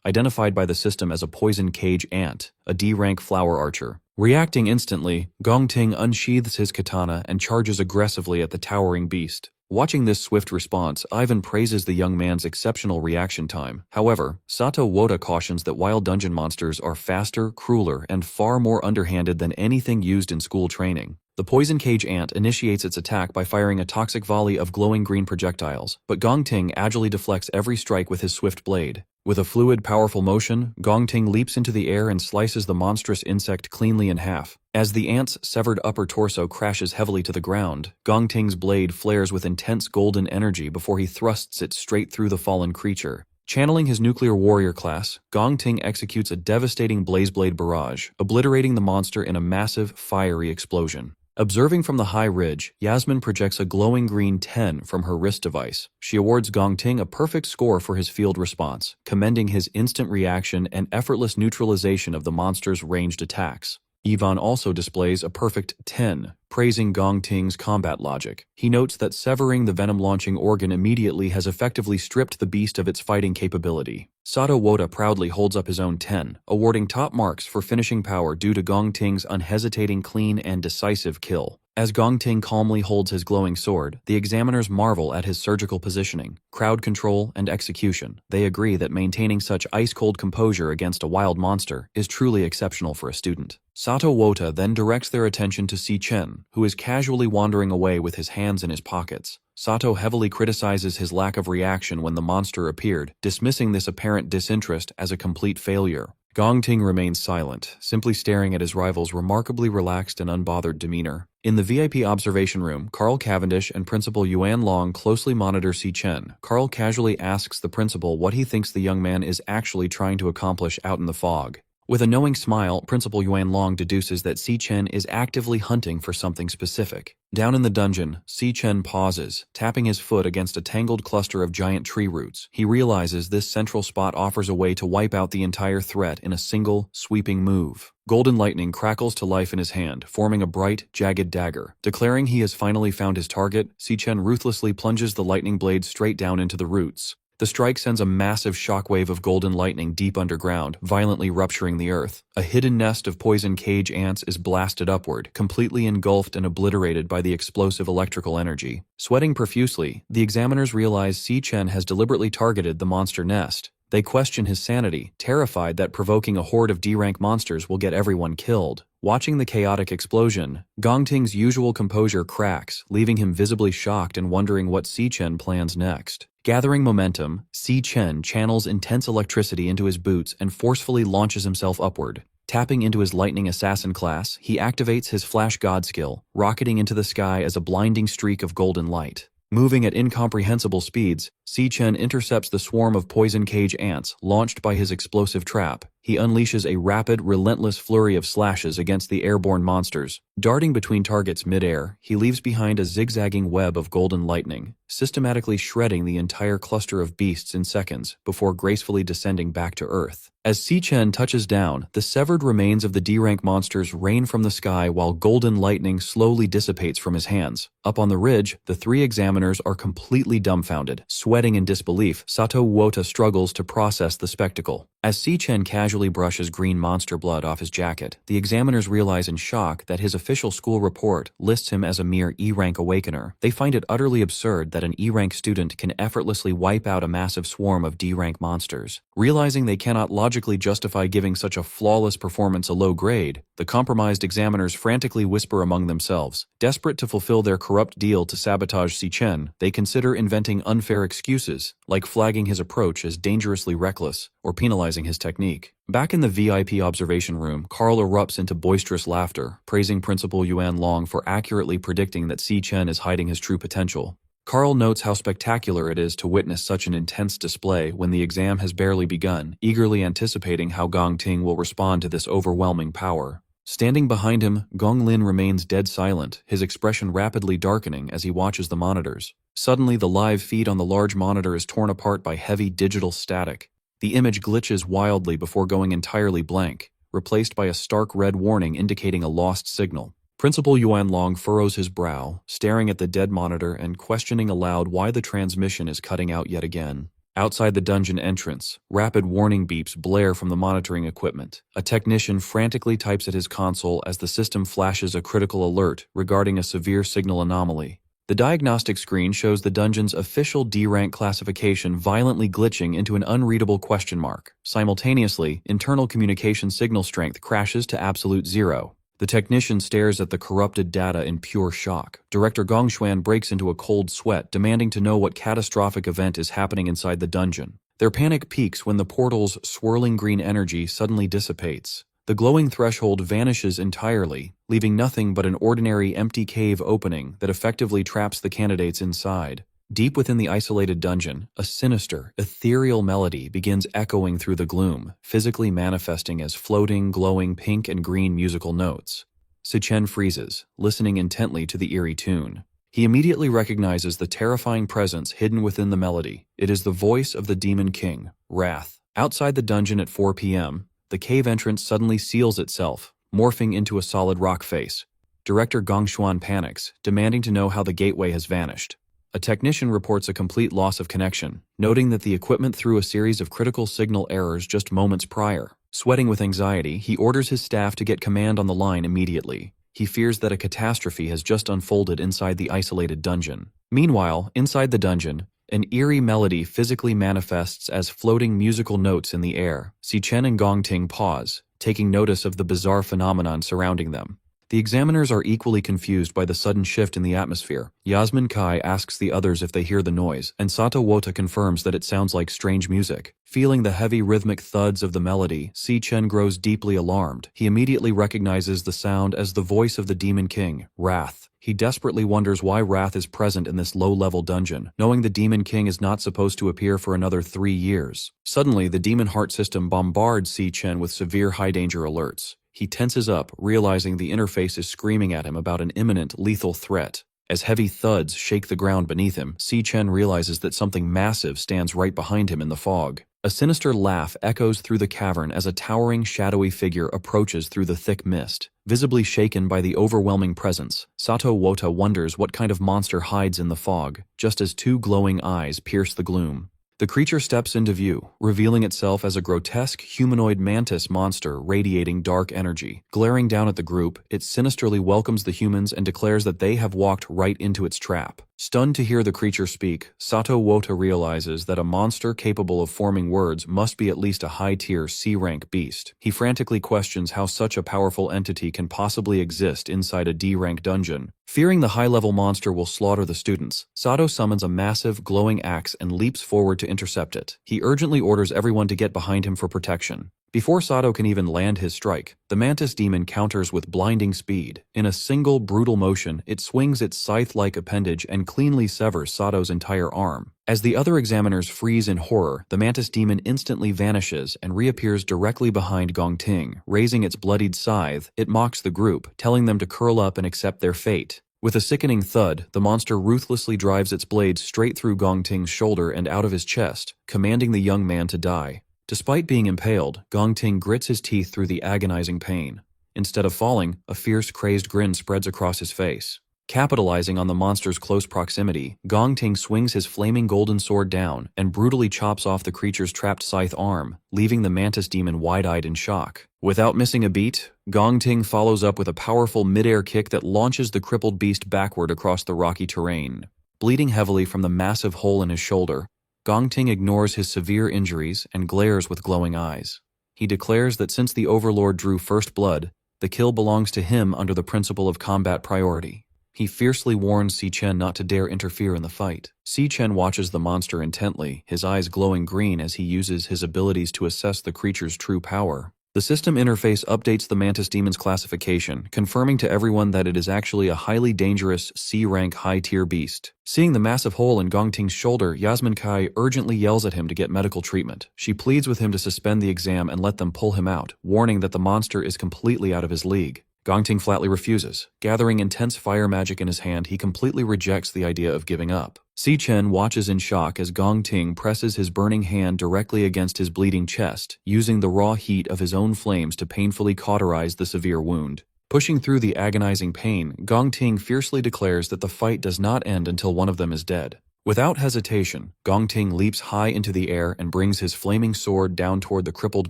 identified by the system as a poison cage ant, a D-rank flower archer. Reacting instantly, Gong Ting unsheathes his katana and charges aggressively at the towering beast. Watching this swift response, Ivan praises the young man's exceptional reaction time. However, Sato Woda cautions that wild dungeon monsters are faster, crueler, and far more underhanded than anything used in school training. The poison cage ant initiates its attack by firing a toxic volley of glowing green projectiles, but Gong Ting agilely deflects every strike with his swift blade. With a fluid, powerful motion, Gong Ting leaps into the air and slices the monstrous insect cleanly in half. As the ant's severed upper torso crashes heavily to the ground, Gong Ting's blade flares with intense golden energy before he thrusts it straight through the fallen creature. Channeling his nuclear warrior class, Gong Ting executes a devastating blazeblade barrage, obliterating the monster in a massive, fiery explosion. Observing from the high ridge, Yasmin projects a glowing green 10 from her wrist device. She awards Gong Ting a perfect score for his field response, commending his instant reaction and effortless neutralization of the monster's ranged attacks. Yvonne also displays a perfect 10, praising Gong Ting's combat logic. He notes that severing the venom-launching organ immediately has effectively stripped the beast of its fighting capability. Sato Woda proudly holds up his own 10, awarding top marks for finishing power due to Gong Ting's unhesitating, clean, and decisive kill. As Gong Ting calmly holds his glowing sword, the examiners marvel at his surgical positioning, crowd control, and execution. They agree that maintaining such ice-cold composure against a wild monster is truly exceptional for a student. Sato Woda then directs their attention to Si Chen, who is casually wandering away with his hands in his pockets. Sato heavily criticizes his lack of reaction when the monster appeared, dismissing this apparent disinterest as a complete failure. Gong Ting remains silent, simply staring at his rival's remarkably relaxed and unbothered demeanor. In the VIP observation room, Carl Cavendish and Principal Yuan Long closely monitor Si Chen. Carl casually asks the principal what he thinks the young man is actually trying to accomplish out in the fog. With a knowing smile, Principal Yuan Long deduces that Si Chen is actively hunting for something specific. Down in the dungeon, Si Chen pauses, tapping his foot against a tangled cluster of giant tree roots. He realizes this central spot offers a way to wipe out the entire threat in a single, sweeping move. Golden lightning crackles to life in his hand, forming a bright, jagged dagger. Declaring he has finally found his target, Si Chen ruthlessly plunges the lightning blade straight down into the roots. The strike sends a massive shockwave of golden lightning deep underground, violently rupturing the earth. A hidden nest of poison cage ants is blasted upward, completely engulfed and obliterated by the explosive electrical energy. Sweating profusely, the examiners realize Si Chen has deliberately targeted the monster nest. They question his sanity, terrified that provoking a horde of D-rank monsters will get everyone killed. Watching the chaotic explosion, Gong Ting's usual composure cracks, leaving him visibly shocked and wondering what Si Chen plans next. Gathering momentum, Si Chen channels intense electricity into his boots and forcefully launches himself upward. Tapping into his lightning assassin class, he activates his flash god skill, rocketing into the sky as a blinding streak of golden light. Moving at incomprehensible speeds, Si Chen intercepts the swarm of poison cage ants launched by his explosive trap. He unleashes a rapid, relentless flurry of slashes against the airborne monsters. Darting between targets mid-air, he leaves behind a zigzagging web of golden lightning, systematically shredding the entire cluster of beasts in seconds before gracefully descending back to Earth. As Si Chen touches down, the severed remains of the D-rank monsters rain from the sky while golden lightning slowly dissipates from his hands. Up on the ridge, the three examiners are completely dumbfounded. Sweating in disbelief, Sato Woda struggles to process the spectacle. As Si Chen casually casually brushes green monster blood off his jacket. The examiners realize in shock that his official school report lists him as a mere E-rank awakener. They find it utterly absurd that an E-rank student can effortlessly wipe out a massive swarm of D-rank monsters. Realizing they cannot logically justify giving such a flawless performance a low grade, the compromised examiners frantically whisper among themselves. Desperate to fulfill their corrupt deal to sabotage Si Chen, they consider inventing unfair excuses, like flagging his approach as dangerously reckless or penalizing his technique. Back in the VIP observation room, Carl erupts into boisterous laughter, praising Principal Yuan Long for accurately predicting that Si Chen is hiding his true potential. Carl notes how spectacular it is to witness such an intense display when the exam has barely begun, eagerly anticipating how Gong Ting will respond to this overwhelming power. Standing behind him, Gong Lin remains dead silent, his expression rapidly darkening as he watches the monitors. Suddenly, the live feed on the large monitor is torn apart by heavy digital static. The image glitches wildly before going entirely blank, replaced by a stark red warning indicating a lost signal. Principal Yuan Long furrows his brow, staring at the dead monitor and questioning aloud why the transmission is cutting out yet again. Outside the dungeon entrance, rapid warning beeps blare from the monitoring equipment. A technician frantically types at his console as the system flashes a critical alert regarding a severe signal anomaly. The diagnostic screen shows the dungeon's official D-rank classification violently glitching into an unreadable question mark. Simultaneously, internal communication signal strength crashes to absolute zero. The technician stares at the corrupted data in pure shock. Director Gongshuan breaks into a cold sweat, demanding to know what catastrophic event is happening inside the dungeon. Their panic peaks when the portal's swirling green energy suddenly dissipates. The glowing threshold vanishes entirely, leaving nothing but an ordinary empty cave opening that effectively traps the candidates inside. Deep within the isolated dungeon, a sinister, ethereal melody begins echoing through the gloom, physically manifesting as floating, glowing pink and green musical notes. Si Chen freezes, listening intently to the eerie tune. He immediately recognizes the terrifying presence hidden within the melody. It is the voice of the Demon King, Wrath. Outside the dungeon at 4 p.m., the cave entrance suddenly seals itself, morphing into a solid rock face. Director Gongshuan panics, demanding to know how the gateway has vanished. A technician reports a complete loss of connection, noting that the equipment threw a series of critical signal errors just moments prior. Sweating with anxiety, he orders his staff to get command on the line immediately. He fears that a catastrophe has just unfolded inside the isolated dungeon. Meanwhile, inside the dungeon, an eerie melody physically manifests as floating musical notes in the air. Si Chen and Gong Ting pause, taking notice of the bizarre phenomenon surrounding them. The examiners are equally confused by the sudden shift in the atmosphere. Yasmin Kai asks the others if they hear the noise, and Sato Wota confirms that it sounds like strange music. Feeling the heavy rhythmic thuds of the melody, Si Chen grows deeply alarmed. He immediately recognizes the sound as the voice of the Demon King, Wrath. He desperately wonders why Wrath is present in this low-level dungeon, knowing the Demon King is not supposed to appear for another 3 years. Suddenly, the Demon Heart system bombards Si Chen with severe high-danger alerts. He tenses up, realizing the interface is screaming at him about an imminent, lethal threat. As heavy thuds shake the ground beneath him, Si Chen realizes that something massive stands right behind him in the fog. A sinister laugh echoes through the cavern as a towering, shadowy figure approaches through the thick mist. Visibly shaken by the overwhelming presence, Sato Wota wonders what kind of monster hides in the fog, just as 2 glowing eyes pierce the gloom. The creature steps into view, revealing itself as a grotesque humanoid mantis monster radiating dark energy. Glaring down at the group, it sinisterly welcomes the humans and declares that they have walked right into its trap. Stunned to hear the creature speak, Sato Wota realizes that a monster capable of forming words must be at least a high-tier C-rank beast. He frantically questions how such a powerful entity can possibly exist inside a D-rank dungeon. Fearing the high-level monster will slaughter the students, Sato summons a massive, glowing axe and leaps forward to intercept it. He urgently orders everyone to get behind him for protection. Before Sato can even land his strike, the mantis demon counters with blinding speed. In a single, brutal motion, it swings its scythe-like appendage and cleanly severs Sato's entire arm. As the other examiners freeze in horror, the mantis demon instantly vanishes and reappears directly behind Gong Ting. Raising its bloodied scythe, it mocks the group, telling them to curl up and accept their fate. With a sickening thud, the monster ruthlessly drives its blade straight through Gong Ting's shoulder and out of his chest, commanding the young man to die. Despite being impaled, Gong Ting grits his teeth through the agonizing pain. Instead of falling, a fierce, crazed grin spreads across his face. Capitalizing on the monster's close proximity, Gong Ting swings his flaming golden sword down and brutally chops off the creature's trapped scythe arm, leaving the mantis demon wide-eyed in shock. Without missing a beat, Gong Ting follows up with a powerful mid-air kick that launches the crippled beast backward across the rocky terrain. Bleeding heavily from the massive hole in his shoulder, Gong Ting ignores his severe injuries and glares with glowing eyes. He declares that since the Overlord drew first blood, the kill belongs to him under the principle of combat priority. He fiercely warns Si Chen not to dare interfere in the fight. Si Chen watches the monster intently, his eyes glowing green as he uses his abilities to assess the creature's true power. The system interface updates the mantis demon's classification, confirming to everyone that it is actually a highly dangerous C-rank high-tier beast. Seeing the massive hole in Gong Ting's shoulder, Yasmin Kai urgently yells at him to get medical treatment. She pleads with him to suspend the exam and let them pull him out, warning that the monster is completely out of his league. Gong Ting flatly refuses. Gathering intense fire magic in his hand, he completely rejects the idea of giving up. Si Chen watches in shock as Gong Ting presses his burning hand directly against his bleeding chest, using the raw heat of his own flames to painfully cauterize the severe wound. Pushing through the agonizing pain, Gong Ting fiercely declares that the fight does not end until one of them is dead. Without hesitation, Gong Ting leaps high into the air and brings his flaming sword down toward the crippled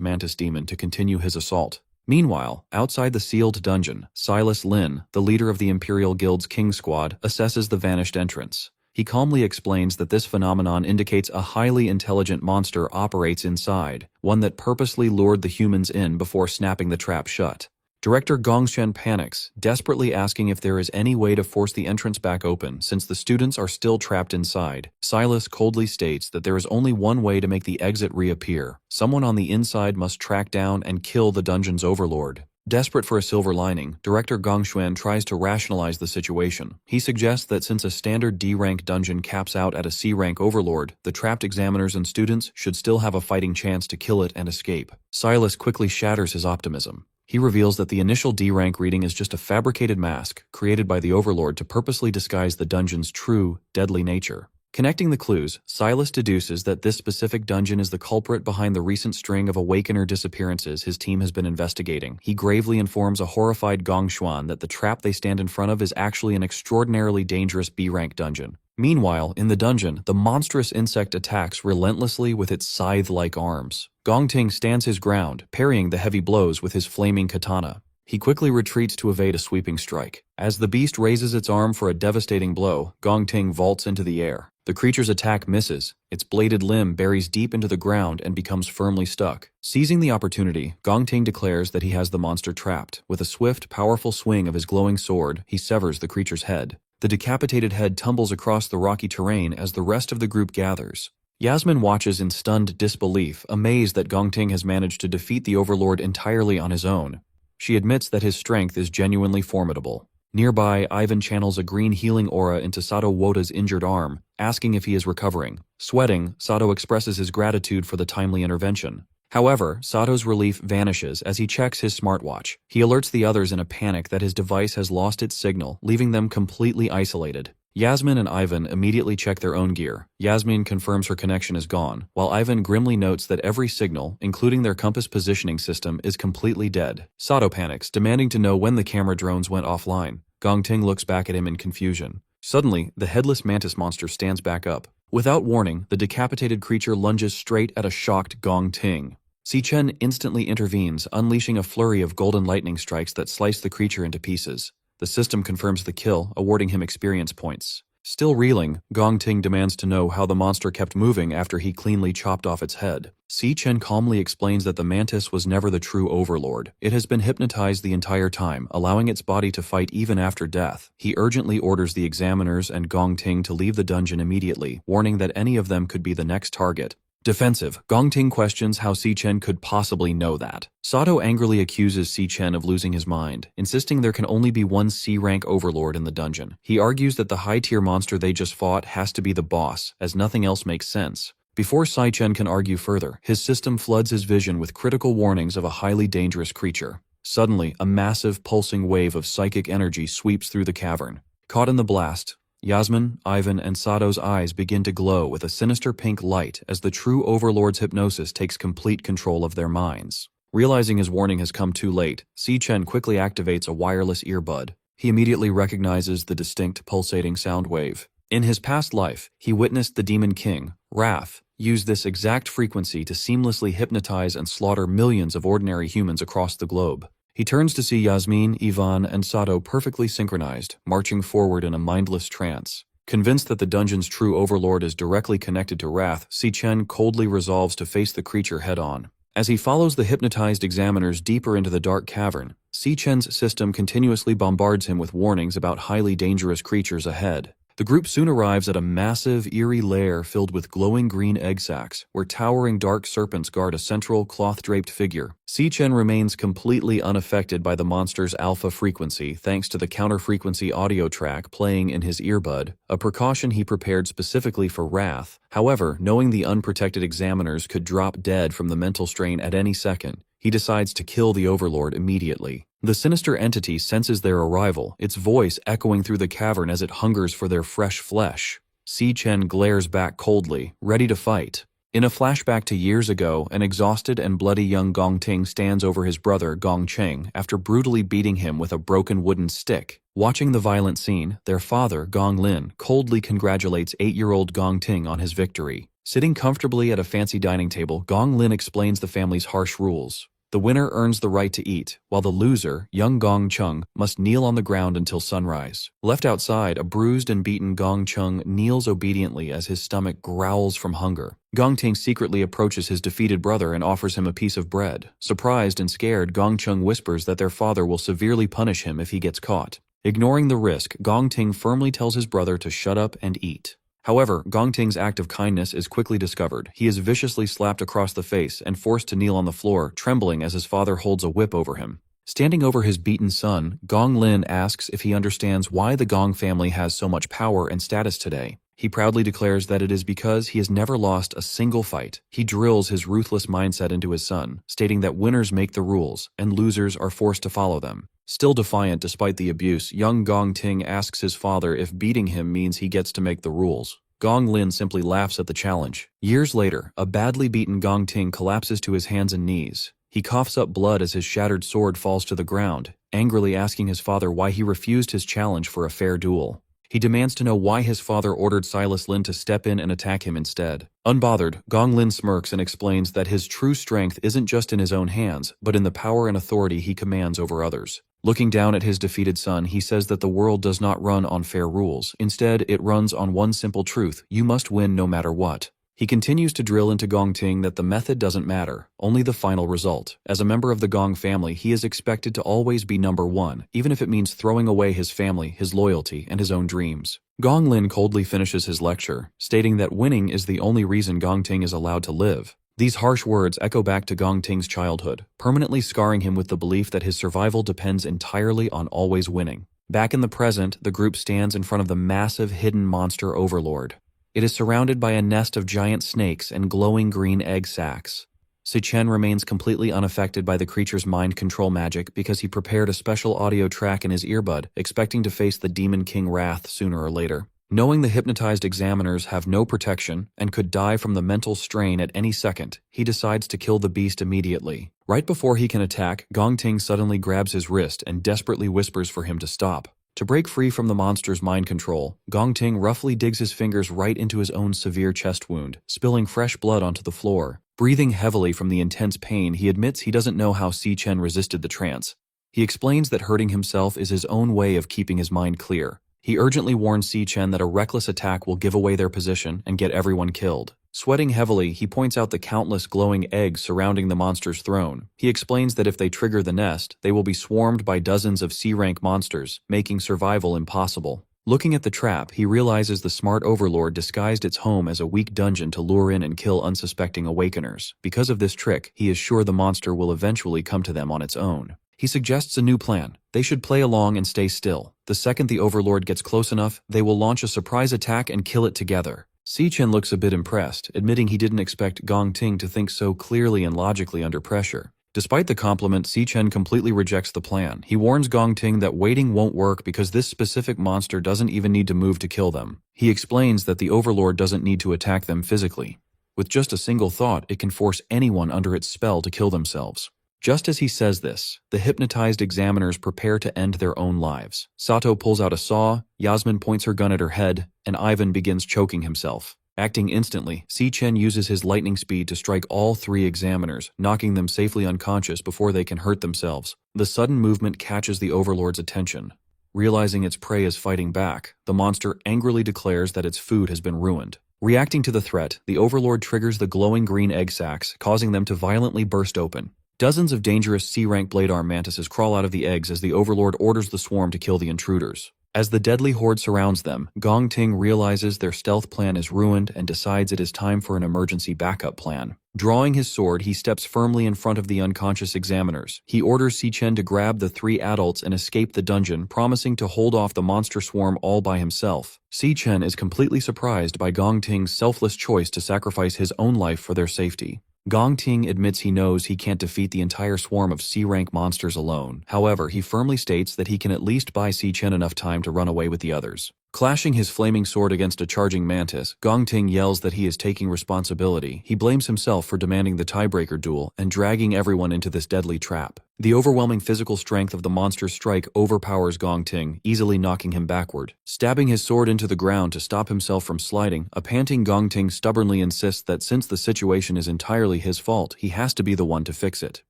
mantis demon to continue his assault. Meanwhile, outside the sealed dungeon, Silas Lin, the leader of the Imperial Guild's King Squad, assesses the vanished entrance. He calmly explains that this phenomenon indicates a highly intelligent monster operates inside, one that purposely lured the humans in before snapping the trap shut. Director Gongshen panics, desperately asking if there is any way to force the entrance back open since the students are still trapped inside. Silas coldly states that there is only one way to make the exit reappear. Someone on the inside must track down and kill the dungeon's overlord. Desperate for a silver lining, Director Gongshuan tries to rationalize the situation. He suggests that since a standard D-rank dungeon caps out at a C-rank overlord, the trapped examiners and students should still have a fighting chance to kill it and escape. Silas quickly shatters his optimism. He reveals that the initial D-rank reading is just a fabricated mask created by the Overlord to purposely disguise the dungeon's true, deadly nature. Connecting the clues, Silas deduces that this specific dungeon is the culprit behind the recent string of Awakener disappearances his team has been investigating. He gravely informs a horrified Gongshuan that the trap they stand in front of is actually an extraordinarily dangerous B-rank dungeon. Meanwhile, in the dungeon, the monstrous insect attacks relentlessly with its scythe-like arms. Gong Ting stands his ground, parrying the heavy blows with his flaming katana. He quickly retreats to evade a sweeping strike. As the beast raises its arm for a devastating blow, Gong Ting vaults into the air. The creature's attack misses. Its bladed limb buries deep into the ground and becomes firmly stuck. Seizing the opportunity, Gong Ting declares that he has the monster trapped. With a swift, powerful swing of his glowing sword, he severs the creature's head. The decapitated head tumbles across the rocky terrain as the rest of the group gathers. Yasmin watches in stunned disbelief, amazed that Gong Ting has managed to defeat the Overlord entirely on his own. She admits that his strength is genuinely formidable. Nearby, Ivan channels a green healing aura into Sato Wota's injured arm, asking if he is recovering. Sweating, Sato expresses his gratitude for the timely intervention. However, Sato's relief vanishes as he checks his smartwatch. He alerts the others in a panic that his device has lost its signal, leaving them completely isolated. Yasmin and Ivan immediately check their own gear. Yasmin confirms her connection is gone, while Ivan grimly notes that every signal, including their compass positioning system, is completely dead. Sato panics, demanding to know when the camera drones went offline. Gong Ting looks back at him in confusion. Suddenly, the headless mantis monster stands back up. Without warning, the decapitated creature lunges straight at a shocked Gong Ting. Si Chen instantly intervenes, unleashing a flurry of golden lightning strikes that slice the creature into pieces. The system confirms the kill, awarding him experience points. Still reeling, Gong Ting demands to know how the monster kept moving after he cleanly chopped off its head. Si Chen calmly explains that the mantis was never the true overlord. It has been hypnotized the entire time, allowing its body to fight even after death. He urgently orders the examiners and Gong Ting to leave the dungeon immediately, warning that any of them could be the next target. Defensive, Gong Ting questions how Si Chen could possibly know that. Sato angrily accuses Si Chen of losing his mind, insisting there can only be one C-rank overlord in the dungeon. He argues that the high-tier monster they just fought has to be the boss, as nothing else makes sense. Before Si Chen can argue further, his system floods his vision with critical warnings of a highly dangerous creature. Suddenly, a massive, pulsing wave of psychic energy sweeps through the cavern. Caught in the blast, Yasmin, Ivan, and Sato's eyes begin to glow with a sinister pink light as the true Overlord's hypnosis takes complete control of their minds. Realizing his warning has come too late, Si Chen quickly activates a wireless earbud. He immediately recognizes the distinct pulsating sound wave. In his past life, he witnessed the Demon King, Wrath, use this exact frequency to seamlessly hypnotize and slaughter millions of ordinary humans across the globe. He turns to see Yasmin, Ivan, and Sato perfectly synchronized, marching forward in a mindless trance. Convinced that the dungeon's true overlord is directly connected to Wrath, Si Chen coldly resolves to face the creature head-on. As he follows the hypnotized examiners deeper into the dark cavern, Si Chen's system continuously bombards him with warnings about highly dangerous creatures ahead. The group soon arrives at a massive, eerie lair filled with glowing green egg sacs, where towering dark serpents guard a central, cloth-draped figure. Si Chen remains completely unaffected by the monster's alpha frequency thanks to the counter-frequency audio track playing in his earbud, a precaution he prepared specifically for Wrath. However, knowing the unprotected examiners could drop dead from the mental strain at any second, he decides to kill the overlord immediately. The sinister entity senses their arrival, its voice echoing through the cavern as it hungers for their fresh flesh. Si Chen glares back coldly, ready to fight. In a flashback to years ago, an exhausted and bloody young Gong Ting stands over his brother Gong Cheng after brutally beating him with a broken wooden stick. Watching the violent scene, their father, Gong Lin, coldly congratulates 8-year-old Gong Ting on his victory. Sitting comfortably at a fancy dining table, Gong Lin explains the family's harsh rules. The winner earns the right to eat, while the loser, young Gong Chung, must kneel on the ground until sunrise. Left outside, a bruised and beaten Gong Chung kneels obediently as his stomach growls from hunger. Gong Ting secretly approaches his defeated brother and offers him a piece of bread. Surprised and scared, Gong Chung whispers that their father will severely punish him if he gets caught. Ignoring the risk, Gong Ting firmly tells his brother to shut up and eat. However, Gong Ting's act of kindness is quickly discovered. He is viciously slapped across the face and forced to kneel on the floor, trembling as his father holds a whip over him. Standing over his beaten son, Gong Lin asks if he understands why the Gong family has so much power and status today. He proudly declares that it is because he has never lost a single fight. He drills his ruthless mindset into his son, stating that winners make the rules, and losers are forced to follow them. Still defiant despite the abuse, young Gong Ting asks his father if beating him means he gets to make the rules. Gong Lin simply laughs at the challenge. Years later, a badly beaten Gong Ting collapses to his hands and knees. He coughs up blood as his shattered sword falls to the ground, angrily asking his father why he refused his challenge for a fair duel. He demands to know why his father ordered Silas Lin to step in and attack him instead. Unbothered, Gong Lin smirks and explains that his true strength isn't just in his own hands, but in the power and authority he commands over others. Looking down at his defeated son, he says that the world does not run on fair rules. Instead, it runs on one simple truth: you must win no matter what. He continues to drill into Gong Ting that the method doesn't matter, only the final result. As a member of the Gong family, he is expected to always be number one, even if it means throwing away his family, his loyalty, and his own dreams. Gong Lin coldly finishes his lecture, stating that winning is the only reason Gong Ting is allowed to live. These harsh words echo back to Gong Ting's childhood, permanently scarring him with the belief that his survival depends entirely on always winning. Back in the present, the group stands in front of the massive hidden monster overlord. It is surrounded by a nest of giant snakes and glowing green egg sacs. Si Chen remains completely unaffected by the creature's mind control magic because he prepared a special audio track in his earbud, expecting to face the Demon King Wrath sooner or later. Knowing the hypnotized examiners have no protection and could die from the mental strain at any second, he decides to kill the beast immediately. Right before he can attack, Gong Ting suddenly grabs his wrist and desperately whispers for him to stop. To break free from the monster's mind control, Gong Ting roughly digs his fingers right into his own severe chest wound, spilling fresh blood onto the floor. Breathing heavily from the intense pain, he admits he doesn't know how Si Chen resisted the trance. He explains that hurting himself is his own way of keeping his mind clear. He urgently warns Si Chen that a reckless attack will give away their position and get everyone killed. Sweating heavily, he points out the countless glowing eggs surrounding the monster's throne. He explains that if they trigger the nest, they will be swarmed by dozens of C-rank monsters, making survival impossible. Looking at the trap, he realizes the smart overlord disguised its home as a weak dungeon to lure in and kill unsuspecting awakeners. Because of this trick, he is sure the monster will eventually come to them on its own. He suggests a new plan. They should play along and stay still. The second the overlord gets close enough, they will launch a surprise attack and kill it together. Si Chen looks a bit impressed, admitting he didn't expect Gong Ting to think so clearly and logically under pressure. Despite the compliment, Si Chen completely rejects the plan. He warns Gong Ting that waiting won't work because this specific monster doesn't even need to move to kill them. He explains that the overlord doesn't need to attack them physically. With just a single thought, it can force anyone under its spell to kill themselves. Just as he says this, the hypnotized examiners prepare to end their own lives. Sato pulls out a saw, Yasmin points her gun at her head, and Ivan begins choking himself. Acting instantly, Si-Chen uses his lightning speed to strike all three examiners, knocking them safely unconscious before they can hurt themselves. The sudden movement catches the Overlord's attention. Realizing its prey is fighting back, the monster angrily declares that its food has been ruined. Reacting to the threat, the Overlord triggers the glowing green egg sacs, causing them to violently burst open. Dozens of dangerous C-rank blade arm mantises crawl out of the eggs as the Overlord orders the swarm to kill the intruders. As the deadly horde surrounds them, Gong Ting realizes their stealth plan is ruined and decides it is time for an emergency backup plan. Drawing his sword, he steps firmly in front of the unconscious examiners. He orders Si-Chen to grab the three adults and escape the dungeon, promising to hold off the monster swarm all by himself. Si-Chen is completely surprised by Gong Ting's selfless choice to sacrifice his own life for their safety. Gong Ting admits he knows he can't defeat the entire swarm of C-rank monsters alone. However, he firmly states that he can at least buy Si-Chen enough time to run away with the others. Clashing his flaming sword against a charging mantis, Gong Ting yells that he is taking responsibility. He blames himself for demanding the tiebreaker duel and dragging everyone into this deadly trap. The overwhelming physical strength of the monster's strike overpowers Gong Ting, easily knocking him backward. Stabbing his sword into the ground to stop himself from sliding, a panting Gong Ting stubbornly insists that since the situation is entirely his fault, he has to be the one to fix it.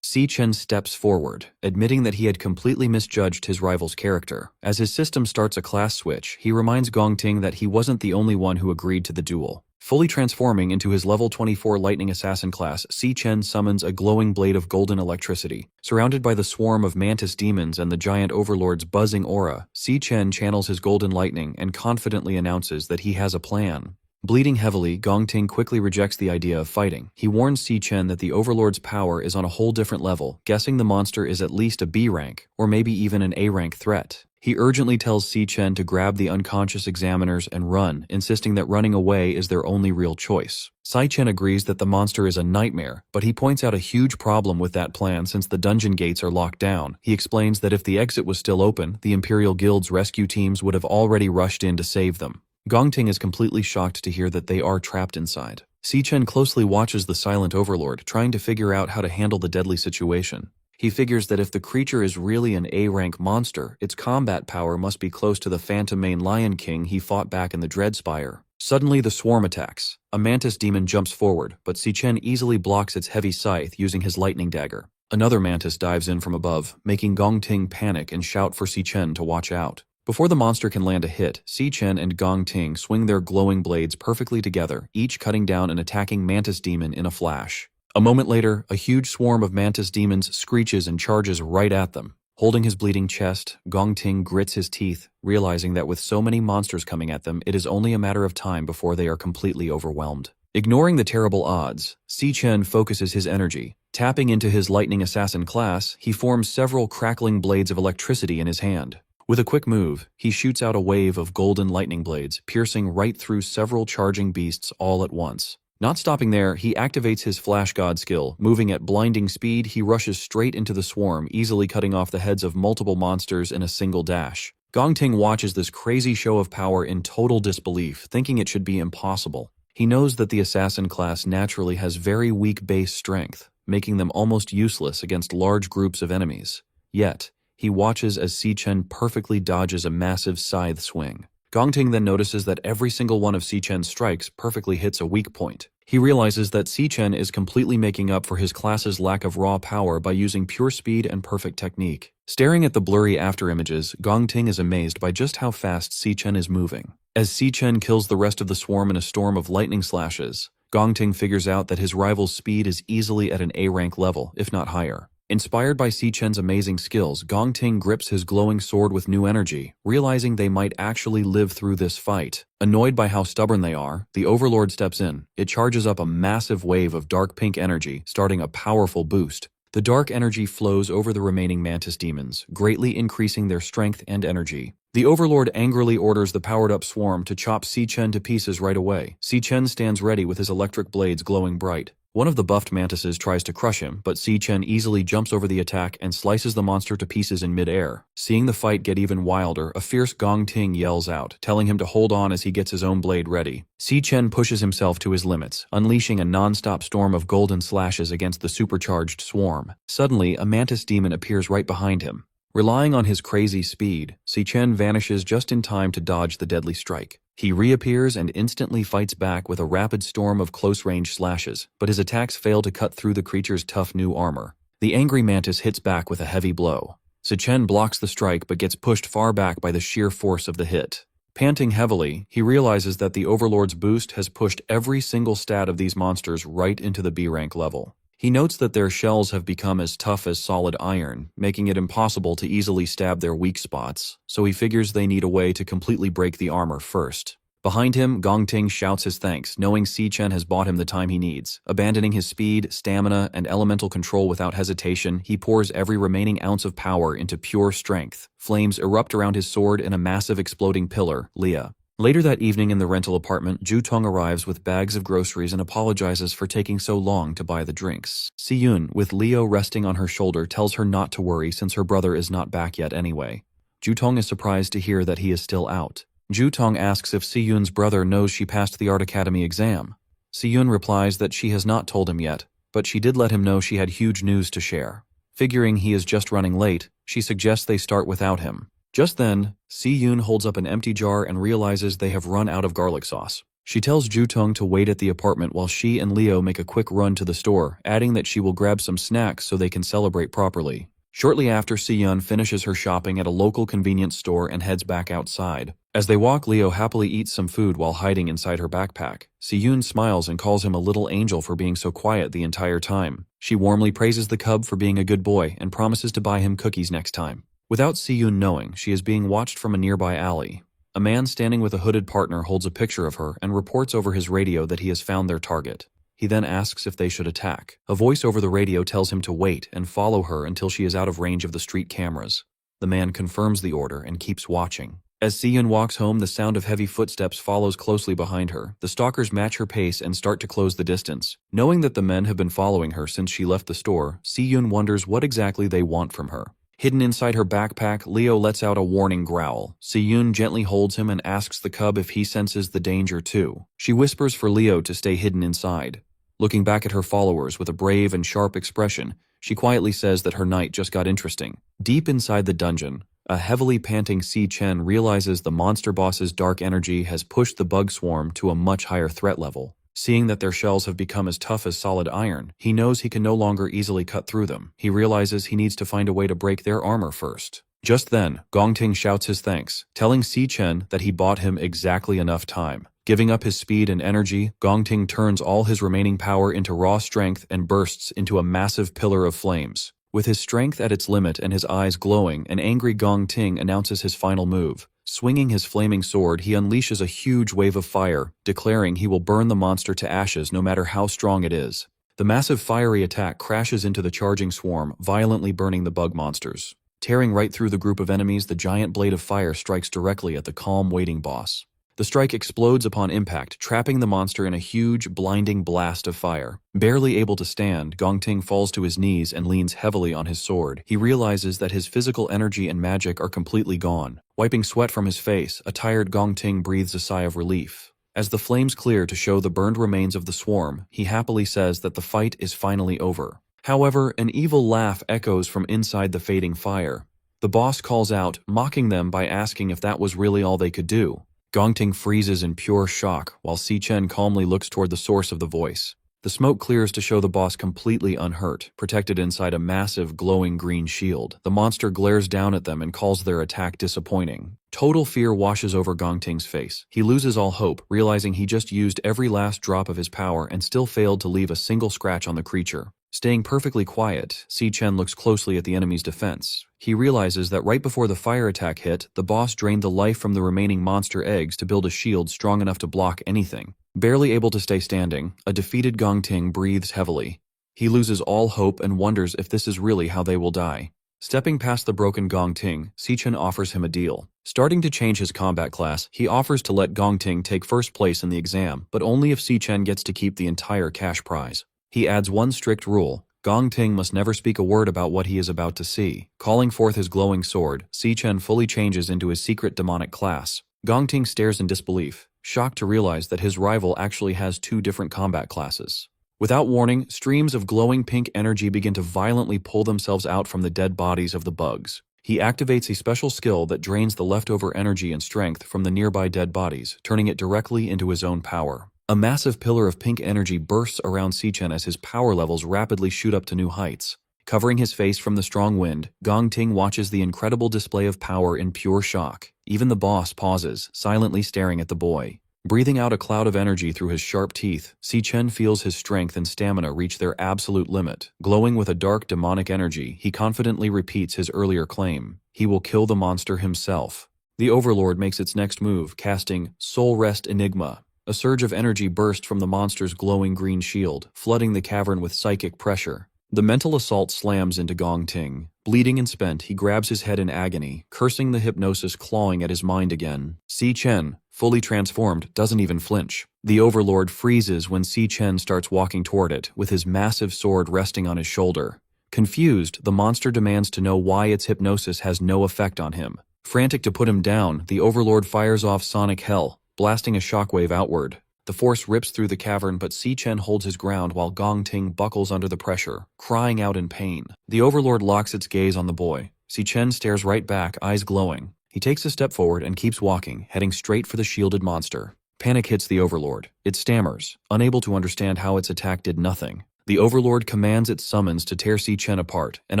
Si-Chen steps forward, admitting that he had completely misjudged his rival's character. As his system starts a class switch, he reminds Gong Ting that he wasn't the only one who agreed to the duel. Fully transforming into his level 24 Lightning Assassin class, Si-Chen summons a glowing blade of golden electricity. Surrounded by the swarm of mantis demons and the giant overlord's buzzing aura, Si-Chen channels his golden lightning and confidently announces that he has a plan. Bleeding heavily, Gong Ting quickly rejects the idea of fighting. He warns Si-Chen that the Overlord's power is on a whole different level, guessing the monster is at least a B rank, or maybe even an A rank threat. He urgently tells Si-Chen to grab the unconscious examiners and run, insisting that running away is their only real choice. Si-Chen agrees that the monster is a nightmare, but he points out a huge problem with that plan since the dungeon gates are locked down. He explains that if the exit was still open, the Imperial Guild's rescue teams would have already rushed in to save them. Gong Ting is completely shocked to hear that they are trapped inside. Si-Chen closely watches the silent overlord, trying to figure out how to handle the deadly situation. He figures that if the creature is really an A-rank monster, its combat power must be close to the Phantom Mane Lion King he fought back in the Dreadspire. Suddenly, the swarm attacks. A mantis demon jumps forward, but Si-Chen easily blocks its heavy scythe using his lightning dagger. Another mantis dives in from above, making Gong Ting panic and shout for Si-Chen to watch out. Before the monster can land a hit, Si-Chen and Gong Ting swing their glowing blades perfectly together, each cutting down an attacking mantis demon in a flash. A moment later, a huge swarm of mantis demons screeches and charges right at them. Holding his bleeding chest, Gong Ting grits his teeth, realizing that with so many monsters coming at them, it is only a matter of time before they are completely overwhelmed. Ignoring the terrible odds, Si-Chen focuses his energy. Tapping into his Lightning Assassin class, he forms several crackling blades of electricity in his hand. With a quick move, he shoots out a wave of golden lightning blades, piercing right through several charging beasts all at once. Not stopping there, he activates his Flash God skill. Moving at blinding speed, he rushes straight into the swarm, easily cutting off the heads of multiple monsters in a single dash. Gong Ting watches this crazy show of power in total disbelief, thinking it should be impossible. He knows that the assassin class naturally has very weak base strength, making them almost useless against large groups of enemies. Yet, he watches as Si-Chen perfectly dodges a massive scythe swing. Gong Ting then notices that every single one of Si-Chen's strikes perfectly hits a weak point. He realizes that Si-Chen is completely making up for his class's lack of raw power by using pure speed and perfect technique. Staring at the blurry afterimages, Gong Ting is amazed by just how fast Si-Chen is moving. As Si-Chen kills the rest of the swarm in a storm of lightning slashes, Gong Ting figures out that his rival's speed is easily at an A-rank level, if not higher. Inspired by Si-Chen's amazing skills, Gong Ting grips his glowing sword with new energy, realizing they might actually live through this fight. Annoyed by how stubborn they are, the Overlord steps in. It charges up a massive wave of dark pink energy, starting a powerful boost. The dark energy flows over the remaining mantis demons, greatly increasing their strength and energy. The Overlord angrily orders the powered-up swarm to chop Si-Chen to pieces right away. Si-Chen stands ready with his electric blades glowing bright. One of the buffed mantises tries to crush him, but Si Chen easily jumps over the attack and slices the monster to pieces in mid-air. Seeing the fight get even wilder, a fierce Gong Ting yells out, telling him to hold on as he gets his own blade ready. Si Chen pushes himself to his limits, unleashing a non-stop storm of golden slashes against the supercharged swarm. Suddenly, a mantis demon appears right behind him. Relying on his crazy speed, Si Chen vanishes just in time to dodge the deadly strike. He reappears and instantly fights back with a rapid storm of close-range slashes, but his attacks fail to cut through the creature's tough new armor. The angry mantis hits back with a heavy blow. Si Chen blocks the strike but gets pushed far back by the sheer force of the hit. Panting heavily, he realizes that the Overlord's boost has pushed every single stat of these monsters right into the B-rank level. He notes that their shells have become as tough as solid iron, making it impossible to easily stab their weak spots, so he figures they need a way to completely break the armor first. Behind him, Gong Ting shouts his thanks, knowing Si Chen has bought him the time he needs. Abandoning his speed, stamina, and elemental control without hesitation, he pours every remaining ounce of power into pure strength. Flames erupt around his sword in a massive exploding pillar, Leah. Later that evening in the rental apartment, Ju Tong arrives with bags of groceries and apologizes for taking so long to buy the drinks. Si Yun, with Leo resting on her shoulder, tells her not to worry since her brother is not back yet anyway. Ju Tong is surprised to hear that he is still out. Ju Tong asks if Si Yun's brother knows she passed the Art Academy exam. Si Yun replies that she has not told him yet, but she did let him know she had huge news to share. Figuring he is just running late, she suggests they start without him. Just then, Si Yun holds up an empty jar and realizes they have run out of garlic sauce. She tells Ju Tong to wait at the apartment while she and Leo make a quick run to the store, adding that she will grab some snacks so they can celebrate properly. Shortly after, Si Yun finishes her shopping at a local convenience store and heads back outside. As they walk, Leo happily eats some food while hiding inside her backpack. Si Yun smiles and calls him a little angel for being so quiet the entire time. She warmly praises the cub for being a good boy and promises to buy him cookies next time. Without Si Yun knowing, she is being watched from a nearby alley. A man standing with a hooded partner holds a picture of her and reports over his radio that he has found their target. He then asks if they should attack. A voice over the radio tells him to wait and follow her until she is out of range of the street cameras. The man confirms the order and keeps watching. As Si Yun walks home, the sound of heavy footsteps follows closely behind her. The stalkers match her pace and start to close the distance. Knowing that the men have been following her since she left the store, Si Yun wonders what exactly they want from her. Hidden inside her backpack, Leo lets out a warning growl. Si Yun gently holds him and asks the cub if he senses the danger too. She whispers for Leo to stay hidden inside. Looking back at her followers with a brave and sharp expression, she quietly says that her night just got interesting. Deep inside the dungeon, a heavily panting Si Chen realizes the monster boss's dark energy has pushed the bug swarm to a much higher threat level. Seeing that their shells have become as tough as solid iron, he knows he can no longer easily cut through them. He realizes he needs to find a way to break their armor first. Just then, Gong Ting shouts his thanks, telling Si Chen that he bought him exactly enough time. Giving up his speed and energy, Gong Ting turns all his remaining power into raw strength and bursts into a massive pillar of flames. With his strength at its limit and his eyes glowing, an angry Gong Ting announces his final move. Swinging his flaming sword, he unleashes a huge wave of fire, declaring he will burn the monster to ashes no matter how strong it is. The massive fiery attack crashes into the charging swarm, violently burning the bug monsters. Tearing right through the group of enemies, the giant blade of fire strikes directly at the calm, waiting boss. The strike explodes upon impact, trapping the monster in a huge, blinding blast of fire. Barely able to stand, Gong Ting falls to his knees and leans heavily on his sword. He realizes that his physical energy and magic are completely gone. Wiping sweat from his face, a tired Gong Ting breathes a sigh of relief. As the flames clear to show the burned remains of the swarm, he happily says that the fight is finally over. However, an evil laugh echoes from inside the fading fire. The boss calls out, mocking them by asking if that was really all they could do. Gong Ting freezes in pure shock, while Si Chen calmly looks toward the source of the voice. The smoke clears to show the boss completely unhurt, protected inside a massive, glowing green shield. The monster glares down at them and calls their attack disappointing. Total fear washes over Gong Ting's face. He loses all hope, realizing he just used every last drop of his power and still failed to leave a single scratch on the creature. Staying perfectly quiet, Si Chen looks closely at the enemy's defense. He realizes that right before the fire attack hit, the boss drained the life from the remaining monster eggs to build a shield strong enough to block anything. Barely able to stay standing, a defeated Gong Ting breathes heavily. He loses all hope and wonders if this is really how they will die. Stepping past the broken Gong Ting, Si Chen offers him a deal. Starting to change his combat class, he offers to let Gong Ting take first place in the exam, but only if Si Chen gets to keep the entire cash prize. He adds one strict rule: Gong Ting must never speak a word about what he is about to see. Calling forth his glowing sword, Si Chen fully changes into his secret demonic class. Gong Ting stares in disbelief, shocked to realize that his rival actually has two different combat classes. Without warning, streams of glowing pink energy begin to violently pull themselves out from the dead bodies of the bugs. He activates a special skill that drains the leftover energy and strength from the nearby dead bodies, turning it directly into his own power. A massive pillar of pink energy bursts around Si Chen as his power levels rapidly shoot up to new heights. Covering his face from the strong wind, Gong Ting watches the incredible display of power in pure shock. Even the boss pauses, silently staring at the boy. Breathing out a cloud of energy through his sharp teeth, Si Chen feels his strength and stamina reach their absolute limit. Glowing with a dark demonic energy, he confidently repeats his earlier claim. He will kill the monster himself. The Overlord makes its next move, casting Soul Rest Enigma. A surge of energy burst from the monster's glowing green shield, flooding the cavern with psychic pressure. The mental assault slams into Gong Ting. Bleeding and spent, he grabs his head in agony, cursing the hypnosis clawing at his mind again. Si Chen, fully transformed, doesn't even flinch. The Overlord freezes when Si Chen starts walking toward it, with his massive sword resting on his shoulder. Confused, the monster demands to know why its hypnosis has no effect on him. Frantic to put him down, the Overlord fires off Sonic Hell, blasting a shockwave outward. The force rips through the cavern, but Si Chen holds his ground while Gong Ting buckles under the pressure, crying out in pain. The Overlord locks its gaze on the boy. Si Chen stares right back, eyes glowing. He takes a step forward and keeps walking, heading straight for the shielded monster. Panic hits the Overlord. It stammers, unable to understand how its attack did nothing. The Overlord commands its summons to tear Si Chen apart, and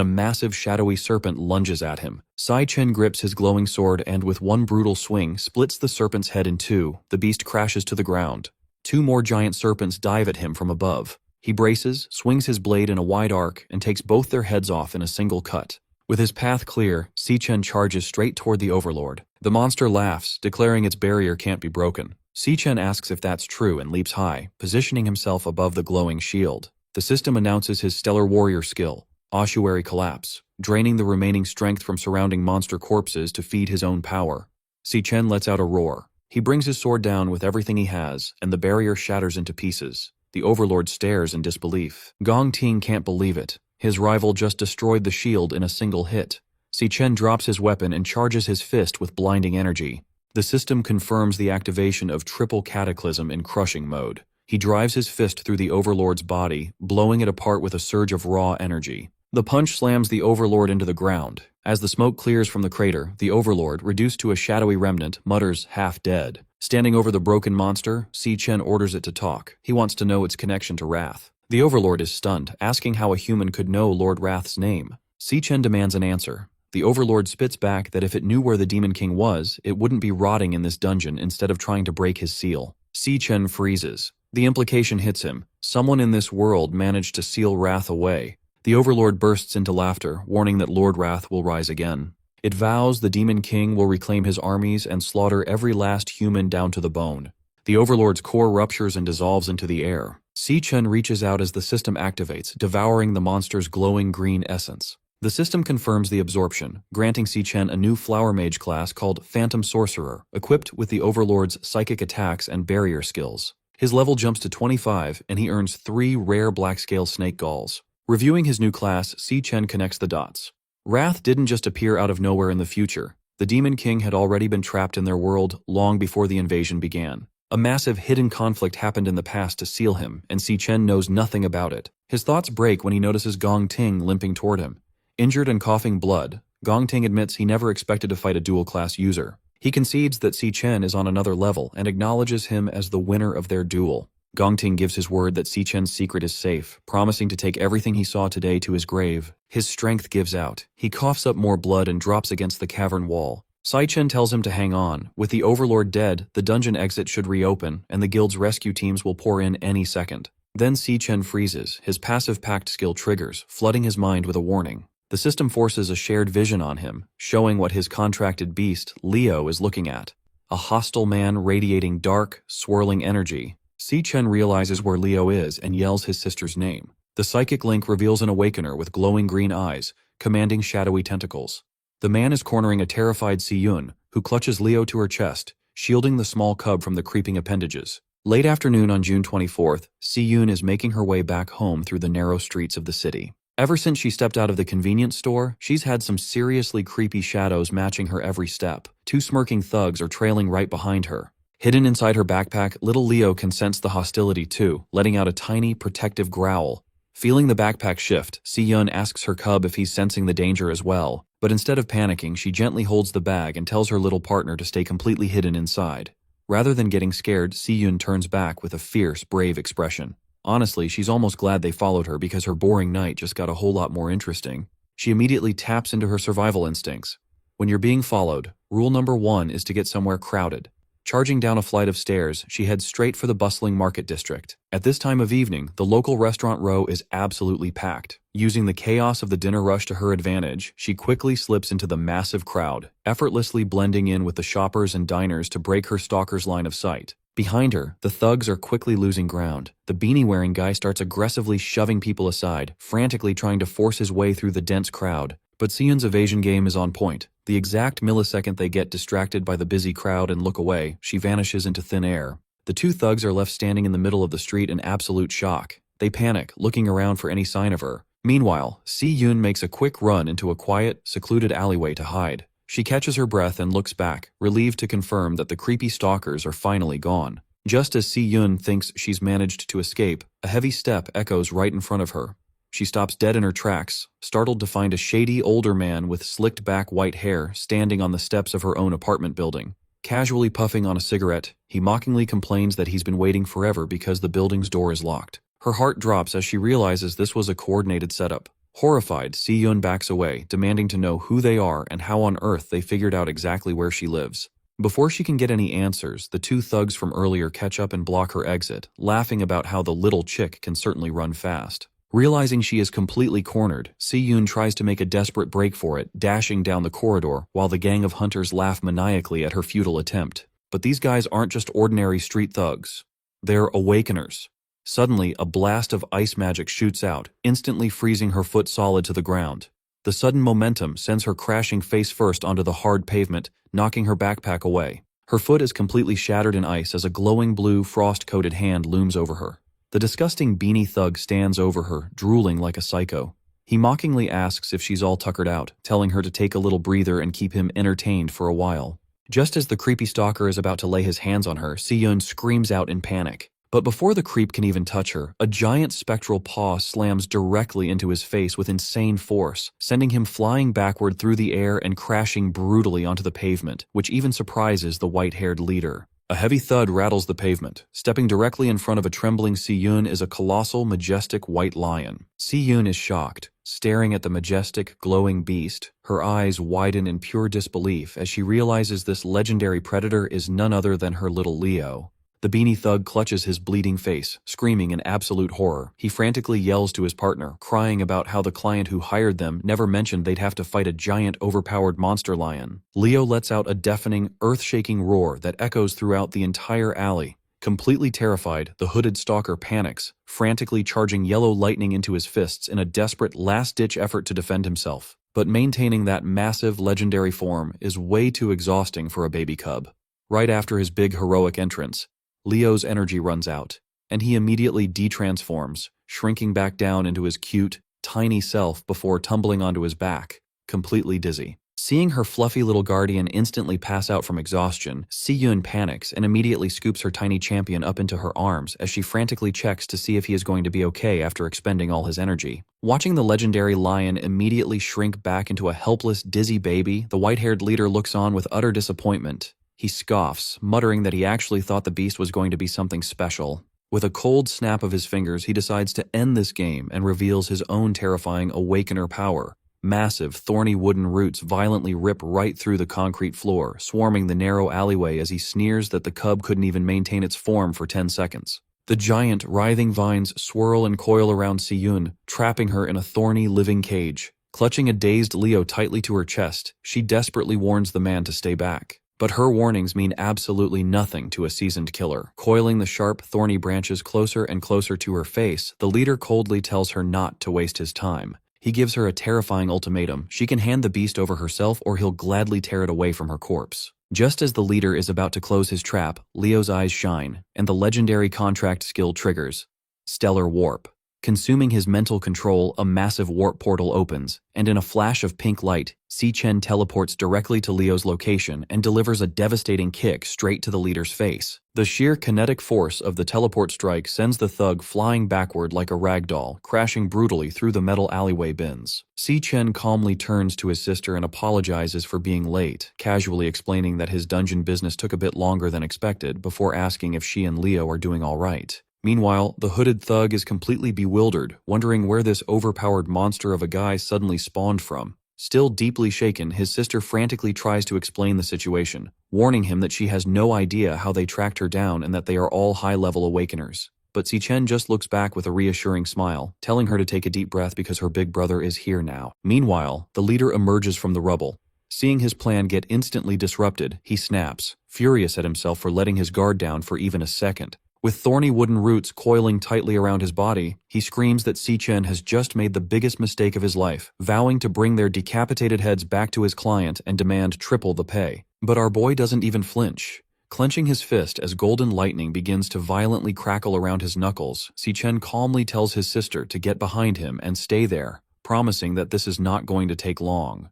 a massive shadowy serpent lunges at him. Si Chen grips his glowing sword and with one brutal swing splits the serpent's head in two. The beast crashes to the ground. Two more giant serpents dive at him from above. He braces, swings his blade in a wide arc, and takes both their heads off in a single cut. With his path clear, Si Chen charges straight toward the Overlord. The monster laughs, declaring its barrier can't be broken. Si Chen asks if that's true and leaps high, positioning himself above the glowing shield. The system announces his Stellar Warrior skill, Ossuary Collapse, draining the remaining strength from surrounding monster corpses to feed his own power. Si Chen lets out a roar. He brings his sword down with everything he has, and the barrier shatters into pieces. The Overlord stares in disbelief. Gong Ting can't believe it. His rival just destroyed the shield in a single hit. Si Chen drops his weapon and charges his fist with blinding energy. The system confirms the activation of Triple Cataclysm in crushing mode. He drives his fist through the Overlord's body, blowing it apart with a surge of raw energy. The punch slams the Overlord into the ground. As the smoke clears from the crater, the Overlord, reduced to a shadowy remnant, mutters, half dead. Standing over the broken monster, Si Chen orders it to talk. He wants to know its connection to Wrath. The Overlord is stunned, asking how a human could know Lord Wrath's name. Si Chen demands an answer. The Overlord spits back that if it knew where the Demon King was, it wouldn't be rotting in this dungeon instead of trying to break his seal. Si Chen freezes. The implication hits him. Someone in this world managed to seal Wrath away. The Overlord bursts into laughter, warning that Lord Wrath will rise again. It vows the Demon King will reclaim his armies and slaughter every last human down to the bone. The Overlord's core ruptures and dissolves into the air. Si Chen reaches out as the system activates, devouring the monster's glowing green essence. The system confirms the absorption, granting Si Chen a new Flower Mage class called Phantom Sorcerer, equipped with the Overlord's psychic attacks and barrier skills. His level jumps to 25, and he earns 3 rare black-scale snake galls. Reviewing his new class, Si Chen connects the dots. Wrath didn't just appear out of nowhere in the future. The Demon King had already been trapped in their world long before the invasion began. A massive hidden conflict happened in the past to seal him, and Si Chen knows nothing about it. His thoughts break when he notices Gong Ting limping toward him. Injured and coughing blood, Gong Ting admits he never expected to fight a dual-class user. He concedes that Si Chen is on another level and acknowledges him as the winner of their duel. Gong Ting gives his word that Si Chen's secret is safe, promising to take everything he saw today to his grave. His strength gives out. He coughs up more blood and drops against the cavern wall. Si Chen tells him to hang on. With the Overlord dead, the dungeon exit should reopen, and the guild's rescue teams will pour in any second. Then Si Chen freezes. His passive pact skill triggers, flooding his mind with a warning. The system forces a shared vision on him, showing what his contracted beast, Leo, is looking at. A hostile man radiating dark, swirling energy. Si Chen realizes where Leo is and yells his sister's name. The psychic link reveals an awakener with glowing green eyes, commanding shadowy tentacles. The man is cornering a terrified Si Yun, who clutches Leo to her chest, shielding the small cub from the creeping appendages. Late afternoon on June 24th, Si-yoon is making her way back home through the narrow streets of the city. Ever since she stepped out of the convenience store, she's had some seriously creepy shadows matching her every step. Two smirking thugs are trailing right behind her. Hidden inside her backpack, little Leo can sense the hostility too, letting out a tiny, protective growl. Feeling the backpack shift, Si-yoon asks her cub if he's sensing the danger as well, but instead of panicking, she gently holds the bag and tells her little partner to stay completely hidden inside. Rather than getting scared, Si-yoon turns back with a fierce, brave expression. Honestly, she's almost glad they followed her because her boring night just got a whole lot more interesting. She immediately taps into her survival instincts. When you're being followed, rule number 1 is to get somewhere crowded. Charging down a flight of stairs, she heads straight for the bustling market district. At this time of evening, the local restaurant row is absolutely packed. Using the chaos of the dinner rush to her advantage, she quickly slips into the massive crowd, effortlessly blending in with the shoppers and diners to break her stalker's line of sight. Behind her, the thugs are quickly losing ground. The beanie-wearing guy starts aggressively shoving people aside, frantically trying to force his way through the dense crowd. But Si-yoon's evasion game is on point. The exact millisecond they get distracted by the busy crowd and look away, she vanishes into thin air. The two thugs are left standing in the middle of the street in absolute shock. They panic, looking around for any sign of her. Meanwhile, Si-yoon makes a quick run into a quiet, secluded alleyway to hide. She catches her breath and looks back, relieved to confirm that the creepy stalkers are finally gone. Just as Si-yoon thinks she's managed to escape, a heavy step echoes right in front of her. She stops dead in her tracks, startled to find a shady older man with slicked-back white hair standing on the steps of her own apartment building. Casually puffing on a cigarette, he mockingly complains that he's been waiting forever because the building's door is locked. Her heart drops as she realizes this was a coordinated setup. Horrified, Si-yoon backs away, demanding to know who they are and how on earth they figured out exactly where she lives. Before she can get any answers, the two thugs from earlier catch up and block her exit, laughing about how the little chick can certainly run fast. Realizing she is completely cornered, Si-yoon tries to make a desperate break for it, dashing down the corridor, while the gang of hunters laugh maniacally at her futile attempt. But these guys aren't just ordinary street thugs. They're awakeners. Suddenly, a blast of ice magic shoots out, instantly freezing her foot solid to the ground. The sudden momentum sends her crashing face first onto the hard pavement, knocking her backpack away. Her foot is completely shattered in ice as a glowing blue, frost-coated hand looms over her. The disgusting beanie thug stands over her, drooling like a psycho. He mockingly asks if she's all tuckered out, telling her to take a little breather and keep him entertained for a while. Just as the creepy stalker is about to lay his hands on her, Si-yoon screams out in panic. But before the creep can even touch her, a giant spectral paw slams directly into his face with insane force, sending him flying backward through the air and crashing brutally onto the pavement, which even surprises the white-haired leader. A heavy thud rattles the pavement. Stepping directly in front of a trembling Si-yoon is a colossal, majestic white lion. Si-yoon is shocked, staring at the majestic, glowing beast. Her eyes widen in pure disbelief as she realizes this legendary predator is none other than her little Leo. The beanie thug clutches his bleeding face, screaming in absolute horror. He frantically yells to his partner, crying about how the client who hired them never mentioned they'd have to fight a giant, overpowered monster lion. Leo lets out a deafening, earth-shaking roar that echoes throughout the entire alley. Completely terrified, the hooded stalker panics, frantically charging yellow lightning into his fists in a desperate, last-ditch effort to defend himself. But maintaining that massive, legendary form is way too exhausting for a baby cub. Right after his big, heroic entrance, Leo's energy runs out, and he immediately de-transforms, shrinking back down into his cute, tiny self before tumbling onto his back, completely dizzy. Seeing her fluffy little guardian instantly pass out from exhaustion, Si-yoon panics and immediately scoops her tiny champion up into her arms as she frantically checks to see if he is going to be okay after expending all his energy. Watching the legendary lion immediately shrink back into a helpless, dizzy baby, the white-haired leader looks on with utter disappointment. He scoffs, muttering that he actually thought the beast was going to be something special. With a cold snap of his fingers, he decides to end this game and reveals his own terrifying awakener power. Massive, thorny wooden roots violently rip right through the concrete floor, swarming the narrow alleyway as he sneers that the cub couldn't even maintain its form for 10 seconds. The giant, writhing vines swirl and coil around Si-yoon, trapping her in a thorny, living cage. Clutching a dazed Leo tightly to her chest, she desperately warns the man to stay back. But her warnings mean absolutely nothing to a seasoned killer. Coiling the sharp, thorny branches closer and closer to her face, the leader coldly tells her not to waste his time. He gives her a terrifying ultimatum. She can hand the beast over herself or he'll gladly tear it away from her corpse. Just as the leader is about to close his trap, Leo's eyes shine, and the legendary contract skill triggers. Stellar Warp. Consuming his mental control, a massive warp portal opens, and in a flash of pink light, Si-Chen teleports directly to Leo's location and delivers a devastating kick straight to the leader's face. The sheer kinetic force of the teleport strike sends the thug flying backward like a ragdoll, crashing brutally through the metal alleyway bins. Si-Chen calmly turns to his sister and apologizes for being late, casually explaining that his dungeon business took a bit longer than expected before asking if she and Leo are doing all right. Meanwhile, the hooded thug is completely bewildered, wondering where this overpowered monster of a guy suddenly spawned from. Still deeply shaken, his sister frantically tries to explain the situation, warning him that she has no idea how they tracked her down and that they are all high-level awakeners. But Si-Chen just looks back with a reassuring smile, telling her to take a deep breath because her big brother is here now. Meanwhile, the leader emerges from the rubble. Seeing his plan get instantly disrupted, he snaps, furious at himself for letting his guard down for even a second. With thorny wooden roots coiling tightly around his body, he screams that Si-Chen has just made the biggest mistake of his life, vowing to bring their decapitated heads back to his client and demand triple the pay. But our boy doesn't even flinch. Clenching his fist as golden lightning begins to violently crackle around his knuckles, Si-Chen calmly tells his sister to get behind him and stay there, promising that this is not going to take long.